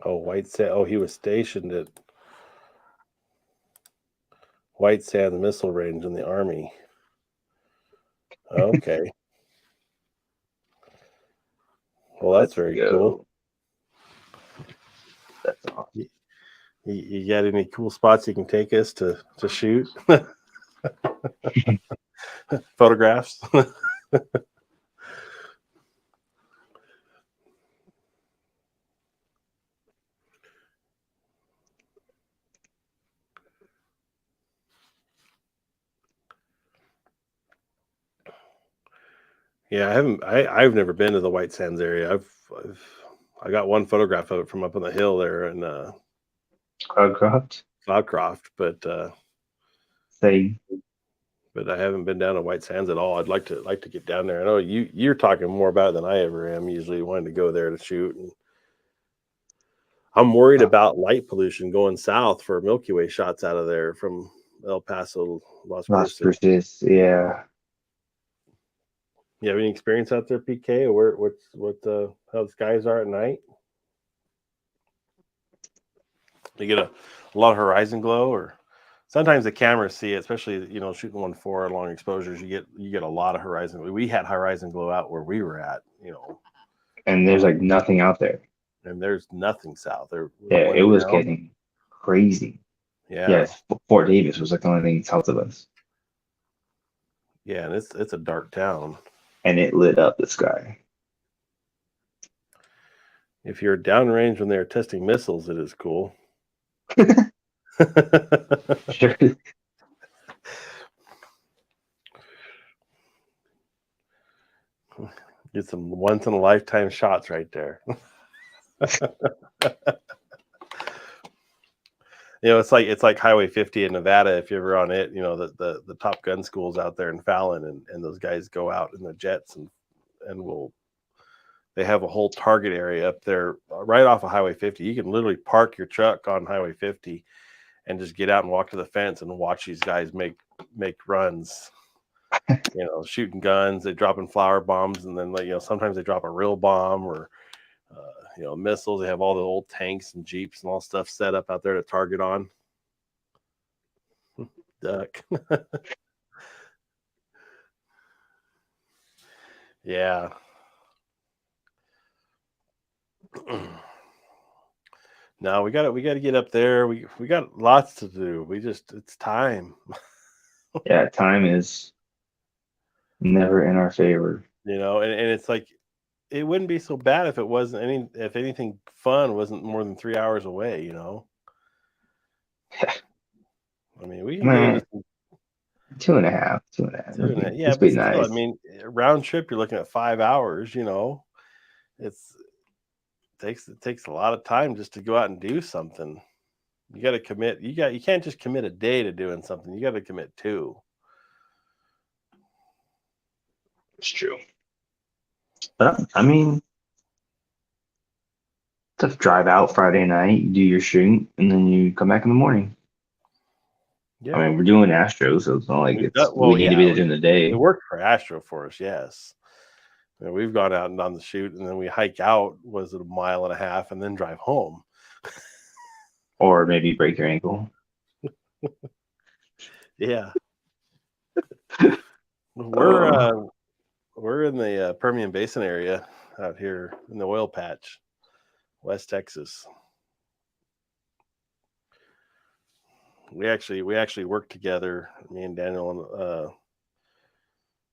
Oh, White Sand. Oh, he was stationed at White Sands Missile Range in the Army. Okay. Well, that's very cool. That's awesome. You got any cool spots you can take us to shoot? Photographs? Yeah, I've never been to the White Sands area. I got one photograph of it from up on the hill there in Cloudcroft. Cloudcroft, but Say I haven't been down to White Sands at all. I'd like to get down there. I know you're talking more about it than I ever am. Usually wanting to go there to shoot, and I'm worried about light pollution going south for Milky Way shots out of there from El Paso, Las Las Cruces. Cruces. Yeah. You have any experience out there, PK, or how the skies are at night? You get a lot of horizon glow, or sometimes the cameras see it, especially shooting 1.4 long exposures. You get a lot of horizon glow. We had horizon glow out where we were at, And there's like nothing out there. and there's nothing south. There, Yeah, it was getting crazy. Yeah. Yes, Fort Davis was like the only thing south of us. Yeah, and it's a dark town. And it lit up the sky. If you're downrange when they're testing missiles, it is cool. Sure. Get some once in a lifetime shots right there. It's like Highway 50 in Nevada. If you're ever on it, the Top Gun schools out there in Fallon, and those guys go out in the jets and they have a whole target area up there right off of Highway 50. You can literally park your truck on Highway 50 and just get out and walk to the fence and watch these guys make runs. Shooting guns, they dropping flower bombs, and then sometimes they drop a real bomb or missiles. They have all the old tanks and jeeps and all stuff set up out there to target on. Duck. Yeah. No, we got to get up there. We got lots to do. It's time. Yeah, time is never in our favor. And it's like it wouldn't be so bad if it wasn't if anything fun wasn't more than 3 hours away, I mean, we can get into some 2.5. Yeah, It's but be still, nice. I mean, round trip, you're looking at 5 hours. It takes a lot of time just to go out and do something. You got to commit. You can't just commit a day to doing something. You got to commit 2. It's true. But I mean, just drive out Friday night, do your shoot, and then you come back in the morning. Yeah. I mean, we're doing Astro, so it's not like we need to be there during the day. It worked for Astro for us, yes. You know, we've gone out and done the shoot, and then we hike out, was it 1.5 miles, and then drive home. Or maybe break your ankle. Yeah. We're in the Permian Basin area out here in the oil patch, West Texas. We actually work together, me and Daniel,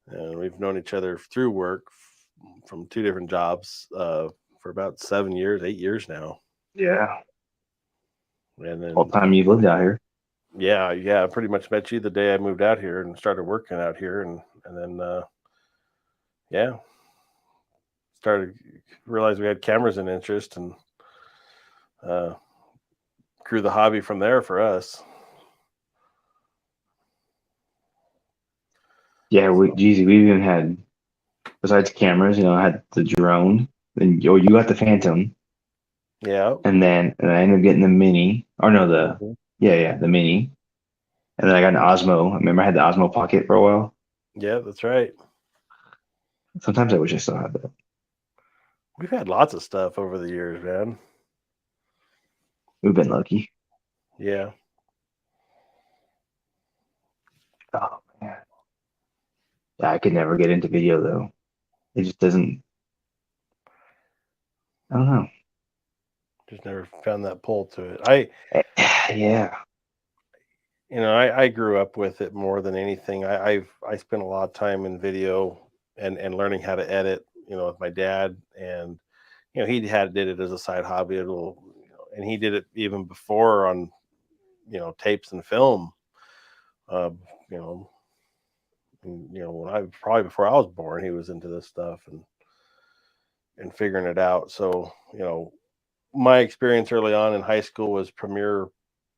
and we've known each other through work from 2 different jobs for about 8 years now. Yeah. And then All the time you've lived out here. Yeah, I pretty much met you the day I moved out here and started working out here, and then started realized we had cameras in interest, and grew the hobby from there for us. Yeah, we even had, besides cameras, I had the drone. Then you got the Phantom. Yeah. And I ended up getting the Mini. Or no, the Mini. And then I got an Osmo. I remember I had the Osmo Pocket for a while. Yeah, that's right. Sometimes I wish I still had that. We've had lots of stuff over the years, man. We've been lucky. Yeah. Oh man. Yeah, I could never get into video though. It just doesn't. I don't know. Just never found that pull to it. Yeah. I grew up with it more than anything. I spent a lot of time in video and learning how to edit, with my dad, and he did it as a side hobby, and he did it even before on tapes and film. Probably before I was born, he was into this stuff and figuring it out. So my experience early on in high school was Premiere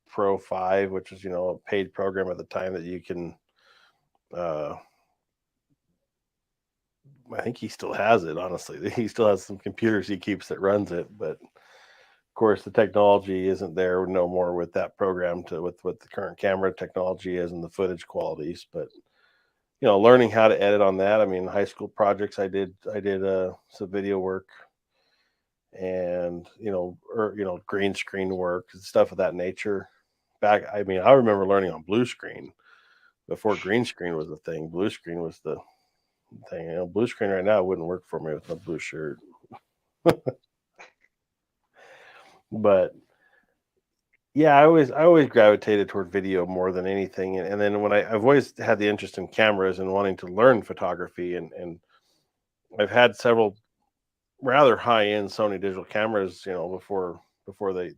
Pro 5, which is a paid program at the time that you can I think he still has it, honestly. He still has some computers he keeps that runs it, but of course the technology isn't there no more with that program with what the current camera technology is and the footage qualities. But learning how to edit on that. I mean, high school projects, I did some video work, and green screen work and stuff of that nature. I remember learning on blue screen before green screen was a thing. Blue screen was the thing. Blue screen right now wouldn't work for me with a blue shirt. But yeah, I always gravitated toward video more than anything. And then when I've always had the interest in cameras and wanting to learn photography, and I've had several rather high-end Sony digital cameras, before they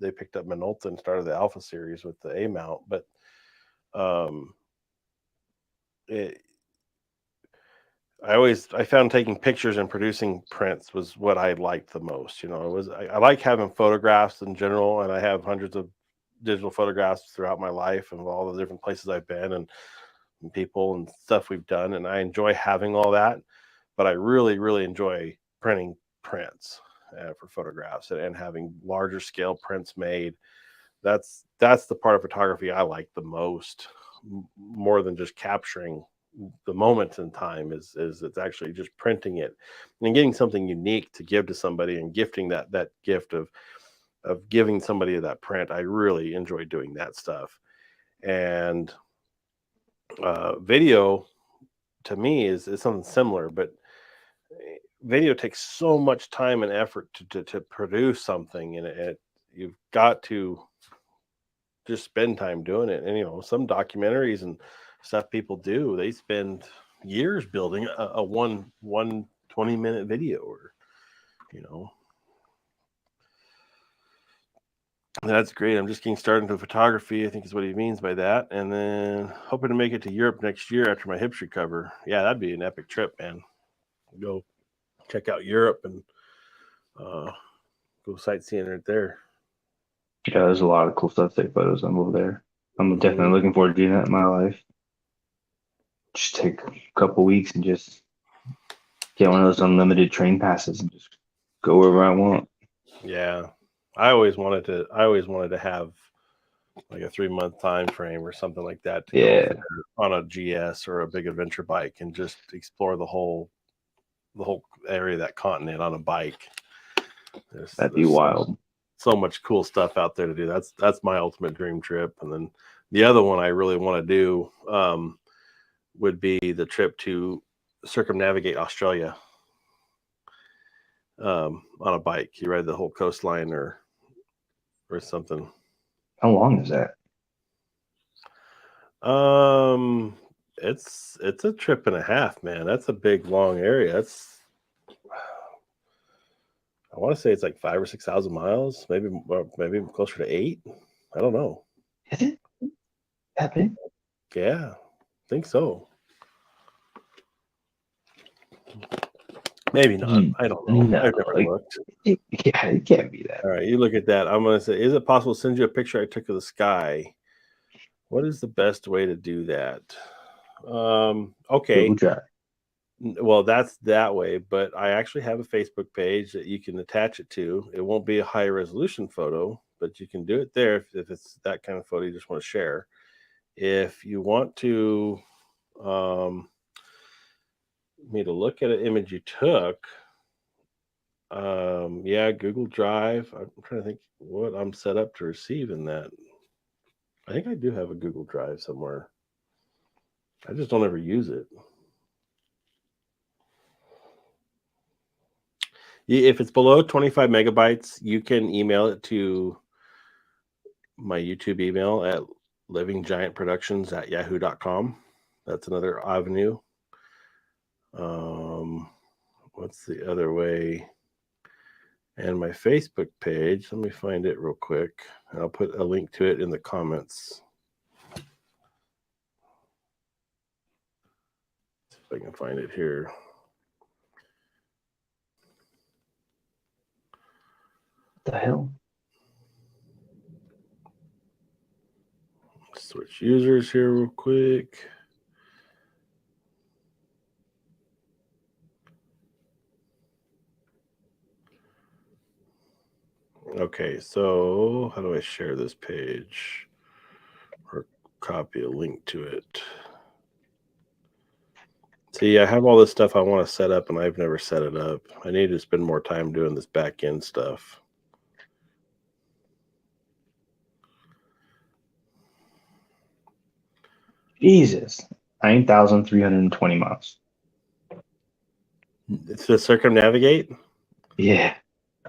picked up Minolta and started the Alpha series with the A mount. But I found taking pictures and producing prints was what I liked the most. I like having photographs in general, and I have hundreds of digital photographs throughout my life of all the different places I've been and people and stuff we've done, and I enjoy having all that. But I really, really enjoy printing prints for photographs and having larger scale prints made. That's the part of photography I like the most, more than just capturing the moment in time. Is it's actually just printing it and getting something unique to give to somebody, and gifting that gift of giving somebody that print. I really enjoy doing that stuff. And video to me is something similar, but video takes so much time and effort to produce something, and you've got to just spend time doing it. And some documentaries and stuff people do, they spend years building a one 20-minute video, or that's great. I'm just getting started into photography, I think is what he means by that. And then hoping to make it to Europe next year after my hips recover. Yeah, that'd be an epic trip, man. Go check out Europe and go sightseeing right there. Yeah, there's a lot of cool stuff to take photos of over there. I'm definitely looking forward to doing that in my life. Just take a couple weeks and just get one of those unlimited train passes and just go wherever I want. Yeah. I always wanted to have like a 3-month time frame or something like that to Yeah. go on a GS or a big adventure bike and just explore the whole area of that continent on a bike. That'd be wild. So much cool stuff out there to do. That's my ultimate dream trip. And then the other one I really want to do would be the trip to circumnavigate Australia on a bike. You ride the whole coastline or something. How long is that? It's a trip and a half, man. That's a big long area. I want to say it's like 5,000 or 6,000 miles, maybe closer to 8. I don't know. Is it that big? Yeah, I think so. Maybe not. I don't know. No, I've never looked. It can't be that. All right, you look at that. I'm going to say, is it possible to send you a picture I took of the sky? What is the best way to do that? Okay. Google Drive. Well, that's that way, but I actually have a Facebook page that you can attach it to. It won't be a high resolution photo, but you can do it there if it's that kind of photo you just want to share. If you want to me to look at an image you took, yeah, Google Drive. I'm trying to think what I'm set up to receive in that. I think I do have a Google Drive somewhere. I just don't ever use it. If it's below 25 megabytes, you can email it to my YouTube email at livinggiantproductions@yahoo.com. That's another avenue. What's the other way? And my Facebook page, let me find it real quick. And I'll put a link to it in the comments. See if I can find it here. What the hell? Switch users here real quick. Okay, so how do I share this page or copy a link to it? See, I have all this stuff I want to set up and I've never set it up. I need to spend more time doing this back end stuff. Jesus, 9,320 miles. It's to circumnavigate? Yeah.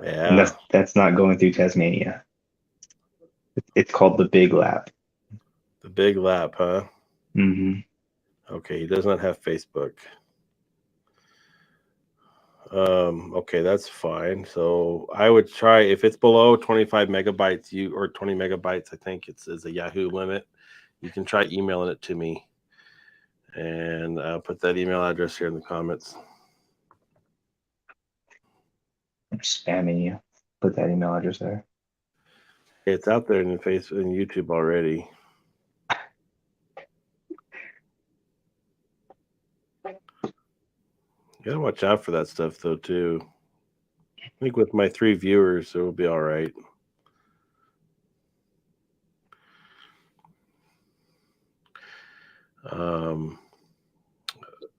Yeah. And that's not going through Tasmania. It's called the Big Lap. The Big Lap, huh? Mm-hmm. Okay, he does not have Facebook. Okay, that's fine. So I would try, if it's below 25 megabytes, or 20 megabytes, I think it's a Yahoo limit. You can try emailing it to me. And I'll put that email address here in the comments. I'm spamming you. Put that email address there. It's out there in Facebook and YouTube already. You gotta watch out for that stuff though too. I think with my 3 viewers, it will be all right.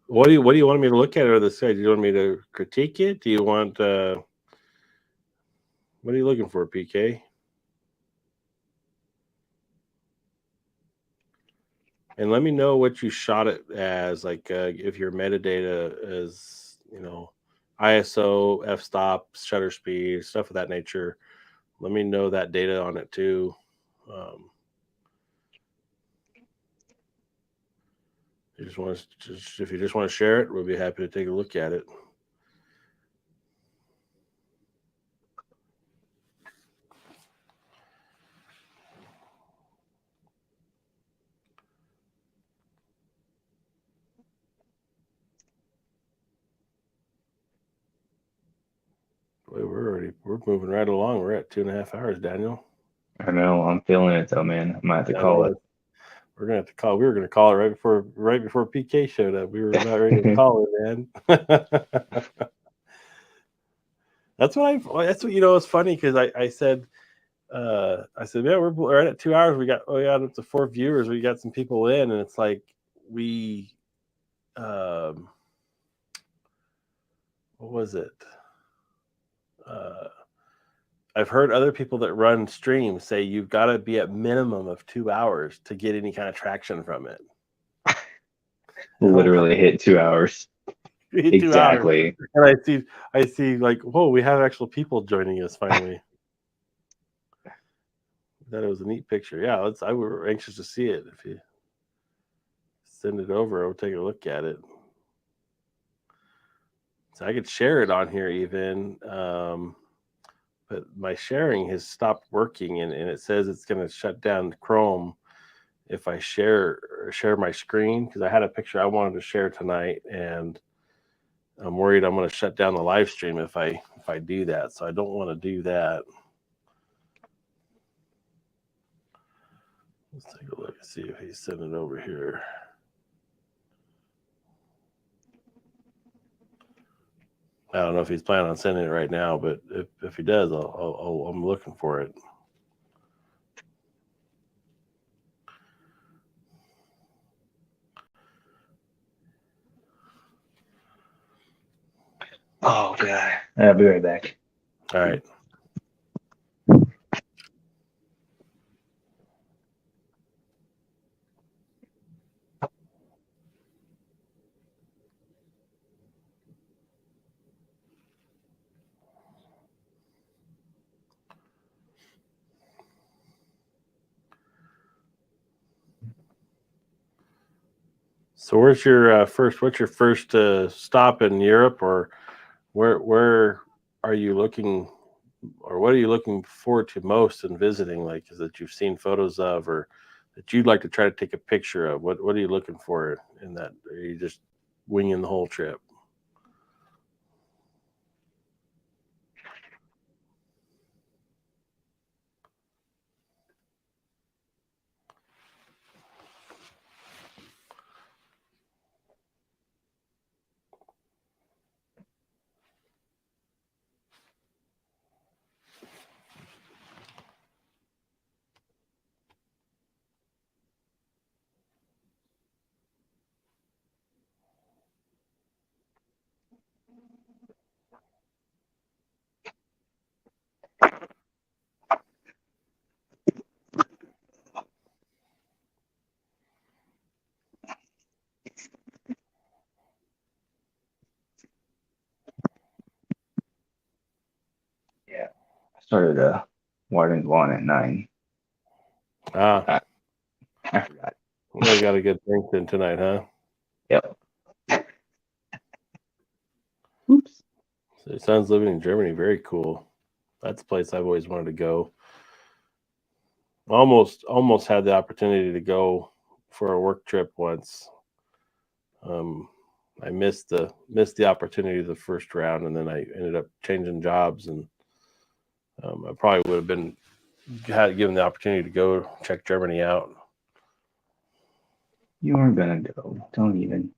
What do you want me to look at or the site? Do you want me to critique it? Do you want what are you looking for, PK? And let me know what you shot it as, like if your metadata is, ISO, f-stop, shutter speed, stuff of that nature. Let me know that data on it too. If you just want to share it, we'll be happy to take a look at it. Boy, we're moving right along. We're at 2.5 hours, Daniel. I know. I'm feeling it though, man. I might have to call it. We're gonna have to call. We were gonna call it right before PK showed up. We were about ready to call it, man. That's what it's funny because I said I said, yeah, we're right at 2 hours. We got up to 4 viewers. We got some people in, and it's like we, what was it? I've heard other people that run streams say you've got to be at minimum of 2 hours to get any kind of traction from it. Literally hit 2 hours. 2 hours. Exactly. And I see like, whoa, we have actual people joining us finally. That it was a neat picture. Yeah, I were anxious to see it. If you send it over, I'll take a look at it. So I could share it on here even, but my sharing has stopped working, and it says it's going to shut down Chrome if I share my screen, because I had a picture I wanted to share tonight, and I'm worried I'm going to shut down the live stream if I do that. So I don't want to do that. Let's take a look and see if he's sending it over here. I don't know if he's planning on sending it right now, but if he does, I'm looking for it. Oh god. I'll be right back. All right. So what's your first stop in Europe, or where are you looking, or what are you looking forward to most in visiting? Like, is that you've seen photos of, or that you'd like to try to take a picture of? What are you looking for in that? Or are you just winging the whole trip? Yeah. I started watering the lawn at 9. Ah, I forgot. we got a good drink in tonight, huh? Yep. Oops. So your son's living in Germany. Very cool. That's a place I've always wanted to go. Almost had the opportunity to go for a work trip once. I missed the opportunity the first round, and then I ended up changing jobs, and I probably would have been given the opportunity to go check Germany out. You aren't gonna go. Don't even.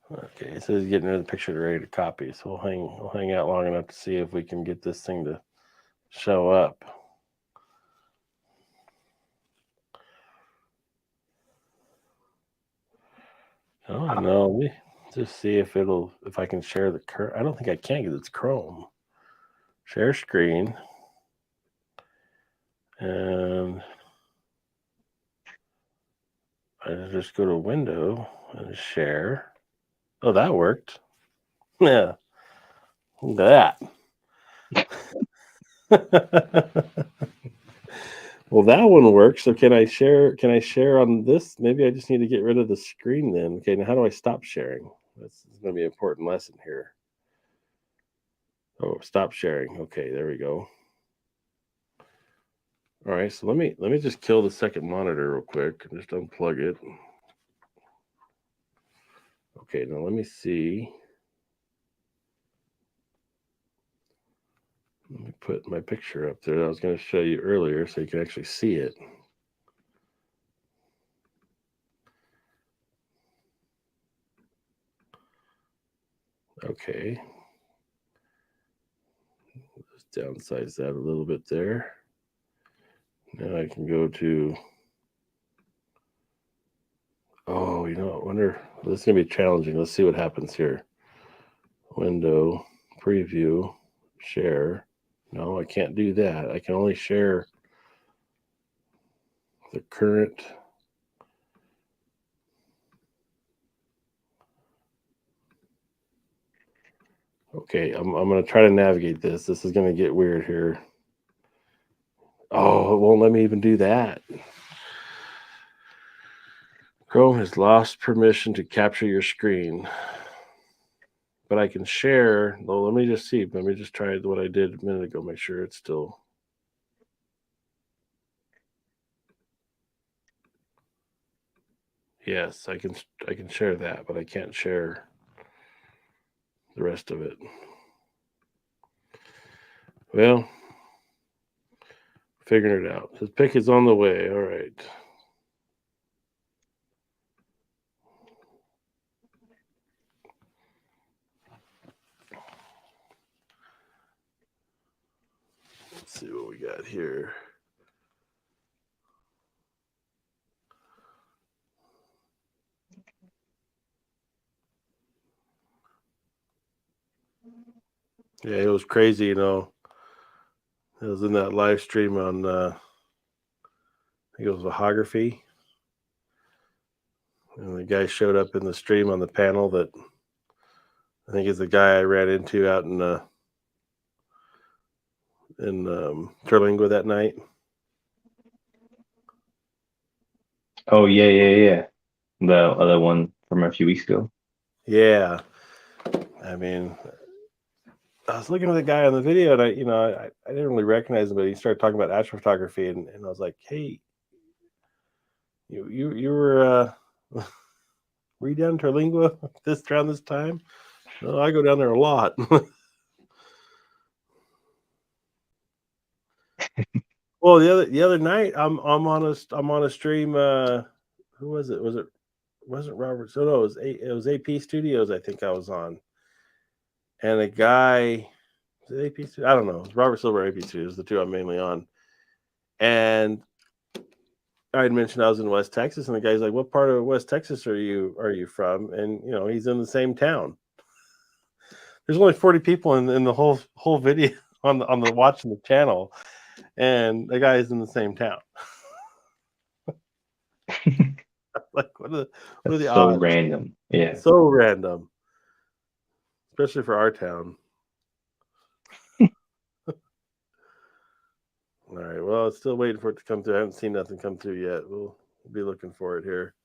Okay, it says getting the picture ready to copy, so we'll hang out long enough to see if we can get this thing to show up. Oh no, let me just see if I can share the current. I don't think I can because it's Chrome. Share screen, and I just go to Window and share. Oh, that worked. Yeah, look at that. Well, that one works. So can I share on this? Maybe I just need to get rid of the screen then. Okay, now how do I stop sharing? This is going to be an important lesson here. Oh, stop sharing. Okay, there we go. All right, so let me just kill the second monitor real quick and just unplug it. Okay, now let me see. Let me put my picture up there that I was going to show you earlier so you can actually see it. Okay. Just downsize that a little bit there. Now I can go to, oh, you know, I wonder, this is going to be challenging. Let's see what happens here. Window, preview, share. No, I can't do that. I can only share the current. Okay, I'm going to try to navigate this. This is going to get weird here. Oh, it won't let me even do that. Chrome has lost permission to capture your screen. But I can share. Well, let me just see. Let me just try what I did a minute ago. Make sure it's still. Yes, I can share that, but I can't share the rest of it. Well, figuring it out. His pick is on the way. All right. Let's see what we got here. Yeah, it was crazy, you know. It was in that live stream on, I think it was Vahography. And the guy showed up in the stream on the panel that I think is the guy I ran into out in Terlingua that night. Oh yeah. The other one from a few weeks ago. Yeah. I mean, I was looking at the guy on the video and I didn't really recognize him, but he started talking about astrophotography and I was like, hey, you were were you down in Terlingua around this time? No, I go down there a lot. Well, the other night I'm on a stream. Who was it? Wasn't Robert? So no, it was AP Studios. I think I was on, and a guy, was it AP Studios? I don't know. It was Robert Silver, AP Studios, the two I'm mainly on, and I had mentioned I was in West Texas, and the guy's like, "What part of West Texas are you from?" And you know, he's in the same town. There's only 40 people in the whole video on the watching the channel, and the guy is in the same town. Like, what are That's the so odds? random. Yeah. So random, especially for our town. All right. Well, it's still waiting for it to come through. I haven't seen nothing come through yet. We'll be looking for it here.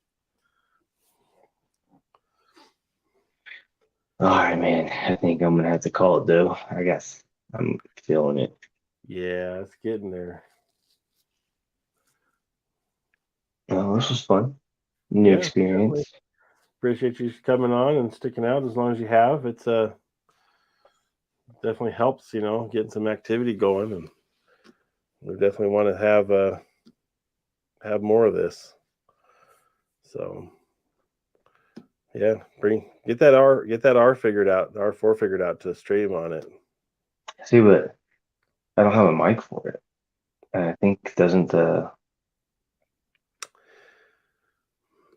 All right, man. I think I'm gonna have to call it though. I guess I'm feeling it. Yeah, it's getting there. Oh, this was fun. New Yeah, experience. definitely. Appreciate you coming on and sticking out as long as you have. It's definitely helps, you know, getting some activity going, and we definitely want to have more of this. So yeah, get that R figured out, the R4 figured out to stream on it. See, but I don't have a mic for it. And I think doesn't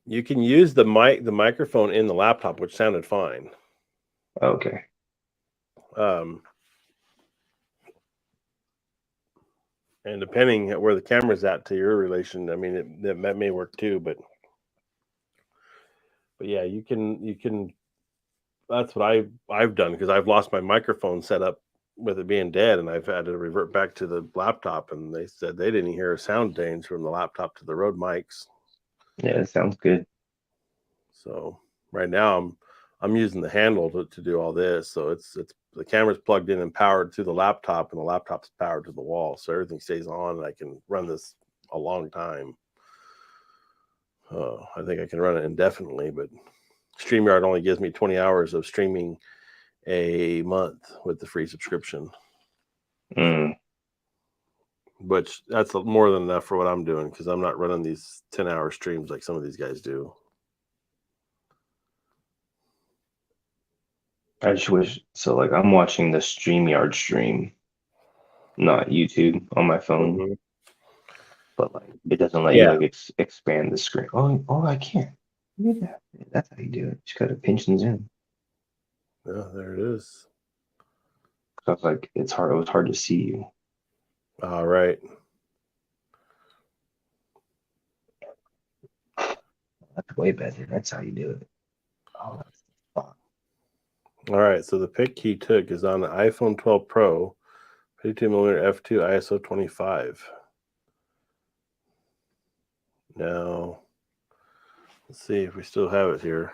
You can use the microphone in the laptop, which sounded fine. okay. And depending at where the camera's at to your relation, I mean, that may work too. But yeah, you can. That's what I've done because I've lost my microphone setup with it being dead, and I've had to revert back to the laptop. And they said they didn't hear a sound change from the laptop to the Rode mics. Yeah, it sounds good. So right now I'm using the handle to do all this. So it's the camera's plugged in and powered to the laptop, and the laptop's powered to the wall, so everything stays on, and I can run this a long time. I think I can run it indefinitely, but StreamYard only gives me 20 hours of streaming a month with the free subscription. Which that's more than enough for what I'm doing because I'm not running these 10-hour streams like some of these guys do. I just wish so. Like I'm watching the StreamYard stream, not YouTube, on my phone, Mhm. but like it doesn't let you Yeah. like expand the screen. Oh, I can't. Look at that. That's how you do it. Just gotta pinch and zoom. Yeah, there it is. So I was like, it's hard. It was hard to see you. All right. That's way better. That's how you do it. Oh, that's fun. All right. So the pic he took is on the iPhone 12 Pro, 52mm f2 ISO 25. Now, let's see if we still have it here.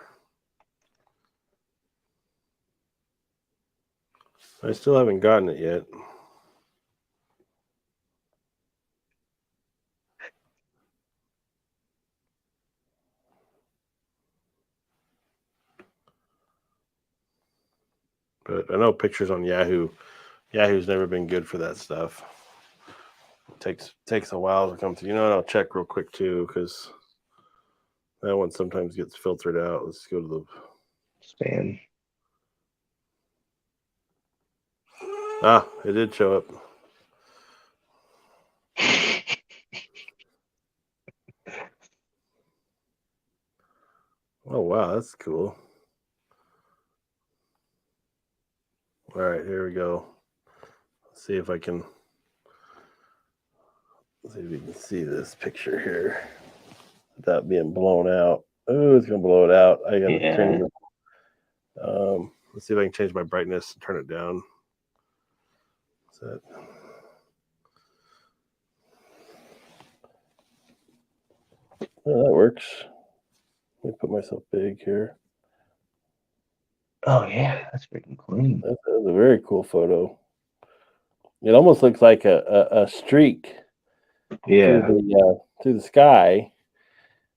I still haven't gotten it yet. But I know pictures on Yahoo. Yahoo's never been good for that stuff. It takes a while to come through. You know what? I'll check real quick too, because that one sometimes gets filtered out. Let's go to the Span. it did show up. Oh wow, that's cool. All right, here we go. Let's see if I can. Let's see if you can see this picture here without being blown out. Oh, it's gonna blow it out. I gotta Yeah. change it. Let's see if I can change my brightness and turn it down. Is that? Oh, that works. Let me put myself big here. Oh yeah, that's freaking clean. That's a very cool photo. It almost looks like a streak Yeah. through the sky,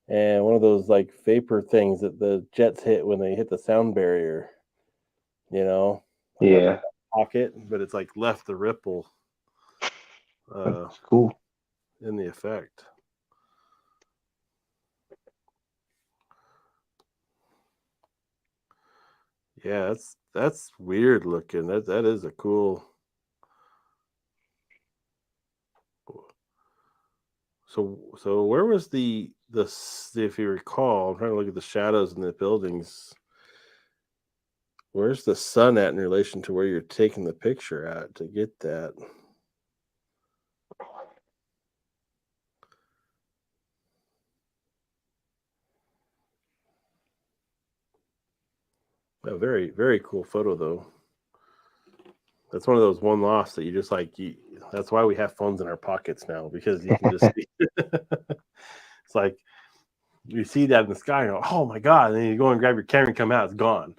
and one of those like vapor things that the jets hit when they hit the sound barrier. You know, like Yeah. a pocket, but it's like left the ripple That's cool. in the effect. Yeah, that's weird looking. That is a cool. So where was if you recall? I'm trying to look at the shadows in the buildings. Where's the sun at in relation to where you're taking the picture at to get that? A very, very cool photo though. That's one of those one loss that you just like. That's why we have phones in our pockets now, because you can just see. It's like you see that in the sky and go, oh my God. And then you go and grab your camera and come out, it's gone.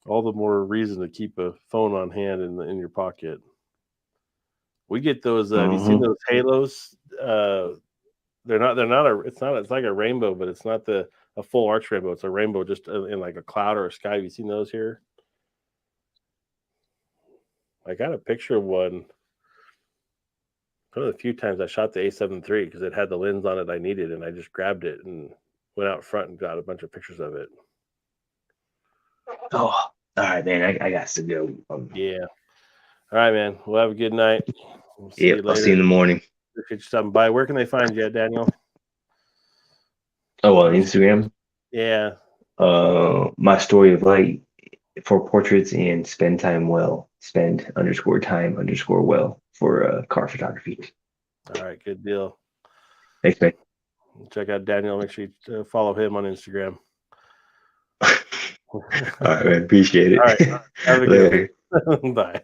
All the more reason to keep a phone on hand in your pocket. We get those. Have you seen those halos? It's like a rainbow, but it's not a full arch rainbow. It's a rainbow just in like a cloud or a sky. Have you seen those here? I got a picture of one of the few times I shot the A7 III because it had the lens on it I needed, and I just grabbed it and went out front and got a bunch of pictures of it. Oh, all right, man. I got to go. Yeah. All right, man. We'll have a good night. We'll see Yeah, you I'll see you later. in the morning. Appreciate you stopping by. Where can they find you at, Daniel? Oh, on Instagram. Yeah. My story of light for portraits and spend time well. Spend underscore time underscore well for car photography. All right. Good deal. Thanks, man. Check out Daniel. Make sure you follow him on Instagram. All right, man. Appreciate it. All right. Have a good one. Bye.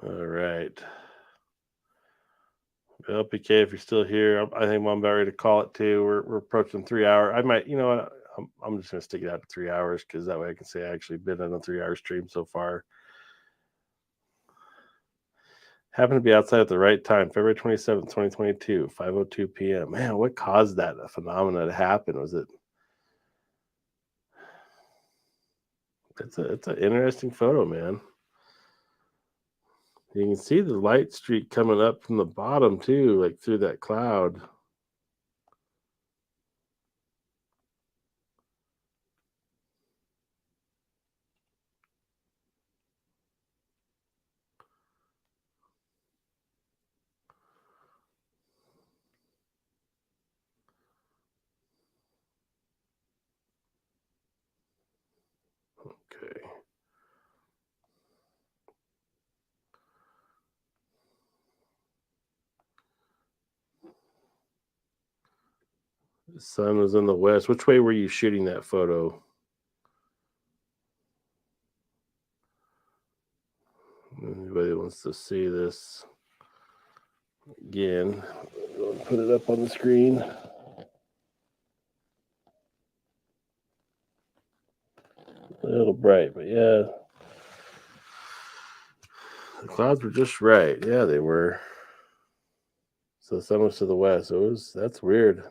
All right. Well, PK, if you're still here, I think I'm about ready to call it too. We're approaching 3 hours. I might, you know what? I'm just gonna stick it out to 3 hours because that way I can say I actually been on a 3 hour stream so far. Happened to be outside at the right time, February 27th, 2022, 5:02 p.m. Man, what caused that phenomena to happen? Was it? It's an interesting photo, man. You can see the light streak coming up from the bottom too, like through that cloud. Okay. The sun was in the west. Which way were you shooting that photo? Anybody wants to see this again? I'll put it up on the screen. A little bright, but yeah. The clouds were just right. Yeah, they were. So the sun was to the west. So that's weird.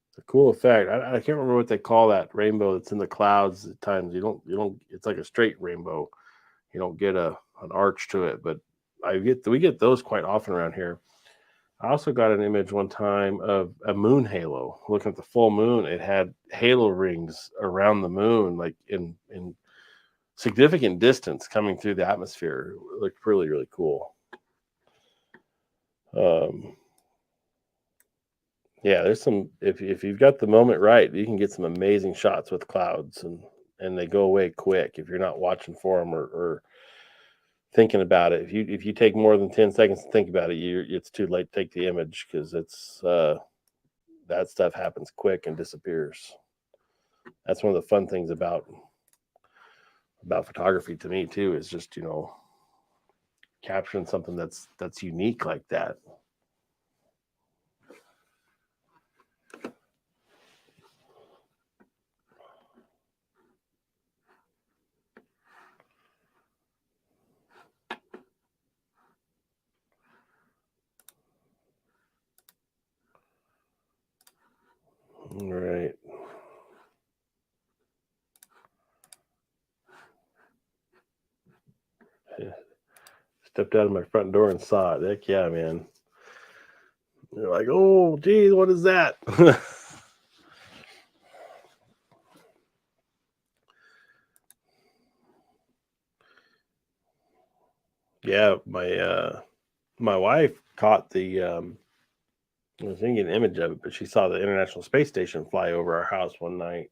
It's a cool effect. I can't remember what they call that rainbow that's in the clouds at times. You don't it's like a straight rainbow. You don't get an arch to it, but we get those quite often around here. I also got an image one time of a moon halo. Looking at the full moon, it had halo rings around the moon, like in significant distance coming through the atmosphere. It looked really, really cool. Yeah, there's some, if you've got the moment right, you can get some amazing shots with clouds, and they go away quick if you're not watching for them or thinking about it. If you take more than 10 seconds to think about it, it's too late to take the image, because it's that stuff happens quick and disappears. That's one of the fun things about photography to me too, is just, capturing something that's unique like that. All right. Stepped out of my front door and saw it. Heck yeah, man. You're like, oh, geez, what is that? Yeah, my wife caught the I was thinking an image of it, but she saw the International Space Station fly over our house one night.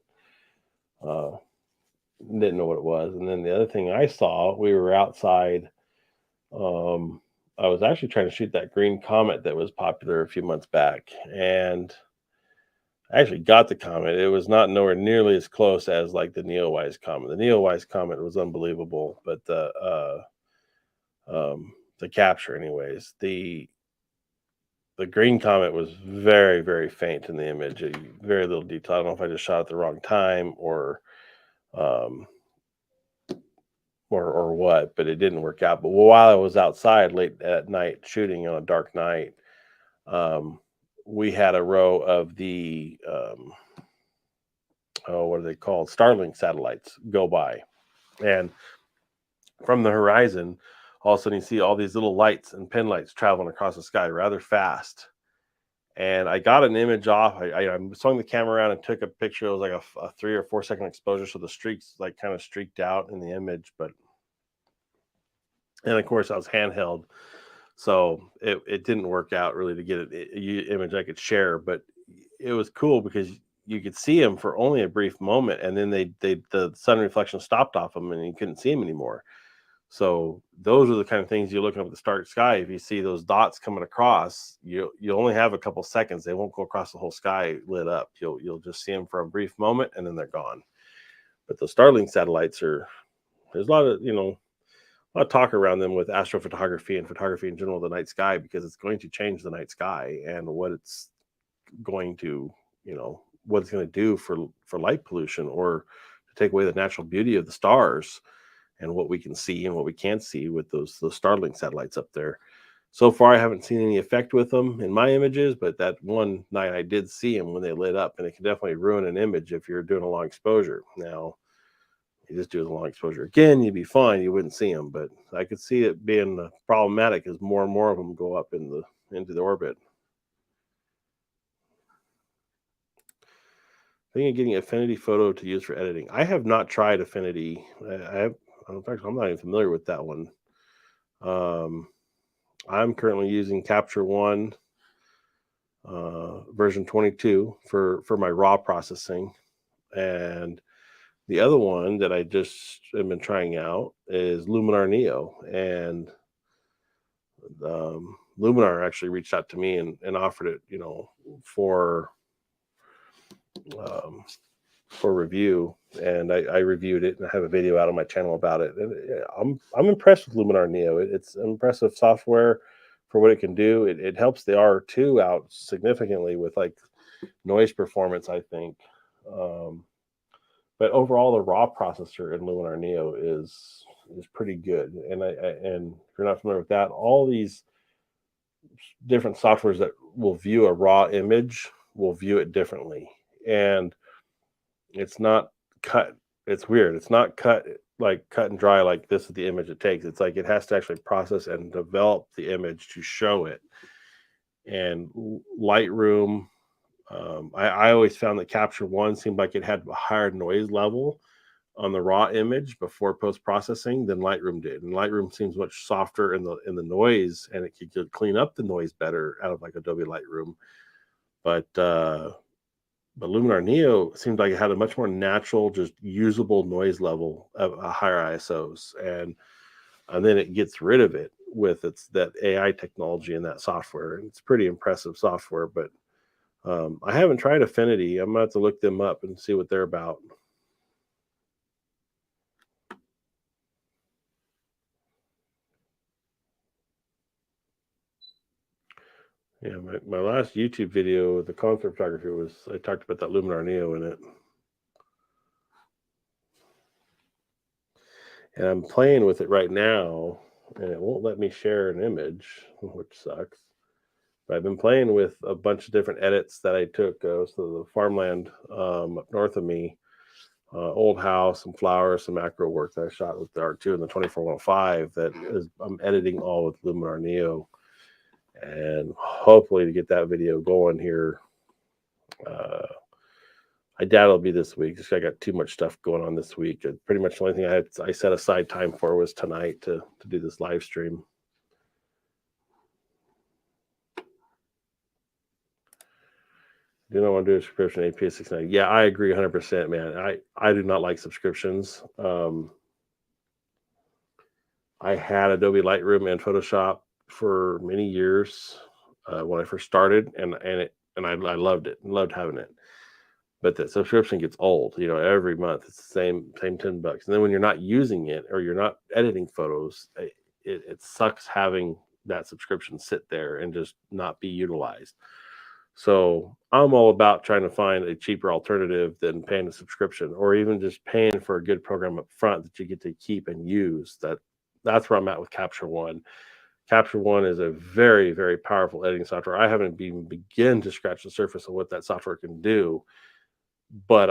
Didn't know what it was. And then the other thing I saw, we were outside. I was actually trying to shoot that green comet that was popular a few months back, and I actually got the comet. It was not nowhere nearly as close as like the Neowise comet. The Neowise comet was unbelievable, but the capture, anyways, the green comet was very, very faint in the image. Very little detail. I don't know if I just shot at the wrong time or what, but it didn't work out. But while I was outside late at night shooting on a dark night, we had a row of the what are they called? Starlink satellites go by, and from the horizon, all of a sudden you see all these little lights and pin lights traveling across the sky rather fast. And I got an image off. I swung the camera around and took a picture. It was like a 3 or 4 second exposure, so the streaks like kind of streaked out in the image. And of course I was handheld, so it didn't work out really to get an image I could share. But it was cool because you could see them for only a brief moment, and then the sun reflection stopped off them, and you couldn't see them anymore. So those are the kind of things you're looking up at the starry sky. If you see those dots coming across, you only have a couple seconds. They won't go across the whole sky lit up. You'll just see them for a brief moment, and then they're gone. But the Starlink satellites there's a lot of talk around them with astrophotography and photography in general, the night sky, because it's going to change the night sky and what it's going to, what it's going to do for light pollution, or to take away the natural beauty of the stars and what we can see and what we can't see with those Starlink satellites up there. So far, I haven't seen any effect with them in my images, but that one night I did see them when they lit up, and it can definitely ruin an image if you're doing a long exposure. Now, You just do it with long exposure. Again, you'd be fine. You wouldn't see them, but I could see it being problematic as more and more of them go up into the orbit. Thinking of getting Affinity Photo to use for editing. I have not tried Affinity. In fact, I'm not even familiar with that one. I'm currently using Capture One version 22 for my raw processing, and the other one that I just have been trying out is Luminar Neo, and Luminar actually reached out to me and offered it, for review, and I reviewed it and I have a video out on my channel about it. And I'm impressed with Luminar Neo. It's impressive software for what it can do. It helps the R2 out significantly with like noise performance, I think. But overall, the raw processor in Luminar Neo is pretty good. And and if you're not familiar with that, all these different softwares that will view a raw image will view it differently. And it's not cut. It's weird. It's not cut and dry like this is the image it takes. It's like it has to actually process and develop the image to show it. And Lightroom, I always found that Capture One seemed like it had a higher noise level on the raw image before post-processing than Lightroom did. And Lightroom seems much softer in the noise, and it could clean up the noise better out of like Adobe Lightroom. But Luminar Neo seemed like it had a much more natural, just usable noise level of higher ISOs, and then it gets rid of it with that AI technology and that software. And it's pretty impressive software, but I haven't tried Affinity. I'm gonna have to look them up and see what they're about. Yeah, my last YouTube video, the concert photography, I talked about that Luminar Neo in it. And I'm playing with it right now, and it won't let me share an image, which sucks. But I've been playing with a bunch of different edits that I took. So the farmland up north of me, old house, some flowers, some macro work that I shot with the R2 and the 24-105 I'm editing all with Luminar Neo. And hopefully to get that video going here. I doubt it'll be this week. Just I got too much stuff going on this week. Pretty much the only thing I set aside time for was tonight to do this live stream. Do not want to do a subscription APS 690. Yeah, I agree 100%, man. I do not like subscriptions. I had Adobe Lightroom and Photoshop for many years when I first started, and I loved it and loved having it. But the subscription gets old. Every month it's the same $10. And then when you're not using it or you're not editing photos, it sucks having that subscription sit there and just not be utilized. So I'm all about trying to find a cheaper alternative than paying a subscription, or even just paying for a good program up front that you get to keep and use. That's where I'm at with Capture One. Capture One is a very, very powerful editing software. I haven't even begun to scratch the surface of what that software can do, but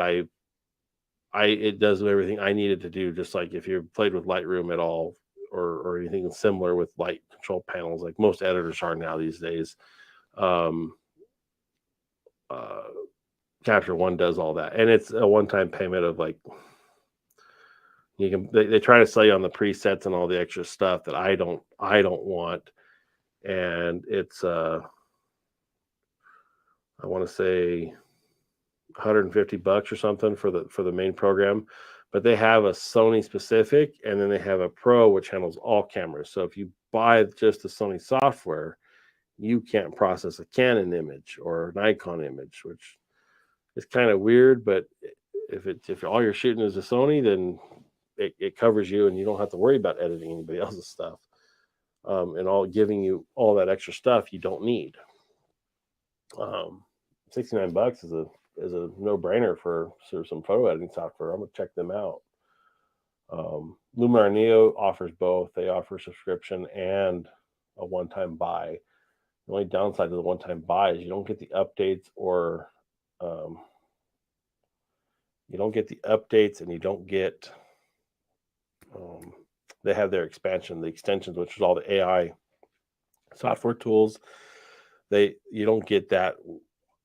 it does everything I needed to do. Just like if you played with Lightroom at all, or anything similar with light control panels, like most editors are now these days. Capture One does all that, and it's a one-time payment of like they try to sell you on the presets and all the extra stuff that I don't want, and it's I want to say $150 or something for the main program, but they have a Sony specific, and then they have a Pro which handles all cameras. So if you buy just the Sony software, you can't process a Canon image or a Nikon image, which is kind of weird. But if all you're shooting is a Sony, then it covers you, and you don't have to worry about editing anybody else's stuff, and all giving you all that extra stuff you don't need. $69 is a no-brainer for some photo editing software. I'm gonna check them out. Luminar Neo offers both. They offer subscription and a one-time buy. The only downside to the one-time buy is you don't get the updates, and you don't get they have their expansion, the extensions, which is all the AI software tools. You don't get that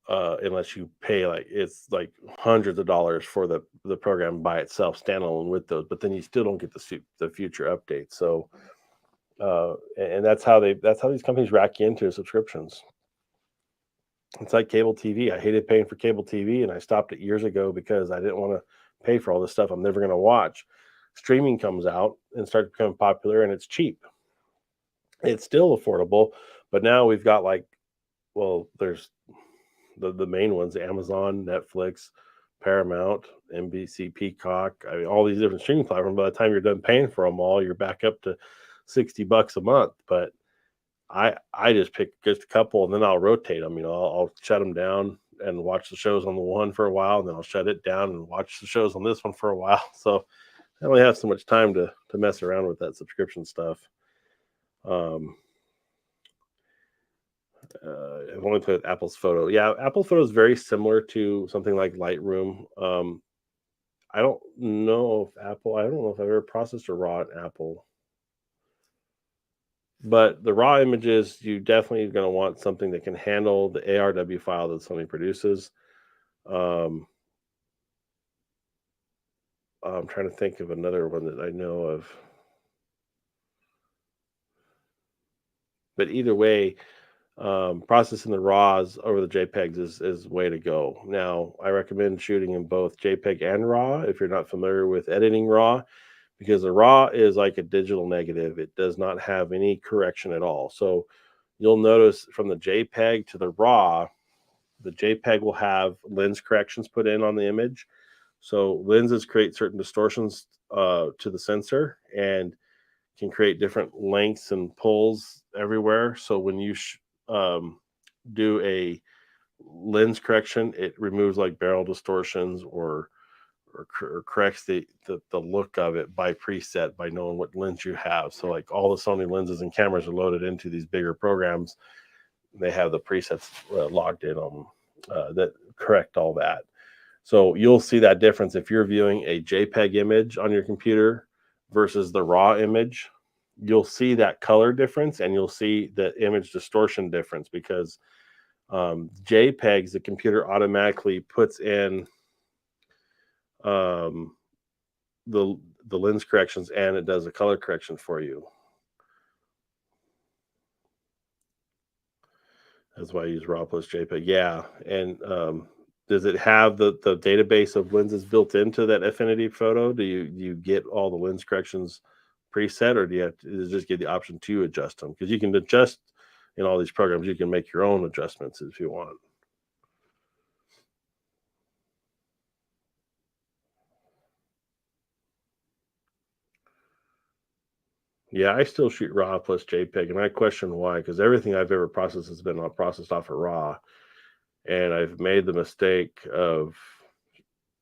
unless you pay, like it's like hundreds of dollars for the program by itself, standalone with those. But then you still don't get the future updates. So and that's how these companies rack you into subscriptions. It's like cable TV. I hated paying for cable TV, and I stopped it years ago because I didn't want to pay for all this stuff I'm never going to watch. Streaming comes out and starts becoming popular, and it's cheap. It's still affordable, but now we've got there's the main ones: Amazon, Netflix, Paramount, NBC, Peacock. I mean, all these different streaming platforms. By the time you're done paying for them all, you're back up to $60 a month. But I just pick just a couple, and then I'll rotate them. I'll shut them down and watch the shows on the one for a while, and then I'll shut it down and watch the shows on this one for a while. So I only have so much time to mess around with that subscription stuff. I've only played with Apple's Photo. Yeah, Apple Photo is very similar to something like Lightroom. I don't know if I've ever processed a RAW in Apple. But the raw images, you definitely are going to want something that can handle the ARW file that Sony produces. I'm trying to think of another one that I know of. But either way, processing the RAWs over the JPEGs is the way to go. Now, I recommend shooting in both JPEG and RAW if you're not familiar with editing RAW, because the RAW is like a digital negative. It does not have any correction at all. So you'll notice from the JPEG to the RAW, the JPEG will have lens corrections put in on the image. So lenses create certain distortions to the sensor and can create different lengths and pulls everywhere. So when you do a lens correction, it removes like barrel distortions or corrects the look of it by preset, by knowing what lens you have. So like all the Sony lenses and cameras are loaded into these bigger programs. They have the presets logged in on them that correct all that. So you'll see that difference if you're viewing a JPEG image on your computer versus the RAW image. You'll see that color difference, and you'll see the image distortion difference, because JPEGs, the computer automatically puts in the lens corrections, and it does a color correction for you. That's why I use RAW plus JPEG. Yeah, and does it have the database of lenses built into that Affinity photo? Do you get all the lens corrections preset, or do you have to just get the option to adjust them? Because you can adjust in all these programs. You can make your own adjustments if you want. Yeah, I still shoot RAW plus JPEG, and I question why, because everything I've ever processed has been processed off of RAW, and I've made the mistake of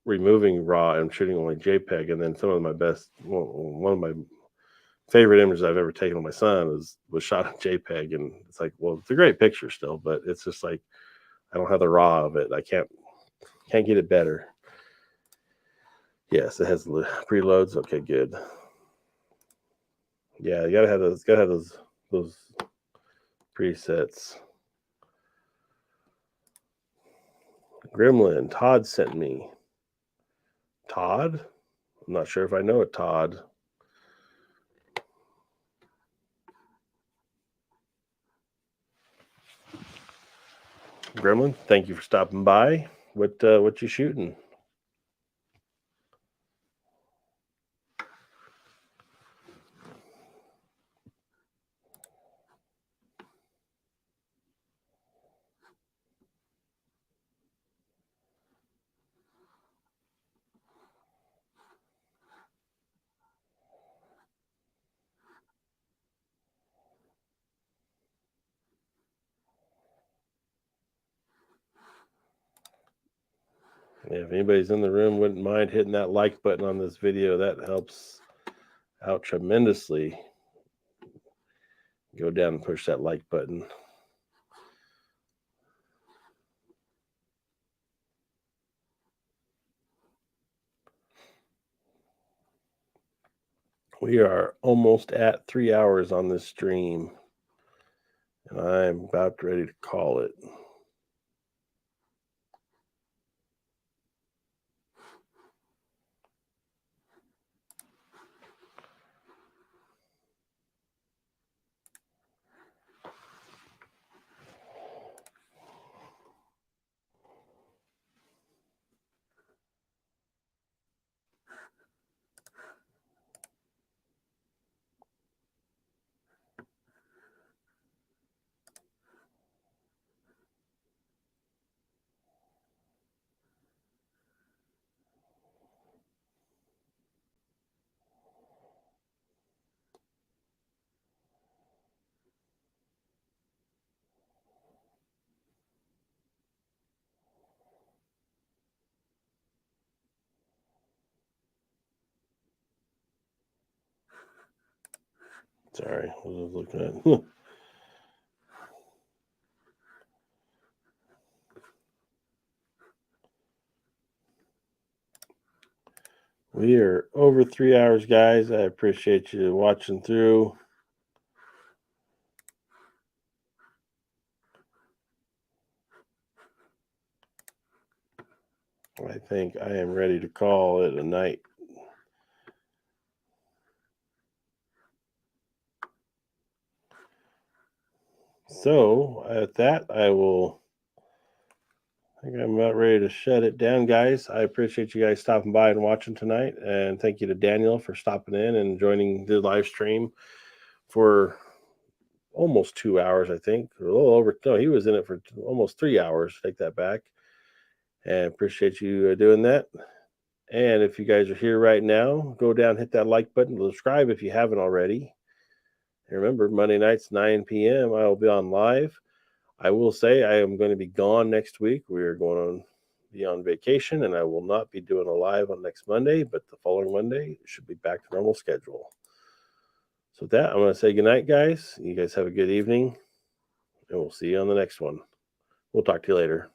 removing RAW and shooting only JPEG, and then one of my favorite images I've ever taken of my son was shot on JPEG, and it's like, well, it's a great picture still, but it's just like I don't have the RAW of it. I can't get it better. Yes, it has preloads. Okay, good. Yeah, you gotta have those. Gotta have those presets. Gremlin, Todd sent me. Todd? I'm not sure if I know it, Todd. Gremlin, thank you for stopping by. What you shooting? Yeah, if anybody's in the room wouldn't mind hitting that like button on this video, that helps out tremendously. Go down and push that like button. We are almost at 3 hours on this stream, and I'm about ready to call it. Sorry, I was looking at. We are over 3 hours, guys. I appreciate you watching through. I think I am ready to call it a night. So at that, I think I'm about ready to shut it down, guys. I appreciate you guys stopping by and watching tonight. And thank you to Daniel for stopping in and joining the live stream for almost 2 hours, I think. A little over. No, he was in it for almost 3 hours. Take that back. And appreciate you doing that. And if you guys are here right now, go down, hit that like button, subscribe if you haven't already. And remember, Monday nights, 9 p.m., I will be on live. I will say I am going to be gone next week. We are going to be on vacation, and I will not be doing a live on next Monday, but the following Monday it should be back to normal schedule. So with that, I'm going to say goodnight, guys. You guys have a good evening, and we'll see you on the next one. We'll talk to you later.